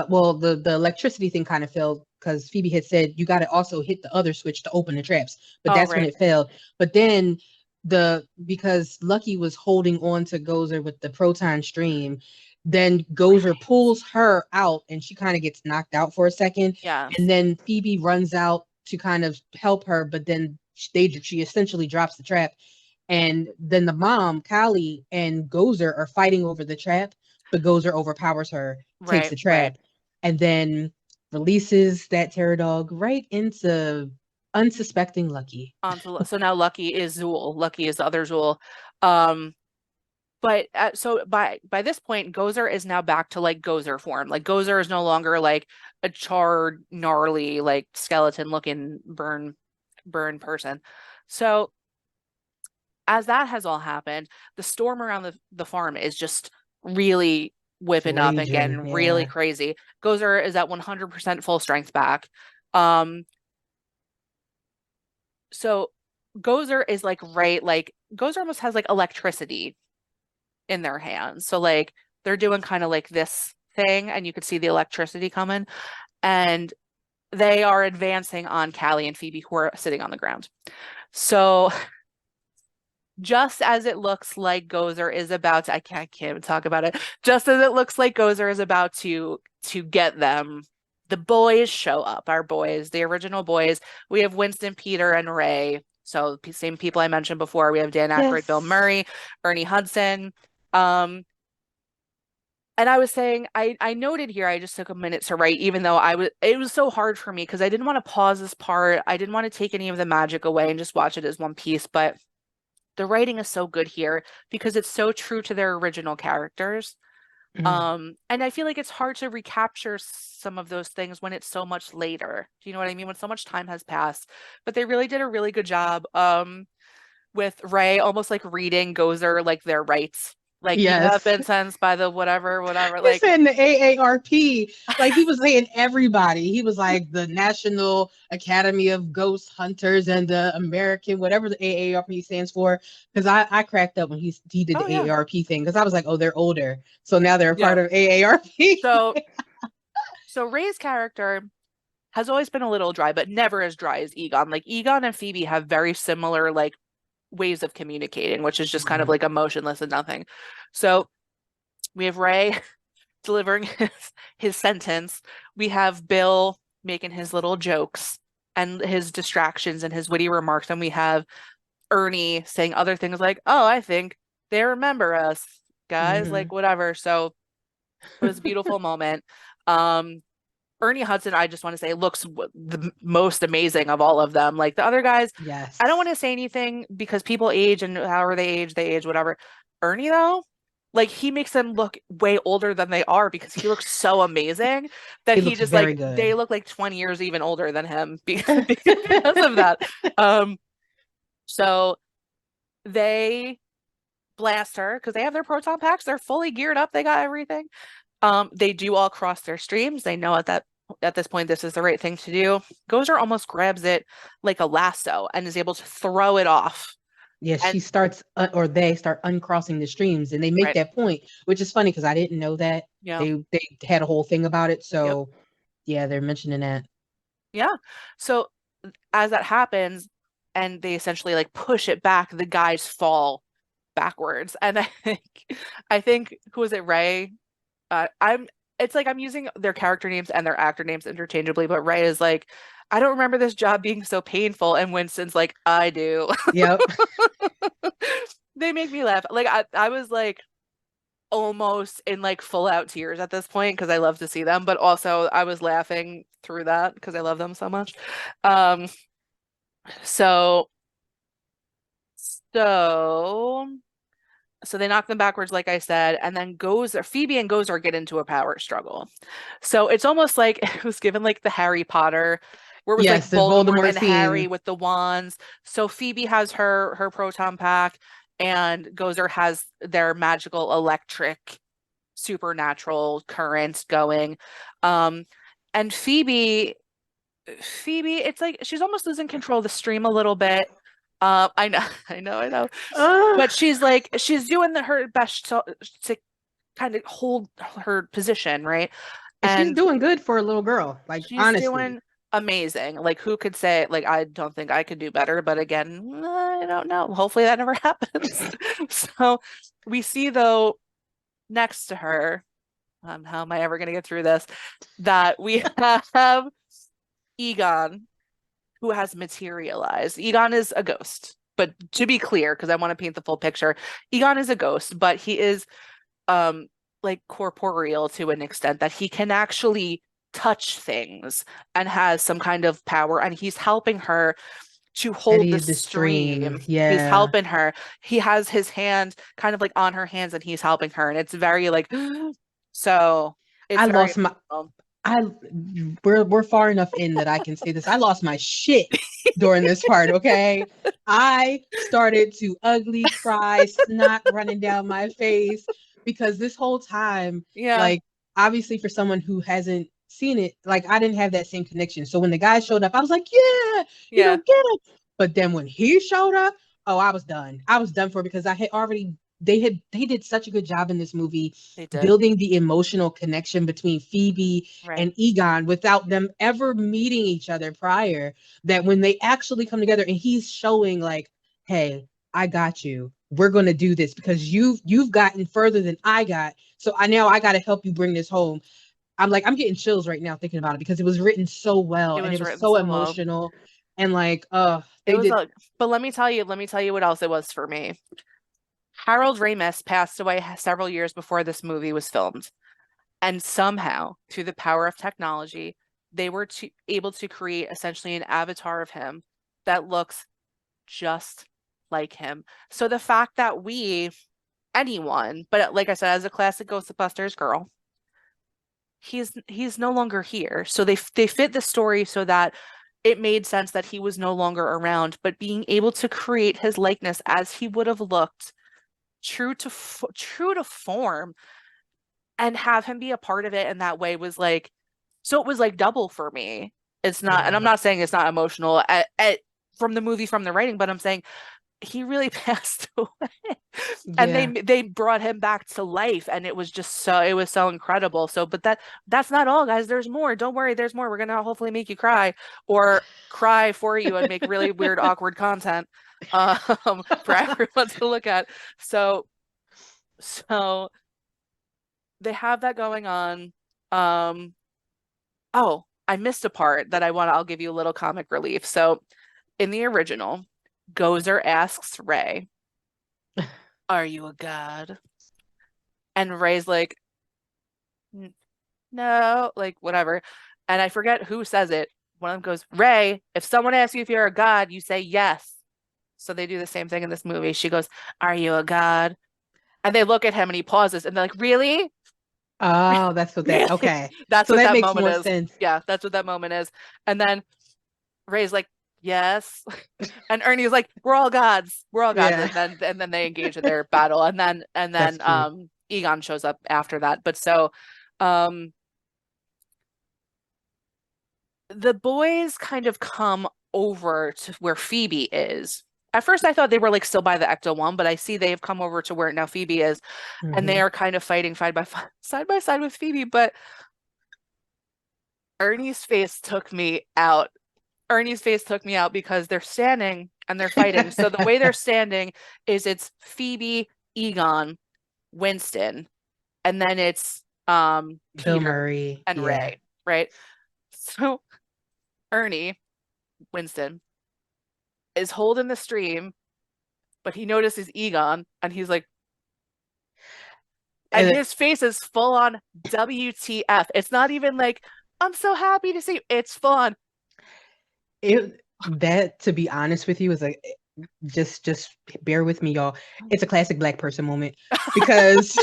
Well, the electricity thing kind of failed because Phoebe had said you got to also hit the other switch to open the traps, but Oh, that's when right. it failed. But then because Lucky was holding on to Gozer with the proton stream, then Gozer Right. pulls her out and she kind of gets knocked out for a second, and Yes. then Phoebe runs out to kind of help her, but then she essentially drops the trap and then the mom, Callie, and Gozer are fighting over the trap, but Gozer overpowers her, takes Right, the right. trap, and then releases that terror dog right into unsuspecting Lucky. So now Lucky is Zool. Lucky is the other Zool. Um, but so by this point, Gozer is now back to like Gozer form. Like Gozer is no longer like a charred, gnarly, like skeleton looking burn person. So as that has all happened, the storm around the farm is just really It's whipping up and raging, getting really yeah. crazy. Gozer is at 100% full strength back. Um, so Gozer is like like Gozer almost has like electricity in their hands. So like they're doing kind of like this thing and you could see the electricity coming and they are advancing on Callie and Phoebe who are sitting on the ground. So just as it looks like Gozer is about to, can't even talk about it. Just as it looks like Gozer is about to get them, the boys show up. Our boys, the original boys. We have Winston, Peter, and Ray. So same people I mentioned before. We have Dan Aykroyd, Bill Yes. Murray, Ernie Hudson. Um, and I was saying, I noted here, I just took a minute to write, even though it was so hard for me because I didn't want to pause this part. I didn't want to take any of the magic away and just watch it as one piece, but the writing is so good here because it's so true to their original characters. Mm. And I feel like it's hard to recapture some of those things when it's so much later. Do you know what I mean? When so much time has passed. But they really did a really good job with Ray almost like reading Gozer like their rights. Like you have Yes. been sentenced by the whatever, whatever. He Like, said in the AARP, like he was saying everybody. He was like the National Academy of Ghost Hunters and the American, whatever the AARP stands for. Because I cracked up when he did oh the yeah, AARP thing because I was like, oh, they're older, so now they're a yeah. part of AARP. So so Ray's character has always been a little dry, but never as dry as Egon. Like Egon and Phoebe have very similar like ways of communicating, which is just kind of Mhm. like emotionless and nothing. So we have Ray delivering his sentence. We have Bill making his little jokes and his distractions and his witty remarks. And we have Ernie saying other things like, oh, I think they remember us, guys, like Mhm. whatever. So it was a beautiful moment. Um, Ernie Hudson, I just want to say, looks the most amazing of all of them. Like the other guys, I don't want Yes, to say anything because people age and however they age, whatever. Ernie, though, like he makes them look way older than they are because he looks so amazing that he he looks just very like they good. look like 20 years even older than him because of that. Um, so they blast her because they have their proton packs. They're fully geared up. They got everything. They do all cross their streams. They know at this point this is the right thing to do. Gozer almost grabs it like a lasso and is able to throw it off. Yeah, And she starts, or they start uncrossing the streams, and they make right, that point, which is funny because I didn't know that yeah, they had a whole thing about it. yep, So yeah, they're mentioning that. yeah. So as that happens, and they essentially like push it back, the guys fall backwards. And I think who is it, Ray? I'm it's like I'm using their character names and their actor names interchangeably, but Ray is like, I don't remember this job being so painful, and Winston's like, I do. Yep. They make me laugh. Like I was like almost in like full out tears at this point because I love to see them, but also I was laughing through that because I love them so much. Um, so so so they knock them backwards, like I said, and then Phoebe and Gozer get into a power struggle. So it's almost like it was given like the Harry Potter, where it was like Yes, the Voldemort Voldemort and Harry scene. with the wands. So Phoebe has her proton pack, and Gozer has their magical electric supernatural current going. Um, and Phoebe, it's like she's almost losing control of the stream a little bit. I know, I know. Uh, But she's like she's doing her best to kind of hold her position, right? and she's And doing good for a little girl. Like she's honestly. doing amazing. Like who could say like I don't think I could do better, but again, I don't know. Hopefully that never happens. So we see though next to her, how am I ever going to get through this? That we have Egon, who has materialized. Egon is a ghost. But to be clear, because I want to paint the full picture, Egon is a ghost, but he is um like corporeal to an extent that he can actually touch things and has some kind of power, and he's helping her to hold the Eddie the stream. stream. He's Yeah. helping her. He has his hand kind of like on her hands and he's helping her, and it's very like so it's I very lost my emotional. I we're far enough in that I can say this. I lost my shit during this part, okay? I started to ugly cry, snot running down my face because this whole time, Yeah, like obviously for someone who hasn't seen it, like I didn't have that same connection. So when the guy showed up, I was like, yeah, yeah, get it. But then when he showed up, oh, I was done. I was done for because I had already they did such a good job in this movie they did. building the emotional connection between Phoebe Right. and Egon without them ever meeting each other prior. That when they actually come together and he's showing like, hey, I got you. We're gonna do this because you've gotten further than I got. So I gotta help you bring this home. I'm like, I'm getting chills right now thinking about it because it was written so well It and it was was written so so well. emotional and like It they was did. a, but let me tell you what else it was for me. Harold Ramis passed away several years before this movie was filmed. And somehow, through the power of technology, they were able to create essentially an avatar of him that looks just like him. So the fact that anyone, but like I said, as a classic Ghostbusters girl, he's no longer here. So they fit the story so that it made sense that he was no longer around, but being able to create his likeness as he would have looked true to form, and have him be a part of it in that way was like, so it was like double for me. It's not, and I'm Yeah. not saying it's not emotional from the movie, from the writing, but I'm saying he really passed away. And Yeah. they brought him back to life, and it was just so, it was so incredible. So, but that's not all, guys. There's more. Don't worry, there's more. We're gonna hopefully make you cry, or cry for you and make really weird, awkward content for everyone to look at. So so they have that going on. Um, oh, I missed a part that I'll give you a little comic relief. So in the original, Gozer asks Ray, "Are you a god?" And Ray's like, No, like whatever. And I forget who says it. One of them goes, Ray, if someone asks you if you're a god, you say yes. So they do the same thing in this movie. She goes, Are you a god? And they look at him and he pauses and they're like, Really? Oh, that's what that. Really? Okay. That's So what that that makes moment more is. sense. Yeah, that's what that moment is. And then Ray's like, Yes. And Ernie's like, We're all gods. We're all gods. Yeah. And then they engage in their battle. And That's then cute. Egon shows up after that. But so um the boys kind of come over to where Phoebe is. At first, I thought they were like still by the Ecto one, but I see they have come over to where now Phoebe is, and they Hmm. are kind of fighting side by side with Phoebe. But Ernie's face took me out. Ernie's face took me out because they're standing and they're fighting. So the way they're standing is it's Phoebe, Egon, Winston, and then it's Bill Peter Murray. and Yeah. Ray, right? So Ernie, Winston, is holding the stream, but he notices Egon and he's like, and And his face is full on WTF. It's not even like, I'm so happy to see you. It's full on. it that, to be honest with you, is like, just bear with me, y'all. It's a classic black person moment because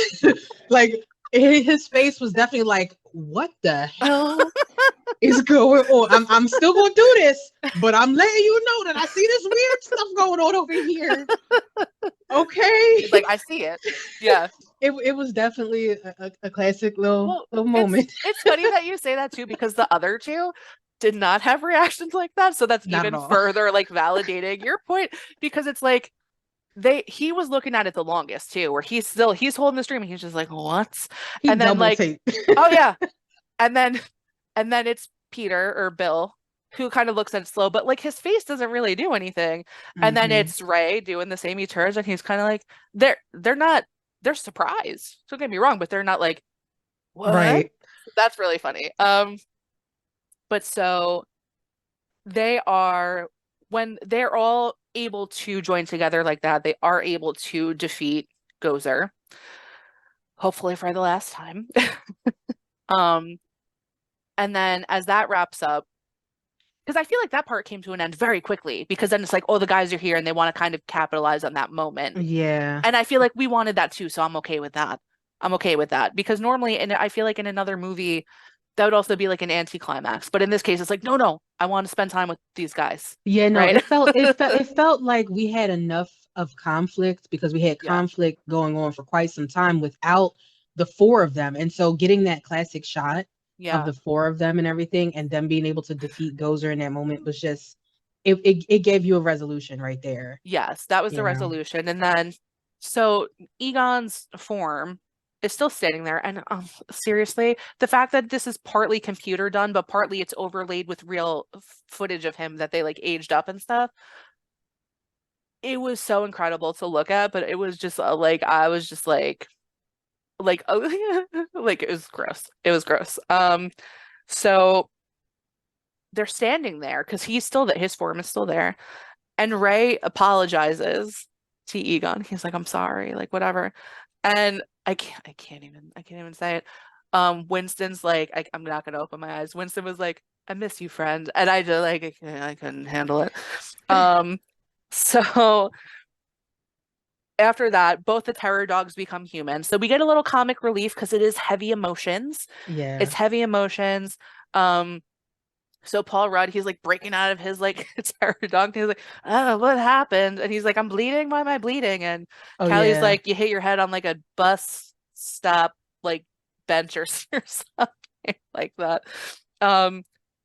like his face was definitely like, what the hell is going on? I'm still gonna do this, but I'm letting you know that I see this weird stuff going on over here. He's Okay. like, I see it. Yeah. It was definitely a classic little Well, little it's moment. it's funny that you say that too, because the other two did not have reactions like that. So that's Not at even all. further like validating your point, because it's like he was looking at it the longest too, where he's holding the stream and he's just like, what? He And then double like, take. oh yeah. And then it's Peter or Bill who kind of looks at it slow, but like his face doesn't really do anything. And then Hmm. it's Ray doing the same. He turns and he's kind of like, they're not, they're surprised. Don't get me wrong, but they're not like, what? Right. That's really funny. But so they are, when they're all able to join together like that, they are able to defeat Gozer, hopefully for the last time. Um, and then as that wraps up, because I feel like that part came to an end very quickly, because then it's like, oh, the guys are here and they want to kind of capitalize on that moment. Yeah. And I feel like we wanted that too, so I'm okay with that. I'm okay with that because normally, and I feel like in another movie, that would also be like an anticlimax. But in this case, it's like, no, no, I want to spend time with these guys, Yeah, no, right? it felt like we had enough of conflict because we had Yeah, conflict going on for quite some time without the four of them. And so getting that classic shot of yeah, the four of them and everything and them being able to defeat Gozer in that moment was just, it gave you a resolution right there, yes, that was the you know. resolution. And then, so Egon's form is still standing there. And seriously, the fact that this is partly computer done, but partly it's overlaid with real footage of him that they like aged up and stuff, it was so incredible to look at. But it was just like, I was just like, oh, like it was gross. It was gross. So they're standing there because he's still that his form is still there. And Ray apologizes to Egon. He's like, I'm sorry, like whatever. And I can't even say it. Winston's like, I'm not gonna open my eyes. Winston was like, I miss you, friend. And I just like, I couldn't handle it. Um, so after that, both the terror dogs become human. So we get a little comic relief because it is heavy emotions. It's Yeah. heavy emotions. Um, So Paul Rudd, he's like breaking out of his like terror dog. He's like, "Oh, what happened?" And he's like, "I'm bleeding. Why am I bleeding?" And Oh Callie's yeah. like, "You hit your head on like a bus stop like bench or, or something like that." Um,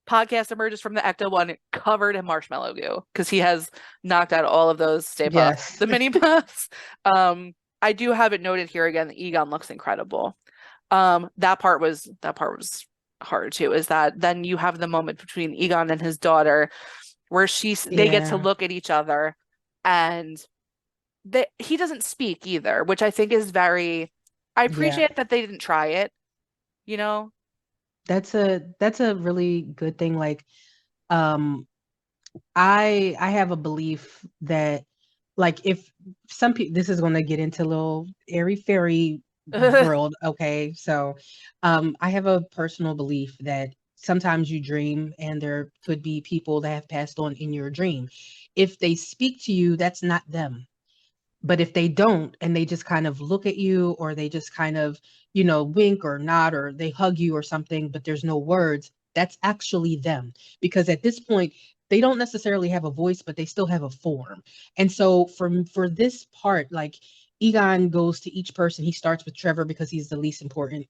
Podcast emerges from the Ecto one covered in marshmallow goo because he has knocked out all of those Stay Puft, Yes. the mini puffs. I do have it noted here again that Egon looks incredible. That part was hard too, is that then you have the moment between Egon and his daughter where they get to Yeah. look at each other and he doesn't speak either, which I think is very I Yeah. appreciate that they didn't try it, you know? That's a really good thing. Like, um, I have a belief that, like, if some people, this is going to get into a little airy fairy world, okay? So, I have a personal belief that sometimes you dream and there could be people that have passed on in your dream. If they speak to you, that's not them. But if they don't and they just kind of look at you, or they just kind of, wink or nod, or they hug you or something, but there's no words, that's actually them. Because at this point, they don't necessarily have a voice, but they still have a form. And so for this part, like, Egon goes to each person. He starts with Trevor because he's the least important.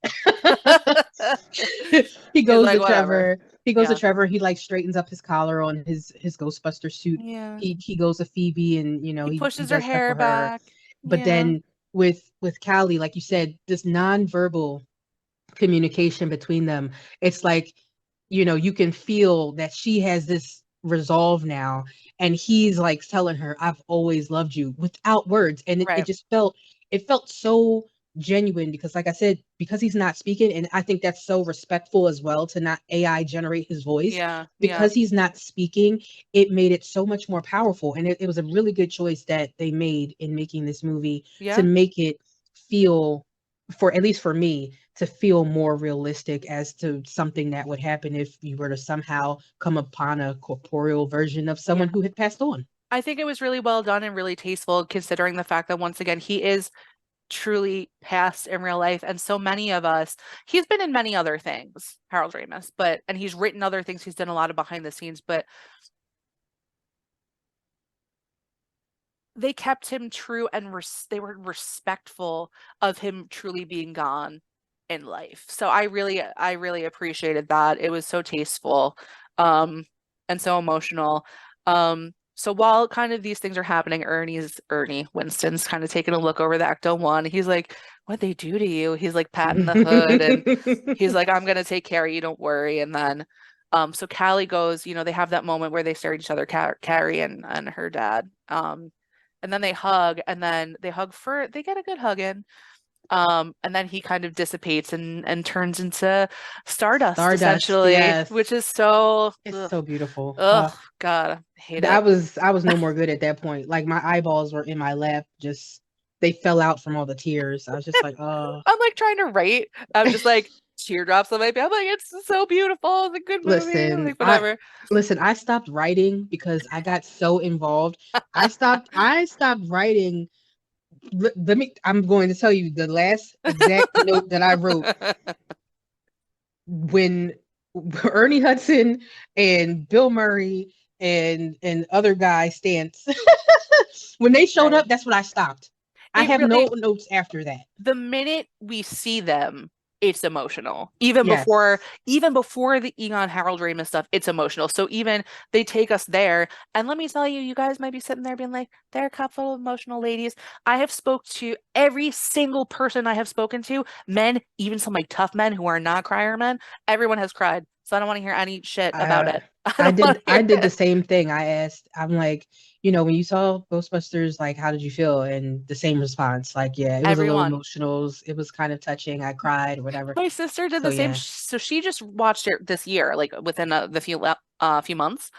he He's goes like, to whatever. Trevor. He goes to Yeah. Trevor. He like straightens up his collar on his Ghostbuster suit. Yeah. He goes to Phoebe, and He he pushes her does stuff hair for her. back. But Yeah. then with Callie, like you said, this nonverbal communication between them, it's like, you can feel that she has this resolve now, and he's like telling her, "I've always loved you," without words. And it Right. just felt so genuine, because like I said, because he's not speaking, and I think that's so respectful as well, to not AI generate his voice. Yeah. Yeah. Because he's not speaking, it made it so much more powerful. And it was a really good choice that they made in making this movie, to Yeah. make it feel, for at least for me, to feel more realistic as to something that would happen if you were to somehow come upon a corporeal version of Yeah. someone who had passed on. I think it was really well done and really tasteful, considering the fact that once again he is truly past in real life, and so many of us. He's been in many other things, Harold Ramis, but and he's written other things. He's done a lot of behind the scenes, but they kept him true and they were respectful of him truly being gone in life. So I really appreciated that. It was so tasteful, um, and so emotional. So while kind of these things are happening, Ernie Winston's kind of taking a look over the Ecto One. He's like, "What'd they do to you?" He's like patting the hood, and he's like, "I'm gonna take care of you, don't worry." And then, so Callie goes, they have that moment where they stare at each other, Carrie and her dad. And then they hug, and then they get a good hug in. And then he kind of dissipates and turns into Stardust Stardust, essentially, which yes. is so It's so beautiful. God, I hate I it. was I was no more good at that point. Like, my eyeballs were in my lap, just they fell out from all the tears. I was just like, oh. I'm like trying to write. I'm just like teardrops on my face. I'm like, it's so beautiful. It's a good movie. I'm Listen, like, whatever. I stopped writing because I got so involved. I stopped writing. I'm going to tell you the last exact note that I wrote when Ernie Hudson and Bill Murray and other guy Stance, when they showed Right. up, that's when I stopped. I It have no really notes after that. the minute we see them, it's emotional. Yes. Even before the Egon Harold Ramis stuff, it's emotional. So even they take us there, and let me tell you, you guys might be sitting there being like, "They're a couple of emotional ladies." I have spoke to every single person I have spoken to, men, even some like tough men who are not crier men. Everyone has cried, so I don't want to hear any shit about Uh, it. I don't want to I hear did the it. same thing. I asked, I'm like, when you saw Ghostbusters, like, how did you feel? And the same response, like, yeah, it was a little Everyone. emotional. It was kind of touching. I cried, or whatever. My sister did So the same. yeah. So she just watched it this year, like within the few months.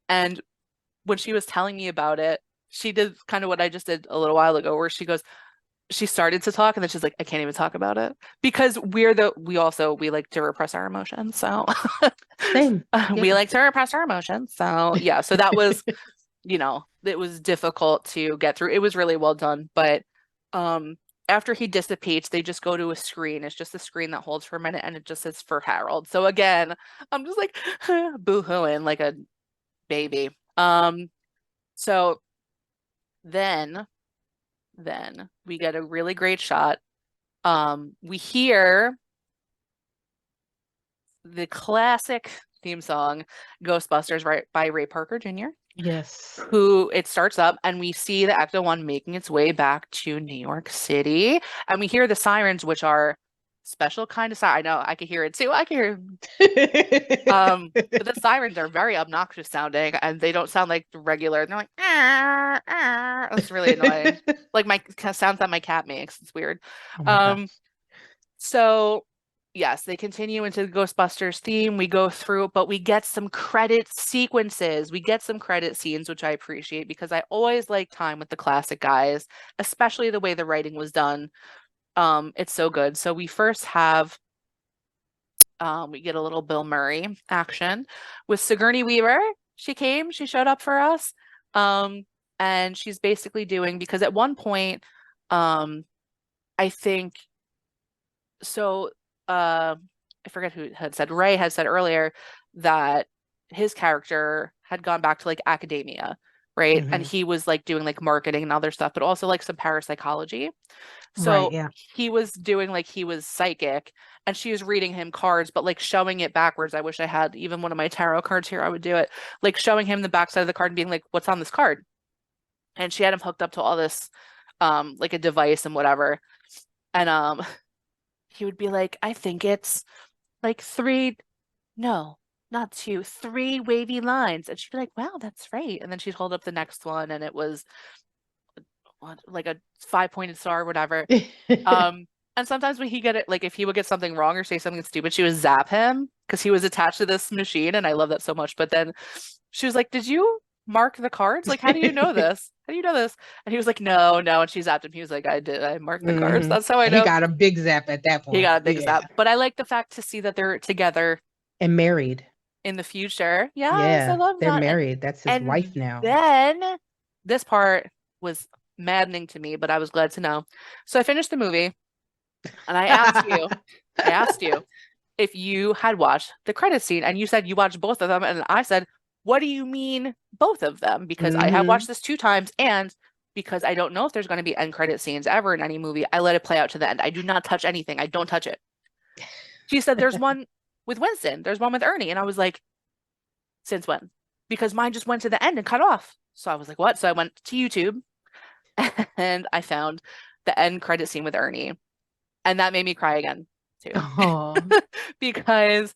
And when she was telling me about it, she did kind of what I just did a little while ago, where she started to talk, and then she's like, I can't even talk about it because we like to repress our emotions. So Same. we Yeah. like to repress our emotions. So yeah, so that was, it was difficult to get through. It was really well done, but after he dissipates, they just go to a screen. It's just a screen that holds for a minute and it just says for Harold. So again, I'm just like boo-hooing like a baby. So then then we get a really great shot. We hear the classic theme song Ghostbusters right by Ray Parker Jr., Yes. who it starts up and we see the Ecto One making its way back to New York City. And we hear the sirens, which are special kind of siren. I know I could hear it too. I can hear but the sirens are very obnoxious sounding and they don't sound like regular. They're like, ah, ah. It's really annoying. Like my sounds that my cat makes. It's weird. Oh my Um, gosh. so yes, they continue into the Ghostbusters theme. We go through, but we get some credit sequences. We get some credit scenes, which I appreciate because I always like time with the classic guys, especially the way the writing was done. It's so good. So we first have we get a little Bill Murray action with Sigourney Weaver. She showed up for us. Um, and she's basically doing because at one point, I think so I forget who had said Ray had said earlier that his character had gone back to like academia, right? And Hmm. he was like doing like marketing and other stuff, but also like some parapsychology. Right, So yeah. he was doing like he was psychic and she was reading him cards, but like showing it backwards. I wish I had even one of my tarot cards here. I would do it. Like showing him the backside of the card and being like, what's on this card? And she had him hooked up to all this like a device and whatever. And he would be like, I think it's like three, no, not two, three wavy lines. And she'd be like, wow, that's right. And then she'd hold up the next one and it was like a five-pointed star or whatever. And sometimes when he get it, like if he would get something wrong or say something stupid, she would zap him because he was attached to this machine, and I love that so much. But then she was like, "Did you mark the cards? Like, how do you know this? How do you know this?" And he was like, "No, no." And she zapped him. He was like, "I did. I marked the cards. Hmm. That's how I He know." got a big zap at that He point. got a big Yeah. zap. But I like the fact to see that they're together And married. in the future. Yes, I Yeah, love they're that. married. That's his wife And now. then this part was maddening to me, but I was glad to know. So I finished the movie and I asked you if you had watched the credit scene and you said you watched both of them and I said, "What do you mean both of them?" Because I have Hmm. watched this two times and because I don't know if there's going to be end credit scenes ever in any movie, I let it play out to the end. I do not touch anything. I don't touch it. She said there's one with Winston, there's one with Ernie, and I was like, "Since when?" Because mine just went to the end and cut off. So I was like, "What?" So I went to YouTube and I found the end credit scene with Ernie, and that made me cry again too. Oh, Because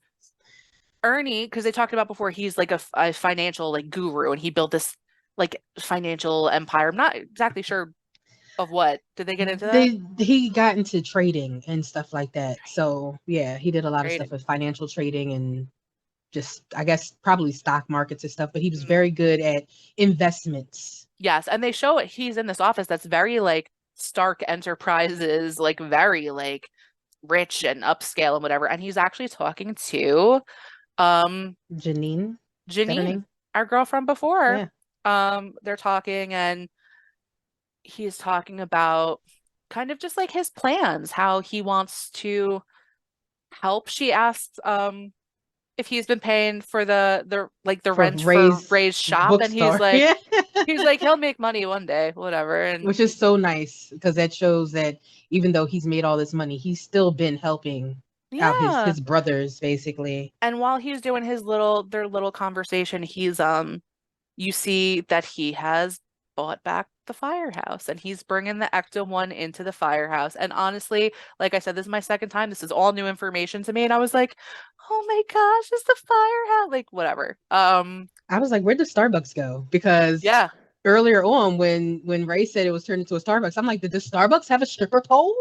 Ernie, because they talked about before, he's like a financial like guru, and he built this like financial empire. I'm not exactly sure of what. Did they get into that? he got into trading and stuff like that. So yeah, he did a lot of stuff Trading. with financial trading and just I guess probably stock markets and stuff. But he was Mm. very good at investments. Yes, and they show it. He's in this office that's very like Stark Enterprises, like very like rich and upscale and whatever. And he's actually talking to um Janine, is that her Janine, name? our girl from before. Yeah. They're talking and he's talking about kind of just like his plans, how he wants to help. She asked if he's been paying for the like the For rent for Ray's Ray's shop and bookstore. Yeah. he's like he'll make money one day, whatever. And Which is so nice because that shows that even though he's made all this money, he's still been helping out yeah. his brothers basically. And while he's doing his their little conversation, he's you see that he has bought back the firehouse and he's bringing the Ecto one into the firehouse. And honestly, like I said, this is my second time. This is all new information to me. And I was like, oh my gosh, it's the firehouse. Like, whatever. I was like, where'd the Starbucks go? Because Yeah, earlier on when Ray said it was turned into a Starbucks, I'm like, did the Starbucks have a stripper pole?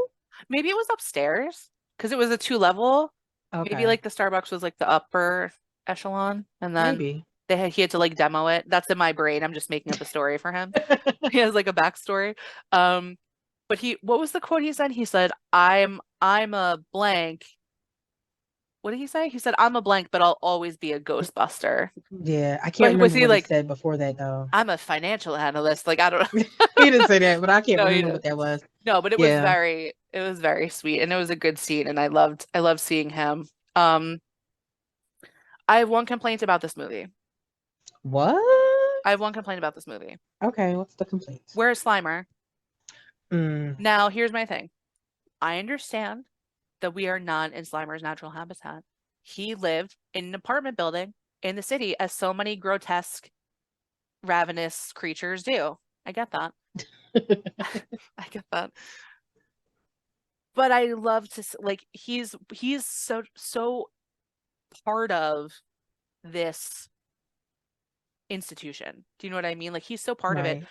maybe it was upstairs because it was a two level. Maybe Okay, like the Starbucks was like the upper echelon, and then maybe. he had to like demo it. That's in my brain. I'm just making up a story for him. He has like a backstory. Um, but what was the quote he said? He said, I'm a blank. what did he say? He said, "I'm a blank, but I'll always be a Ghostbuster." Yeah, I can't But was remember he what he like, said before that though. "I'm a financial analyst"? Like I don't He didn't say that, but I can't No, you remember know. what that was. No, but Yeah. it was very sweet and it was a good scene and I loved seeing him. I have one complaint about this movie. What? I have one complaint about this movie. Okay, what's the complaint? Where's Slimer? Mm, Now, here's my thing. I understand that we are not in Slimer's natural habitat. He lived in an apartment building in the city, as so many grotesque, ravenous creatures do. I get that. I get that. But I love to like he's so part of this institution. Do you know what I mean? Like he's so part of it. right.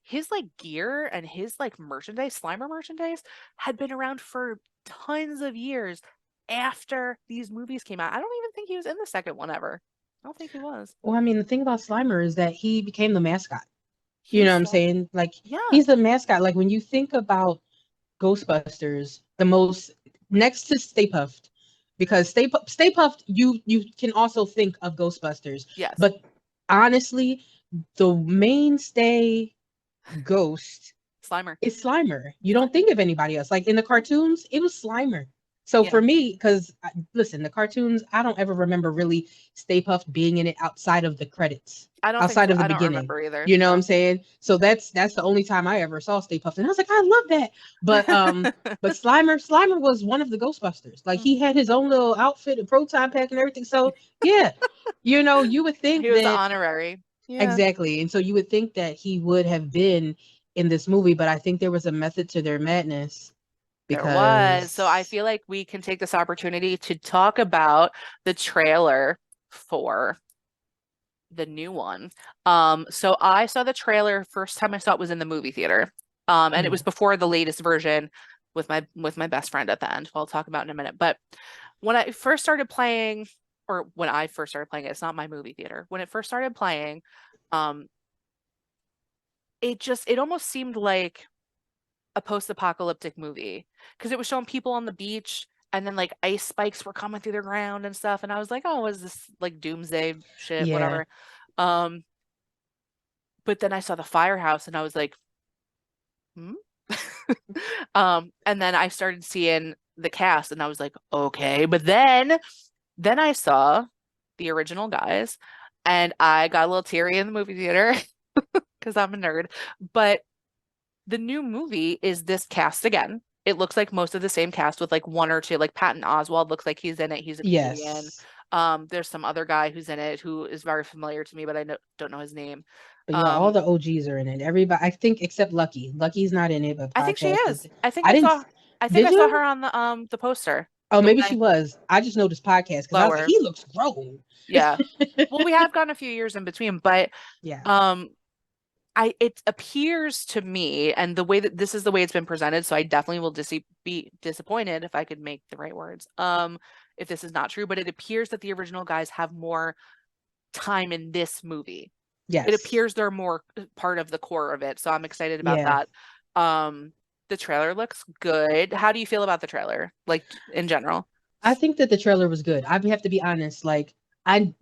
His like gear and his like merchandise, Slimer merchandise, had been around for tons of years after these movies came out. I don't even think he was in the second one ever. I don't think he was. Well, I mean, the thing about Slimer is that he became the mascot. You know He's what I'm so saying? Like yeah. he's the mascot. Like when you think about Ghostbusters, the most next to Stay Puffed, because Stay Puffed, you can also think of Ghostbusters, Yes. but honestly, the mainstay ghost Slimer. is Slimer. You don't Slimer. think of anybody else. Like in the cartoons, it was Slimer. So Yeah. for me, because listen, the cartoons, I don't ever remember really Stay Puffed being in it outside of the credits, I don't think outside so. of the I don't beginning. remember either. You know what I'm No. saying? So that's the only time I ever saw Stay Puffed, and I was like, I love that. But Slimer was one of the Ghostbusters. Like he had his own little outfit and proton pack and everything. So yeah, you would think He was that honorary. Yeah. exactly. And so you would think that he would have been in this movie, but I think there was a method to their madness There was. So I because feel like we can take this opportunity to talk about the trailer for the new one. So I saw the trailer first time I saw it was in the movie theater. And it was mm, before the latest version with my best friend at the end. I'll talk about in a minute. But when I first started playing, or when I first started playing it, it's not my movie theater. When it first started playing, um, it almost seemed like a post-apocalyptic movie because it was showing people on the beach and then like ice spikes were coming through the ground and stuff and I was like, "Oh, is this like doomsday shit, yeah, whatever." Um but then I saw the firehouse and I was like, "Hmm?" And then I started seeing the cast and I was like, "Okay." But then I saw the original guys and I got a little teary in the movie theater because I'm a nerd. But the new movie is this cast again. It looks like most of the same cast with like one or two, like Patton Oswalt looks like he's in it. He's a comedian. yes. There's some other guy who's in it who is very familiar to me, but don't know his name. But yeah, all Um, the OGs are in it. Everybody, I think, except Lucky. Lucky's not in it, but I think she podcast is. is. I didn't. I think Did I saw you? her on the poster. Oh, The maybe one she I was. I just noticed podcast because I was like, lower. he looks grown. Yeah. Well, we have gone a few years in between, but Yeah. um I it appears to me, and the way that this is the way it's been presented, so I definitely will be disappointed if I could make the right words. If this is not true, but it appears that the original guys have more time in this movie. It Yes. appears they're more part of the core of it, so I'm excited about Yeah. that. Um, the trailer looks good. How do you feel about the trailer, like in general? I think that the trailer was good. I have to be honest. Like I,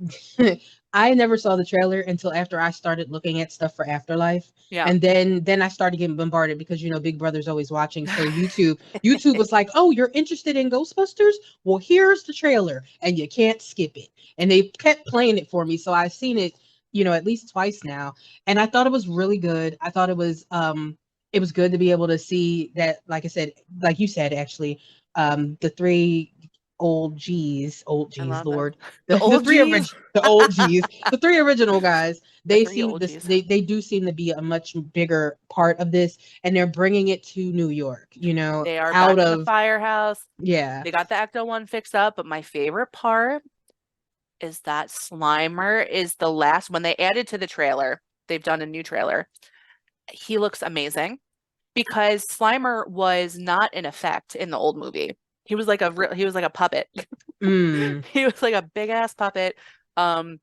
I never saw the trailer until after I started looking at stuff for Afterlife, Yeah. and then I started getting bombarded because Big Brother's always watching. So YouTube was like, "Oh, you're interested in Ghostbusters? Well, here's the trailer, and you can't skip it." And they kept playing it for me, so I've seen it, at least twice now, and I thought it was really good. I thought it was good to be able to see that, like I said, like you said, actually, the three old I G's, love it. Lord, The the old three G's, orig- the old G's, the three original guys. the They three seem old this, G's. they do seem to be a much bigger part of this, and they're bringing it to New York. They are Out back in the of firehouse. yeah, They got the Ecto one fixed up, but my favorite part is that Slimer is the last when they added to the trailer. They've done a new trailer. He looks amazing because Slimer was not in effect in the old movie. He was like a puppet. mm, He was like a big ass puppet. Um,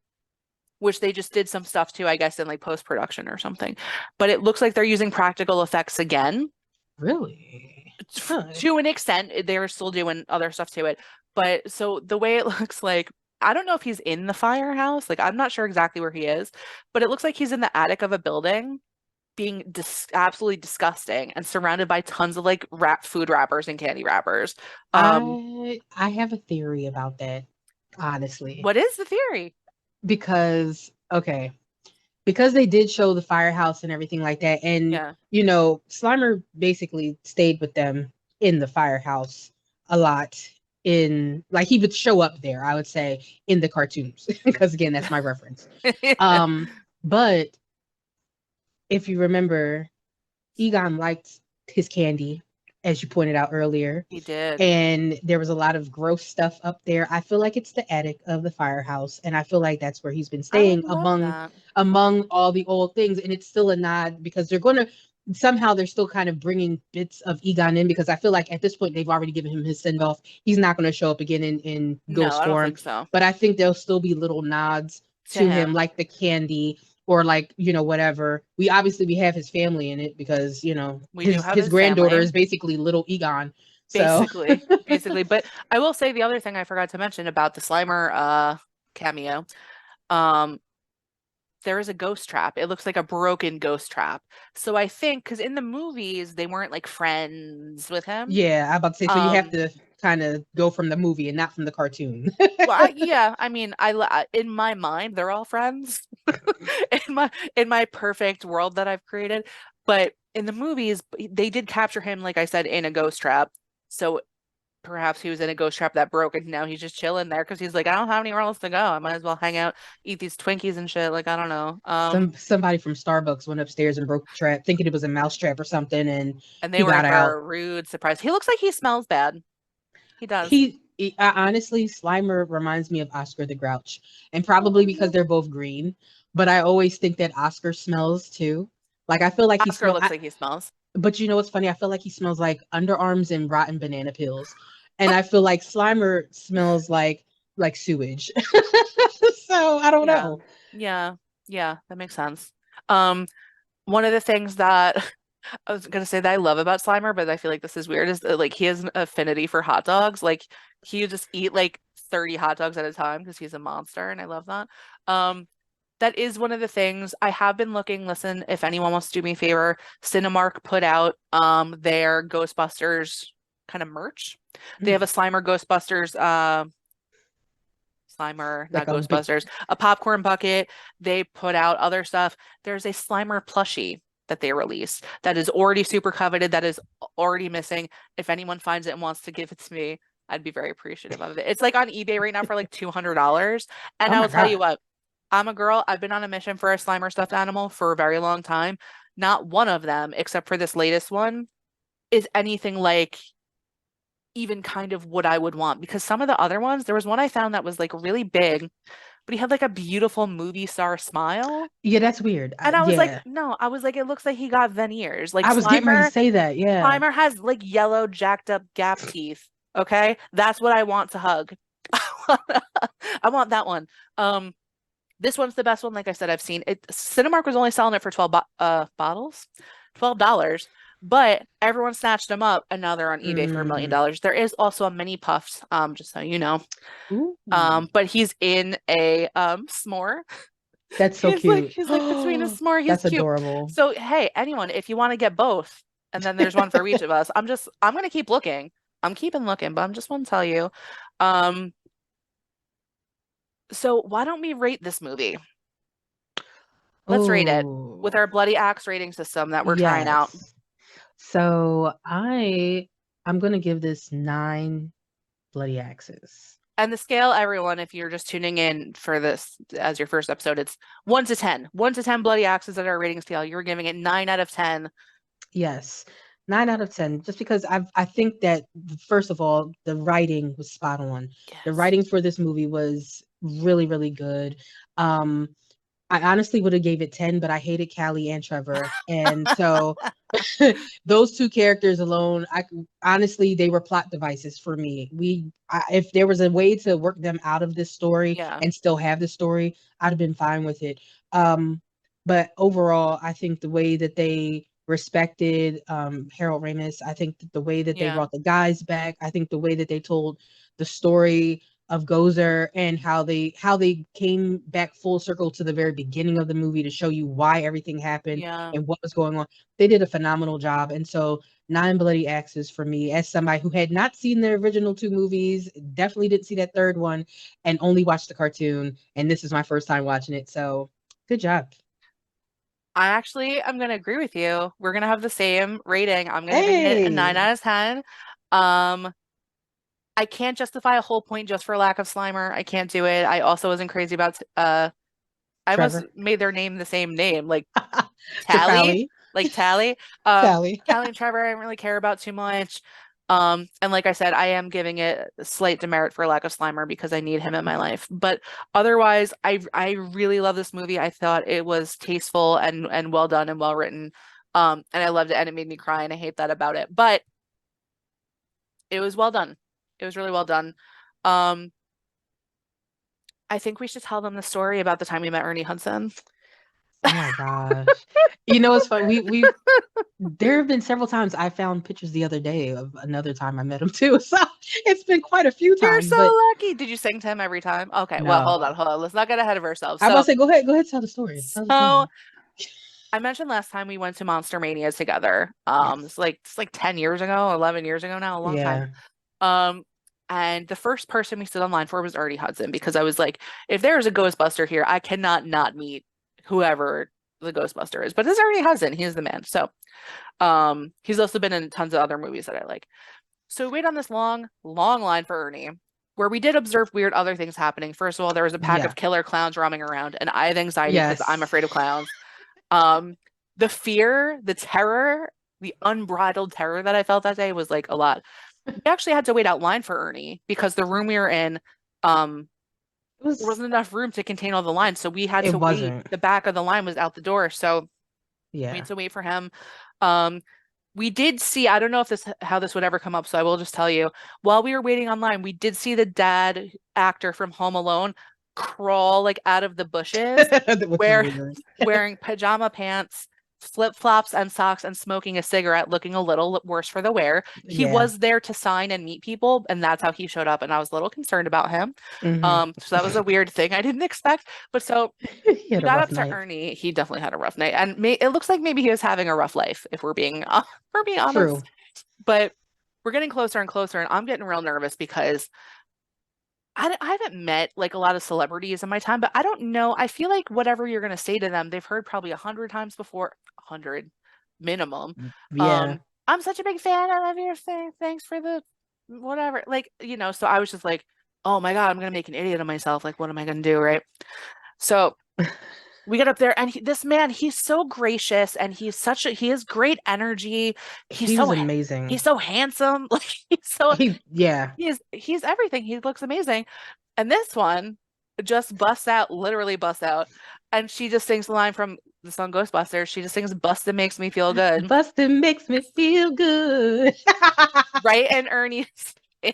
which they just did some stuff too, I guess, in like post production or something. But it looks like they're using practical effects again really, huh? to an extent. They're still doing other stuff to it, But so the way it looks like, I don't know if he's in the firehouse. Like, I'm not sure exactly where he is, but it looks like he's in the attic of a building being absolutely disgusting and surrounded by tons of like food wrappers and candy wrappers. Um, I have a theory about that, honestly, what is the theory? because okay, because they did show the firehouse and everything like that, and Yeah. Slimer basically stayed with them in the firehouse a lot. In like he would show up there, I would say in the cartoons, because again, that's my reference. Um, but if you remember, Egon liked his candy, as you pointed out earlier, He did. and there was a lot of gross stuff up there. I feel like it's the attic of the firehouse, and I feel like that's where he's been I would staying love among that. all the old things. And it's still a nod because they're still kind of bringing bits of Egon in, because I feel like at this point they've already given him his send off. He's not going to show up again in No, ghost I don't form, think so. but I think there'll still be little nods To to him, him. like the candy, or like whatever. We have his family in it, because We do have his his granddaughter family, is basically little Egon. So basically. But I will say the other thing I forgot to mention about the Slimer cameo. Um, there is a ghost trap. It looks like a broken ghost trap. So I think because in the movies they weren't like friends with him. yeah, I'm about to say, so you have Um, to kind of go from the movie and not from the cartoon. well, yeah, I mean, in my mind they're all friends in my perfect world that I've created. But in the movies, they did capture him, like I said, in a ghost trap. So perhaps he was in a ghost trap that broke and now he's just chilling there because he's like, I don't have anywhere else to go. I might as well hang out, eat these Twinkies and shit. Like, I don't know. Somebody from Starbucks went upstairs and broke the trap, thinking it was a mouse trap or something, and And they he were got in for out. a rude surprise. He looks like he smells bad. He does. Honestly, Slimer reminds me of Oscar the Grouch, and probably because they're both green. But I always think that Oscar smells too. Like I feel like he Oscar smells. looks like he smells. But you know what's funny? I feel like he smells like underarms and rotten banana peels, and I feel like Slimer smells like sewage. So I don't Yeah. know. Yeah. Yeah, that makes sense. Um, one of the things that I was gonna say that I love about Slimer, but I feel like this is weird, is that like he has an affinity for hot dogs. Like he just eat like 30 hot dogs at a time because he's a monster, and I love that. Um, that is one of the things I have been looking. Listen, if anyone wants to do me a favor, Cinemark put out their Ghostbusters kind of merch. They have a Mm, Slimer Ghostbusters Slimer, not like a big. Ghostbusters, a popcorn bucket. They put out other stuff. There's a Slimer plushie that they released that is already super coveted, that is already missing. If anyone finds it and wants to give it to me, I'd be very appreciative of it. It's like on eBay right now for like $200. And Oh I will my tell you god. what, I'm a girl. I've been on a mission for a Slimer stuffed animal for a very long time. Not one of them, except for this latest one, is anything like even kind of what I would want, because some of the other ones, there was one I found that was like really big, but he had like a beautiful movie star smile. Yeah, that's weird. And I was like, Yeah, no, I was like, it looks like he got veneers. Like I was getting ready to say that. Yeah. Slimer has like yellow jacked up gap teeth. Okay. That's what I want to hug. I want that one. Um, this one's the best one. Like I said, I've seen it. Cinemark was only selling it for 12 bottles, $12, but everyone snatched them up and now they're on eBay for Mm. $1 million. There is also a mini puffs, just so you know. Ooh, But he's in a s'more. that's so cute. He's like between a s'more. He's That's cute. adorable. So hey, anyone, if you want to get both, and then there's one for each of us. I'm gonna keep looking. I'm keeping looking, but I'm just want to tell you. Um, so why don't we rate this movie? Let's rate it with Oh, our bloody axe rating system that we're trying out. yes. So I'm gonna give this 9 bloody axes. And the scale, everyone, if you're just tuning in for this as your first episode, it's 1 to 10. 1 to 10 bloody axes at our rating scale. You're giving it 9 out of 10. Yes. 9 out of 10. Just because I think that first of all, the writing was spot on. The Yes. writing for this movie was really, really good. Um, I honestly would have gave it 10, but I hated Callie and Trevor. And so those two characters alone, honestly, they were plot devices for me. If there was a way to work them out of this story Yeah. and still have the story, I'd have been fine with it. Um, but overall, I think the way that they respected Harold Ramis, I think that the way that they Yeah. brought the guys back, I think the way that they told the story of Gozer and how they came back full circle to the very beginning of the movie to show you why everything happened Yeah. and what was going on. They did a phenomenal job. And so Nine Bloody Axes for me, as somebody who had not seen the original two movies, definitely didn't see that third one, and only watched the cartoon. And this is my first time watching it. So good job. I actually am gonna agree with you. We're gonna have the same rating. I'm giving it a 9 Hey, out of 10. Um, I can't justify a whole point just for lack of Slimer. I can't do it. I also wasn't crazy about I almost Trevor. made their name the same name, like Tally, Tripali. like Tally. Tally. Callie and Trevor, I didn't really care about too much. And like I said, I am giving it a slight demerit for lack of Slimer because I need him in my life. But otherwise, I really love this movie. I thought it was tasteful and well done and well written. And I loved it and it made me cry and I hate that about it. But it was well done. It was really well done. Um, I think we should tell them the story about the time we met Ernie Hudson. Oh my gosh. You know, it's fun. We there have been several times I found pictures the other day of another time I met him too. So it's been quite a few You're times, but so lucky. Did you sing to him every time? Okay, well, no. hold on. Let's not get ahead of ourselves. I about to say, go ahead, tell the story. Tell the So story. I mentioned last time we went to Monster Mania together. Yes. It's like 10 years ago, 11 years ago now, a long time. Yeah. Um, and the first person we stood online for was Ernie Hudson because I was like, if there's a Ghostbuster here, I cannot not meet whoever the Ghostbuster is. But it's Ernie Hudson. He's the man. So, he's also been in tons of other movies that I like. So we wait on this long, long line for Ernie, where we did observe weird other things happening. First of all, there was a pack Yeah. of killer clowns roaming around, and I have anxiety because I'm Yes. afraid of clowns. Um, the fear, the terror, the unbridled terror that I felt that day was like a lot. We actually had to wait out line for Ernie because the room we were in, um, It there was wasn't enough room to contain all the lines, so we had it to wait. wasn't. The back of the line was out the door, so we had Yeah. to wait for him. Um, we did see, I don't know if this how this would ever come up, so I will just tell you. While we were waiting online, we did see the dad actor from Home Alone crawl like out of the bushes, Which is where weird. wearing pajama pants, flip-flops and socks and smoking a cigarette, looking a little worse for the wear. He Yeah. was there to sign and meet people, and that's how he showed up, and I was a little concerned about him. Hmm. So that was a weird thing I didn't expect. But so He we had a got rough up to night. Ernie. He definitely had a rough night, and it looks like maybe he was having a rough life, if we're being if we're being honest. True. But we're getting closer and closer, and I'm getting real nervous because I haven't met like a lot of celebrities in my time, but I don't know. I feel like whatever you're gonna say to them, they've heard probably 100 times before, 100 minimum. Yeah. I'm such a big fan. I love your thing. Thanks for the whatever. Like, so I was just like, oh my God, I'm gonna make an idiot of myself. Like, what am I gonna do, right? So we get up there and this man, he's so gracious and he has great energy. He's He was so amazing. he's so handsome. Like Yeah. he's everything. He looks amazing. And this one just busts out, literally busts out. And she just sings the line from the song Ghostbusters. She just sings Busted makes me feel good. Bustin' makes me feel good. Right in Ernie's face.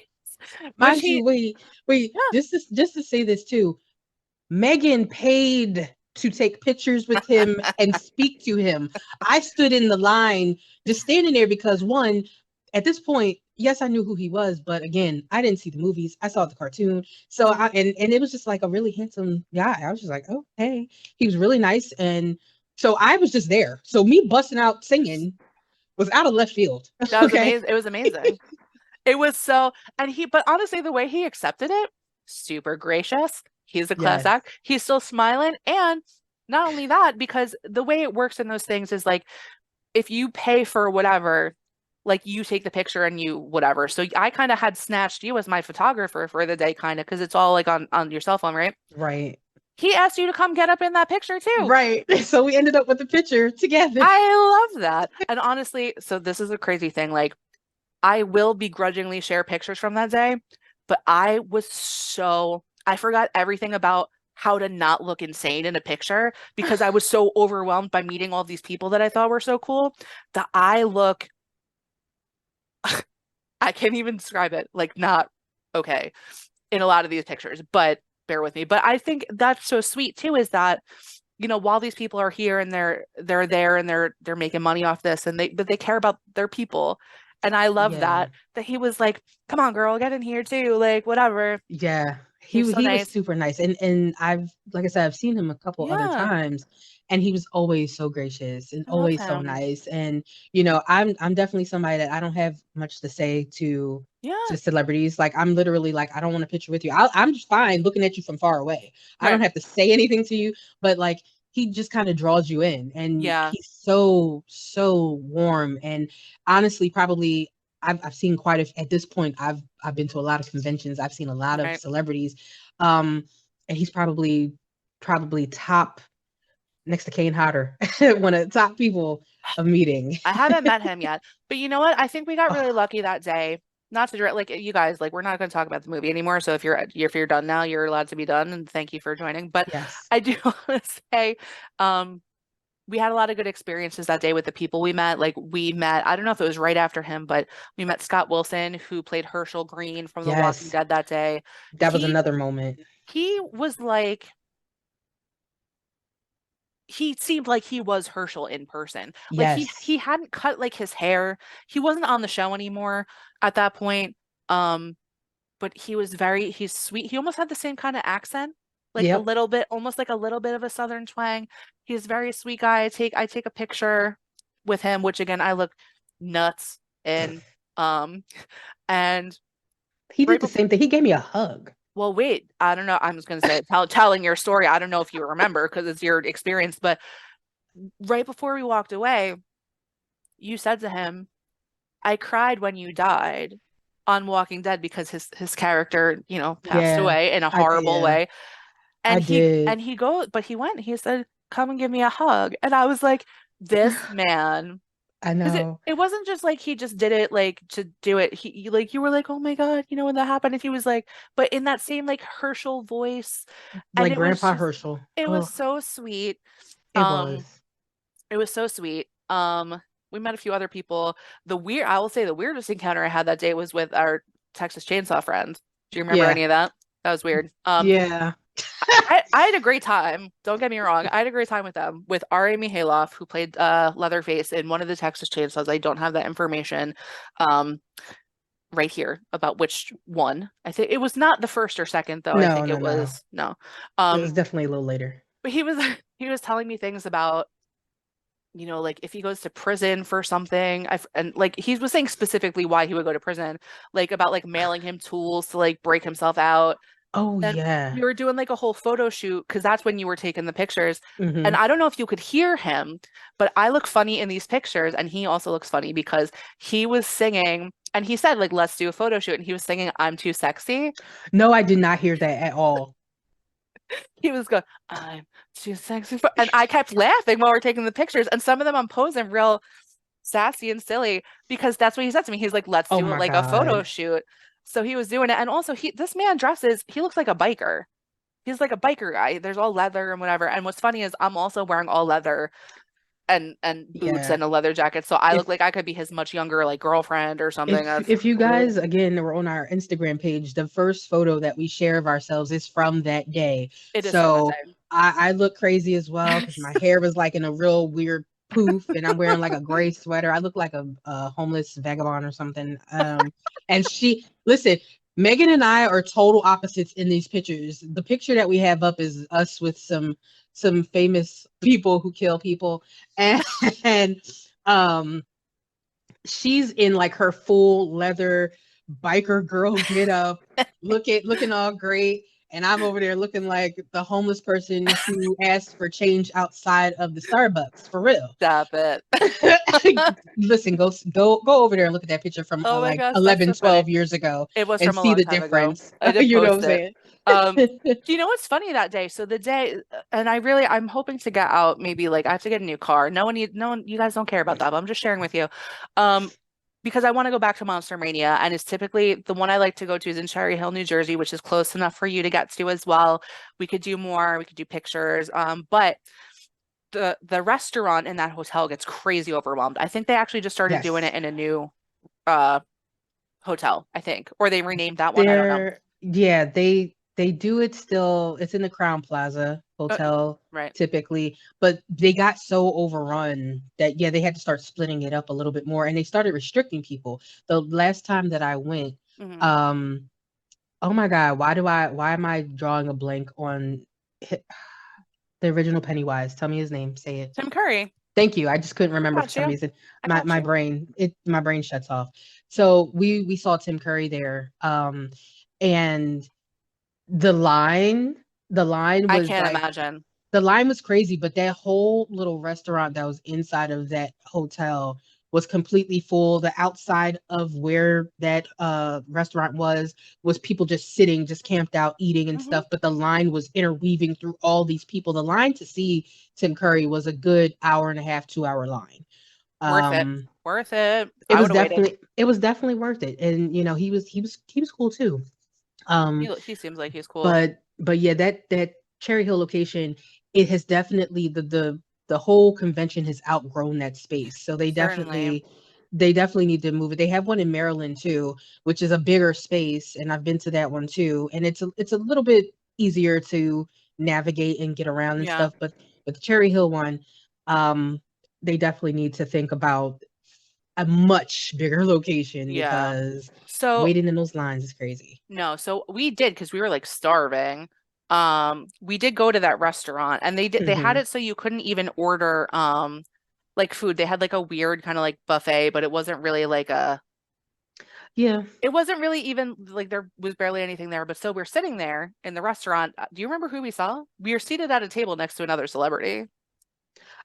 Which Mind he you, wait, yeah. just to say this too. Megan paid to take pictures with him and speak to him. I stood in the line just standing there because one, at this point, yes, I knew who he was, but again, I didn't see the movies. I saw the cartoon. So I Mhm. and it was just like a really handsome guy. I was just like, oh, hey. He was really nice. And so I was just there. So me busting out singing was out of left field. That was Okay. amazing. It was amazing. It was so, and but honestly, the way he accepted it, super gracious. He's a class Yes. act. He's still smiling. And not only that, because the way it works in those things is like, if you pay for whatever, like you take the picture and you whatever. So I kind of had snatched you as my photographer for the day, kind of, because it's all like on your cell phone, right? Right. He asked you to come get up in that picture too. Right. So we ended up with the picture together. I love that. And honestly, so this is a crazy thing. Like, I will begrudgingly share pictures from that day, but I forgot everything about how to not look insane in a picture because I was so overwhelmed by meeting all these people that I thought were so cool that I can't even describe it, like not okay in a lot of these pictures, but bear with me. But I think that's so sweet too, is that while these people are here and they're there and they're making money off this and but they care about their people And I love Yeah. that he was like, come on, girl, get in here too. Like, whatever. Yeah, He was so he was nice. super nice, and I've like I said, I've seen him a couple other Yeah, times, and he was always so gracious and I love always so him. nice. And I'm definitely somebody that I don't have much to say Yeah, to celebrities. Like I'm literally like I don't want a picture with you. I'm just fine looking at you from far away. I don't right. have to say anything to you, but like he just kind of draws you in, and Yeah, he's so warm. And honestly, probably I've seen quite a at this point I've been to a lot of conventions. I've seen a lot of right. celebrities. Um and he's probably top next to Kane Hodder, one of the top people of meeting. I haven't met him yet, but you know what? I think we got really Oh, lucky that day. Not to like you guys, like we're not going to talk about the movie anymore. So if you're done now, you're allowed to be done. And thank you for joining. But yes. I do want to say, um, we had a lot of good experiences that day with the people we met. Like we met, I don't know if it was right after him, but we met Scott Wilson, who played Herschel Green from The Walking Yes. Dead that day. That was He another moment. he was like he seemed like he was Herschel in person. Like he Yes. hadn't cut like his hair. He wasn't on the show anymore at that point. Um, but he's sweet. He almost had the same kind of accent, like a Yep. little bit, almost like a little bit of a southern twang. He's a very sweet guy. I take a picture with him, which again I look nuts in. Um, and He right did the before, same thing. He gave me a hug. well, wait, I don't know. I'm just gonna say telling your story. I don't know if you remember because it's your experience, but right before we walked away, you said to him, I cried when you died on Walking Dead because his character, passed Yeah. away in a I horrible yeah, way. I And did. he went, he said, come and give me a hug. And I was like, this man, I because know. it wasn't just like he just did it like to do it. Like you were like, oh my God, when that happened. And he was like, but in that same like Herschel voice. And Like Grandpa Herschel. it was Oh, so sweet. it Um, was. it was so sweet. We met a few other people. I will say the weirdest encounter I had that day was with our Texas Chainsaw friend. Do you remember Yeah. any of that? That was weird. Yeah. I had a great time. Don't get me wrong. I had a great time with them, with R. Amy Hayloft, who played Leatherface in one of the Texas Chainsaws. I don't have that information um right here about which one. I think it was not the first or second though. I No, think no, it no. was no. It was Um, definitely a little later. but he was he was telling me things about like if he goes to prison for something, and like he was saying specifically why he would go to prison, like about like mailing him tools to like break himself out. Oh And yeah. we were doing like a whole photo shoot because that's when you were taking the pictures. And Hmm. I don't know if you could hear him, but I look funny in these pictures, and he also looks funny because he was singing and he said, like, let's do a photo shoot. And he was singing, I'm too sexy. No, I did not hear that at all. He was going, I'm too sexy and I kept laughing while we're taking the pictures. And some of them I'm posing real sassy and silly because that's what he said to me. He's like, let's Oh do it my like a photo God. shoot. So he was doing it. And also this man he looks like a biker. He's like a biker guy. There's all leather and whatever. And what's funny is I'm also wearing all leather and boots Yeah. and a leather jacket. So I look If like I could be his much younger like girlfriend or something. That's if you weird. guys again were on our Instagram page, the first photo that we share of ourselves is from that day. It is from that So day. I look crazy as well because my hair was like in a real weird poof and I'm wearing like a gray sweater. I look like a homeless vagabond or something. And she listen, Megan and I are total opposites in these pictures. The picture that we have up is us with some famous people who kill people and, and um she's in like her full leather biker girl get up, looking all great. And I'm over there looking like the homeless person who asked for change outside of the Starbucks for real. Stop it. Listen, go over there and look at that picture from Oh my like gosh, that's 11, so funny. 12 years ago It was and from a see long the time ago. difference. I did You know what post I'm it. saying? Um, do you know what's funny that day? So the day, and I'm hoping to get out maybe like I have to get a new car. No one, you guys don't care about that, but I'm just sharing with you. Um, because I want to go back to Monster Mania, and it's typically the one I like to go to is in Cherry Hill, New Jersey, which is close enough for you to get to as well. We could do more, we could do pictures. But the restaurant in that hotel gets crazy overwhelmed. I think they actually just started doing Yes. it in a new uh hotel, I think, or they renamed that one. I don't know. Yeah, They do it still. It's in the Crown Plaza Uh, Hotel right. typically, but they got so overrun that yeah, they had to start splitting it up a little bit more, and they started restricting people. The last time that I went, Hmm. um, oh my God, why am I drawing a blank on the original Pennywise? Tell me his name. Say it. Tim Curry. Thank you. I just couldn't I remember for got some you. reason. I My got my you. brain it my brain shuts off. So we saw Tim Curry there. And the line the line I was can't like imagine. the line was crazy, but that whole little restaurant that was inside of that hotel was completely full. The outside of where that restaurant was people just sitting, just camped out, eating and Hmm. stuff. But the line was interweaving through all these people. The line to see Tim Curry was a good hour and a half, 2 hour line. Worth it. Um, Worth it. it I was would have waited. definitely worth it, and you know he was cool too. Um, He seems like he's cool. but yeah, that Cherry Hill location, it has definitely the whole convention has outgrown that space. So Certainly. they definitely need to move it. They have one in Maryland too, which is a bigger space, and I've been to that one too, and it's a little bit easier to navigate and get around and Yeah. stuff. But the Cherry Hill one, um, they definitely need to think about a much bigger location Yeah. because So waiting in those lines is crazy. no, so we did because we were like starving. We did go to that restaurant and they had Hmm. it so you couldn't even order like food. They had like a weird kind of like buffet, but it wasn't really like a Yeah, it wasn't really even like there was barely anything there. But so we're sitting there in the restaurant. Do you remember who we saw? We were seated at a table next to another celebrity.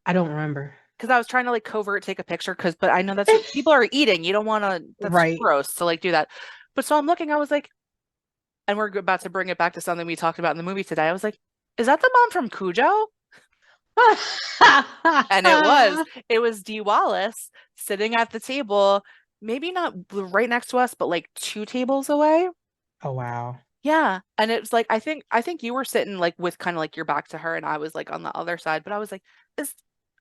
I don't remember. Because I was trying to like covert take a picture because but I know people are eating. You don't want to that's Right. gross to like do that. But so I'm looking, I was like, and we're about to bring it back to something we talked about in the movie today. I was like, is that the mom from Cujo? And it was Dee Wallace sitting at the table, maybe not right next to us, but like two tables away. Oh wow. Yeah. And it was like I think you were sitting like with kind of like your back to her and I was like on the other side, but I was like, is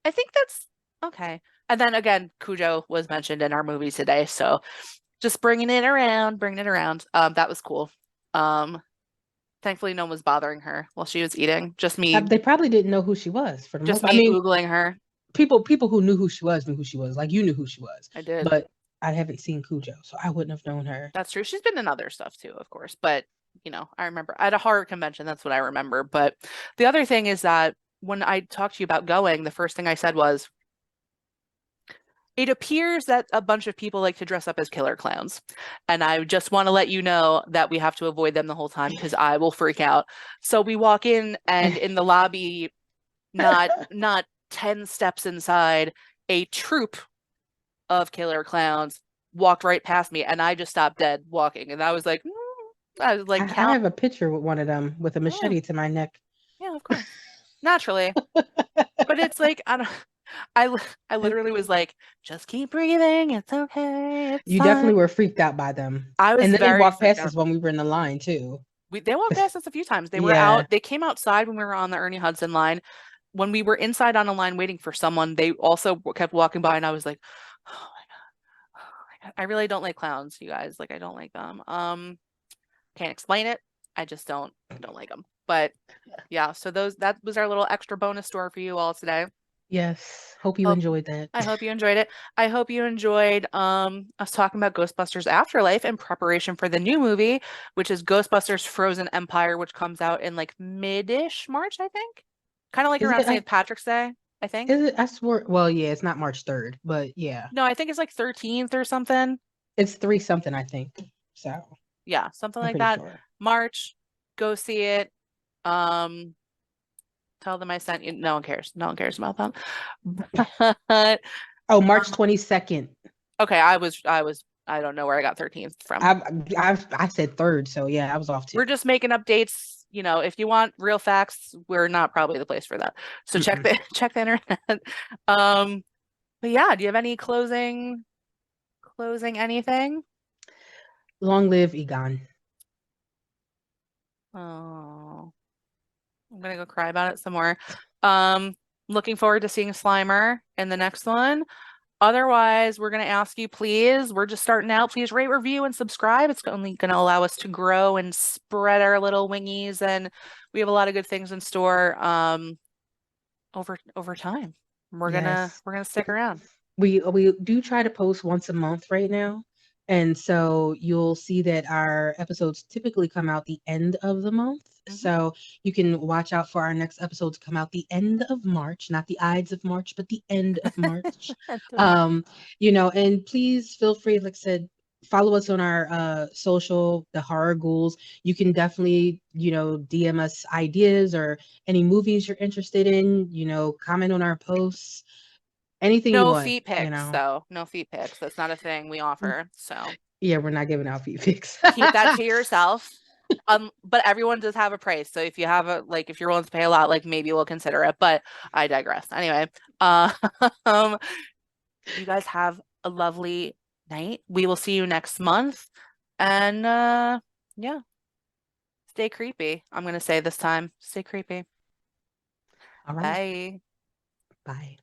I think that's okay. And then again, Cujo was mentioned in our movie today, so just bringing it around. That was cool. Um, Thankfully no one was bothering her while she was eating. They probably didn't know who she was for the Just most. I me mean, Googling her. people who knew who she was knew who she was. Like you knew who she was, I did. but I haven't seen Cujo, so I wouldn't have known her. That's true. She's been in other stuff too, of course. But, I remember at a horror convention, that's what I remember. But the other thing is that when I talked to you about going, the first thing I said was, it appears that a bunch of people like to dress up as killer clowns. And I just want to let you know that we have to avoid them the whole time because I will freak out. So we walk in and in the lobby, not 10 steps inside, a troop of killer clowns walked right past me and I just stopped dead walking. And I was like, I was like, I count. have a picture with one of them with a Yeah, machete to my neck. yeah, of course. Naturally. But it's like, I don't, I literally was like, just keep breathing. It's okay. It's You fine. definitely were freaked out by them, I was and then they very walked freaked past out. us when we were in the line too. They walked past us a few times. Yeah, They came outside when we were on the Ernie Hudson line. When we were inside on a line waiting for someone, they also kept walking by and I was like, oh my God. I really don't like clowns, you guys. Like I don't like them. Can't explain it. I just don't like them. But yeah, so those that was our little extra bonus story for you all today. yes. Hope you Hope enjoyed that. I hope you enjoyed it. I hope you enjoyed us talking about Ghostbusters Afterlife in preparation for the new movie, which is Ghostbusters Frozen Empire, which comes out in like mid-ish March, I think. Kind of like Is around it? St. Patrick's Day, I think. Is it? I swear. Well, yeah, it's not March 3rd, but yeah, No, I think it's like 13th or something. it's three something. I think so. Yeah, something I'm like pretty that. sure. March, go see it. Um, Tell them I sent you. No one cares. No one cares about that. But Oh, March 22nd. okay, I don't know where I got 13th from. I I said third, so yeah, I was off too. We're just making updates. If you want real facts, we're not probably the place for that. So check Mm-mm. the check the internet. Um, but yeah, do you have any closing anything? Long live Egon. Oh, I'm gonna go cry about it some more. Um, Looking forward to seeing Slimer in the next one. Otherwise, we're going to ask you, please, we're just starting out. Please rate, review, and subscribe. It's only going to allow us to grow and spread our little wingies. And we have a lot of good things in store over time. Yes. We're gonna stick around. We do try to post once a month right now. And so you'll see that our episodes typically come out the end of the month. Hmm. So you can watch out for our next episode to come out the end of March, not the Ides of March, but the end of March. End of March. Um, and please feel free, like I said, follow us on our social, the horror ghouls. You can definitely, DM us ideas or any movies you're interested in, comment on our posts, anything you No want, feet pics, though. No feet pics. That's not a thing we offer. So Yeah, we're not giving out feet pics. keep that to yourself. But everyone does have a price. So if you have a like if you're willing to pay a lot, like maybe we'll consider it. But I digress. Anyway, um, you guys have a lovely night. We will see you next month. And yeah, stay creepy. I'm gonna say this time, stay creepy. All right. Bye. Bye.